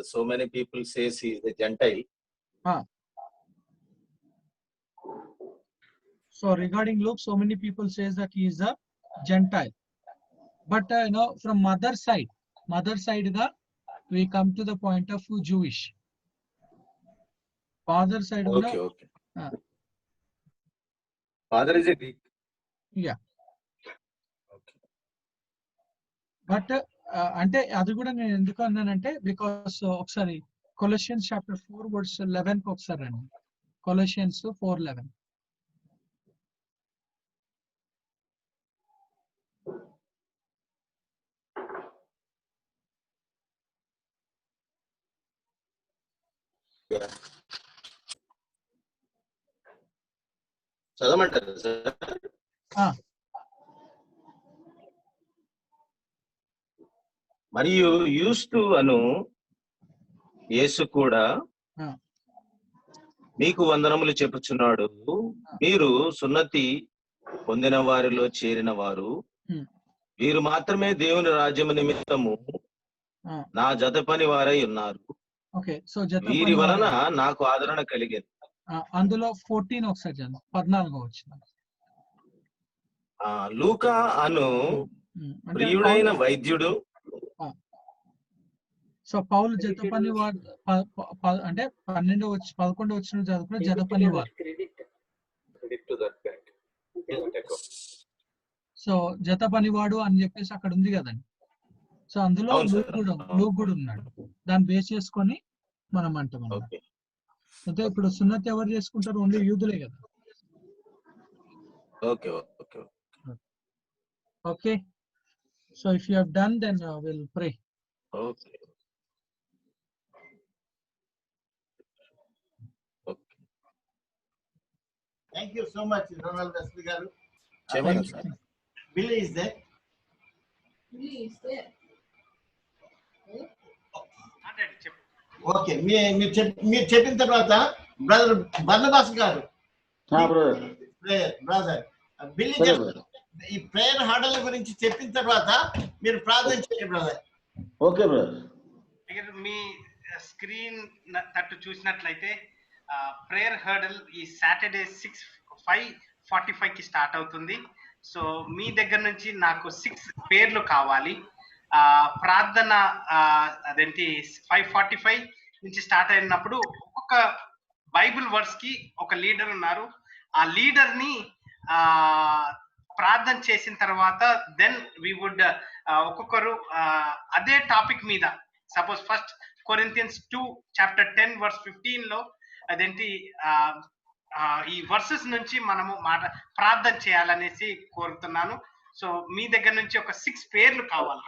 so many people says he is a Gentile. So regarding Luke, so many people says that he is a Gentile, but from mother side ga we come to the point of Jewish. Father side okay. Father is a Greek. Yeah. Okay. But అంటే అది కూడా నేను ఎందుకు అన్నానంటే because ఒకసారి కొలషియన్స్ chapter 4 verse 11 కి ఒకసారి అండి. కొలషియన్స్ 4:11. చదవమంటారు sir. మరియు యూస్తు అను యేసు కూడా మీకు వందనములు చెప్పుచున్నాడు, మీరు సున్నతి పొందిన వారిలో చేరిన వారు, వీరు మాత్రమే దేవుని రాజ్యము నిమిత్తము నా జత పని వారై ఉన్నారు, వీరి వలన నాకు ఆదరణ కలిగింది. అందులో 14 ఒకసారి 14 వచ్చిన లూకా అను ప్రియుడైన వైద్యుడు. సో పౌలు జత పని వాడు అంటే 11 వచ్చిన చదువుకున్న జత పని వాడు. సో జత పనివాడు అని చెప్పేసి అక్కడ ఉంది కదండి. సో అందులో లూక్ కూడా ఉన్నాడు. దాన్ని బేస్ చేసుకొని మనం అంటాం. అంటే ఇప్పుడు సున్నతి ఎవరు చేసుకుంటారు? ఓన్లీ యూదులే కదా. Okay, so if you have done then will pray. Okay. Thank you so much, Ronald Wesley garu. Billy is there. Okay, మీరు చెప్పిన తర్వాత brother Barnabas garu brother Billy ఈ ప్రేయర్ హడల్ గురించి చెప్పిన తర్వాత మీరు ప్రార్థన చేయండి బ్రదర్. Okay brother. మీ స్క్రీన్ తట్టు చూసినట్లయితే ప్రేయర్ హర్డల్ ఈ సాటర్డే 5:45 కి స్టార్ట్ అవుతుంది. సో మీ దగ్గర నుంచి నాకు 6 పేర్లు కావాలి. ప్రార్థన అదేంటి 5:45 నుంచి స్టార్ట్ అయినప్పుడు ఒక్కొక్క బైబిల్ వర్స్ కి ఒక లీడర్ ఉన్నారు. ఆ లీడర్ ని ప్రార్థన చేసిన తర్వాత దెన్ వి వుడ్ ఒక్కొక్కరు అదే టాపిక్ మీద, సపోజ్ ఫస్ట్ కొరింథియన్స్ 2:10 లో అదేంటి ఈ వర్సెస్ నుంచి మనము ప్రార్థన చేయాలనేసి కోరుతున్నాను. సో మీ దగ్గర నుంచి ఒక 6 పేర్లు కావాలి,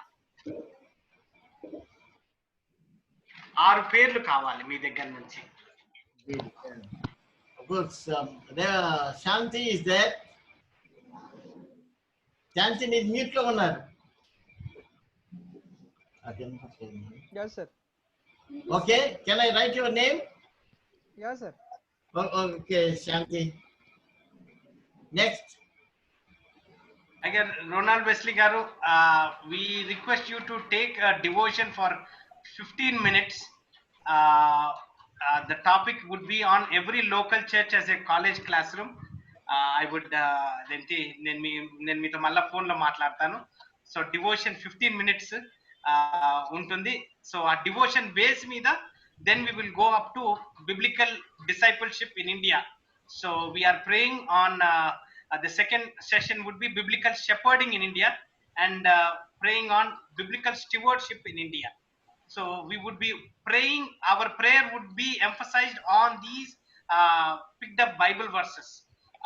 6 పేర్లు కావాలి మీ దగ్గర నుంచి. శాంతి is there. శాంతి మీరు మ్యూట్ లో ఉన్నారు. Yes, sir. Okay, can I write your name? Yes, sir. Okay, Shanti. Next. Again, Ronald Wesley Garu, we request you to take a devotion for 15 minutes. The topic would be on every local church as a college classroom. I would నేను మీతో మళ్ళీ ఫోన్లో మాట్లాడతాను. So devotion 15 minutes ఉంటుంది. So ఆ devotion base మీద then we will go up to biblical discipleship in India. So we are praying on the second session would be biblical shepherding in India, and praying on biblical stewardship in India. So we would be praying, our prayer would be emphasized on these picked up Bible verses.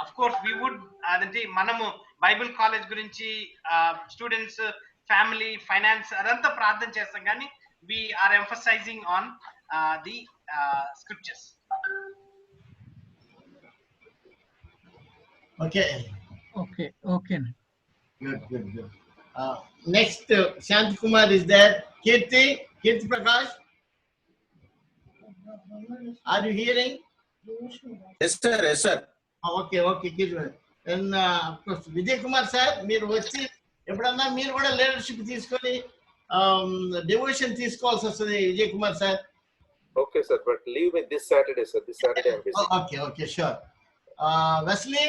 Of course we would adante manamu Bible college gurinchi students family finance adantha ప్రార్థన చేస్తాం కానీ we are emphasizing on the scriptures. Okay. Okay. Good. Next, Shanti Kumar is there. Kirti Prakash. Are you hearing? Yes, sir. Okay, Kirti. And of course, Vijay Kumar sir, మీరు వచ్చి ఎప్పుడన్నా మీరు కూడా leadership తీసుకొని devotion తీసుకోవాల్సి వస్తుంది Vijay Kumar sir. Okay, sir, but leave me this Saturday, sir. This Saturday I'm busy. Okay, sure. Wesley,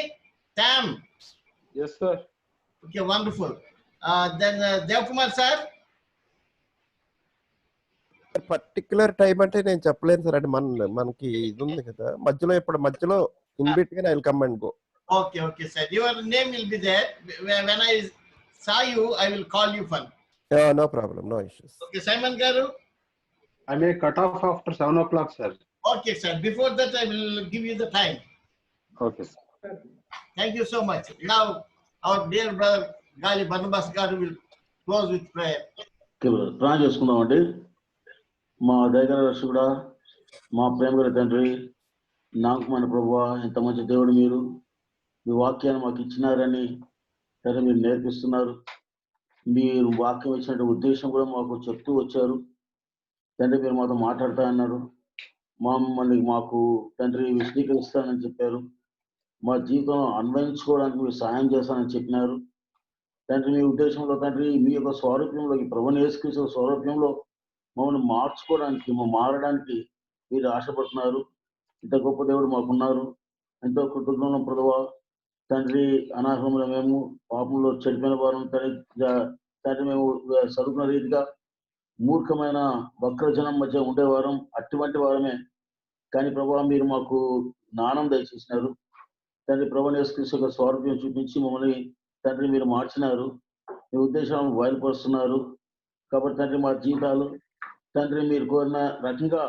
Tam. Yes, sir. Okay, wonderful. Then Dev Kumar sir. Particular time అంటే నేను చెప్పలేను సార్. అంటే మనకి ఇది ఉంది కదా మధ్యలో in between I will come and go. Okay, sir. Your name will be there. When I saw you, I will call you fun. No problem, no issues. Okay, Simon Garu. I may cut off after 7 o'clock, sir. Okay, sir. Before that, I will give you the time. Okay, sir. Thank you so much. Now, our dear brother Gali Barnabas Garu will close with prayer. ప్రార్థన చేసుకుందామండి. మా దగ్గర రక్షకుడా, మా ప్రేమ గల తండ్రి, నాకు మన ప్రభువా, ఎంత మంచి దేవుడు మీరు. మీ వాక్యాన్ని మాకు ఇచ్చినారని సరే మీరు నేర్పిస్తున్నారు. మీరు వాక్యం ఇచ్చిన ఉద్దేశం కూడా మాకు చెప్తూ వచ్చారు తండ్రి. మీరు మాతో మాట్లాడుతా అన్నారు. మాకు తండ్రి విశదీకరిస్తానని చెప్పారు. మా జీవితంలో అన్వయించుకోవడానికి మీరు సహాయం చేస్తానని చెప్పినారు తండ్రి. మీ ఉద్దేశంలో తండ్రి మీ యొక్క స్వరూప్యంలో, ఈ ప్రభువుని యేసుక్రీస్తు స్వరూప్యంలో మమ్మల్ని మార్చుకోవడానికి, మారడానికి మీరు ఆశపడుతున్నారు. ఇంత గొప్ప దేవుడు మాకున్నారు. ఎంతో కృతజ్ఞతలు ప్రభువా తండ్రి. అనాథముల మేము, పాపంలో చెడిపోయిన వారం తండ్రి, మేము చదువుకున్న రీతిగా మూర్ఖమైన వక్రజనం మధ్య ఉండేవారం, అటువంటి వారమే. కానీ ప్రభువా మీరు మాకు జ్ఞానం దయచేసినారు తండ్రి. ప్రభువుని యేసుక్రీస్తు యొక్క స్వరూప్యం చూపించి మమ్మల్ని తండ్రి మీరు మార్చినారు. మీ ఉద్దేశాలను బయలుపరుస్తున్నారు. కాబట్టి తండ్రి మా జీవితాలు తండ్రి మీరు కోరిన రకంగా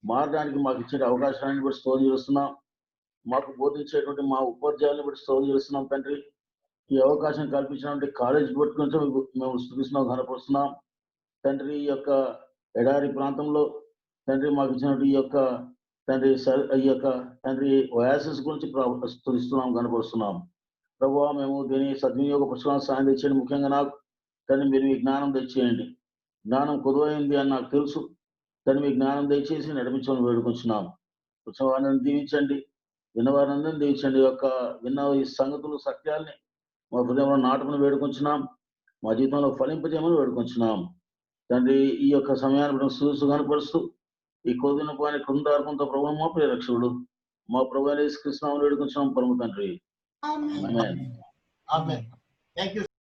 మారడానికి మాకు ఇచ్చే అవకాశాన్ని బట్టి స్తోత్రం చేస్తున్నాం. మాకు బోధించేటువంటి మా ఉపాధ్యాయులను బట్టి స్తోత్రం చేస్తున్నాం తండ్రి. ఈ అవకాశం కల్పించినటువంటి కాలేజ్ బట్టి నుంచి మేము స్తుతిస్తున్నాం, ఘనపరుస్తున్నాం తండ్రి. ఈ యొక్క ఎడారి ప్రాంతంలో తండ్రి మాకు ఇచ్చినటువంటి ఈ యొక్క తండ్రి ఓయాసిస్ గురించి స్తుతిస్తున్నాం, ఘనపరుస్తున్నాం ప్రభువా. మేము దీన్ని సద్వినియోగపరచుకోవడానికి సాయం తెచ్చేయండి. ముఖ్యంగా నాకు తండ్రి మీరు మీ జ్ఞానం తెచ్చేయండి. జ్ఞానం కొదువైంది అని నాకు తెలుసు తండ్రి. మీ జ్ఞానం దయచేసి నడిపించమని వేడుకొంచున్నాం. ఉత్సవాన్ని దీవించండి, విన్నవారందరినీ దీవించండి. విన్న ఈ సంగతులు సత్యాల్ని మా హృదయంలో నాటుకుని వేడుకొంచున్నాం. మా జీవితంలో ఫలింపజేయమని వేడుకొంచున్నాం తండ్రి. ఈ యొక్క సమయాన్ని చూసు కనపరుస్తూ ఈ కొద్దిన పని కృందార్పంతో ప్రభు మా ప్రియరక్షకుడు మా ప్రభు యేసుక్రీస్తు నామములో వేడుకొంచున్నాం పరమ తండ్రి. ఆమేన్. Amen. Thank you.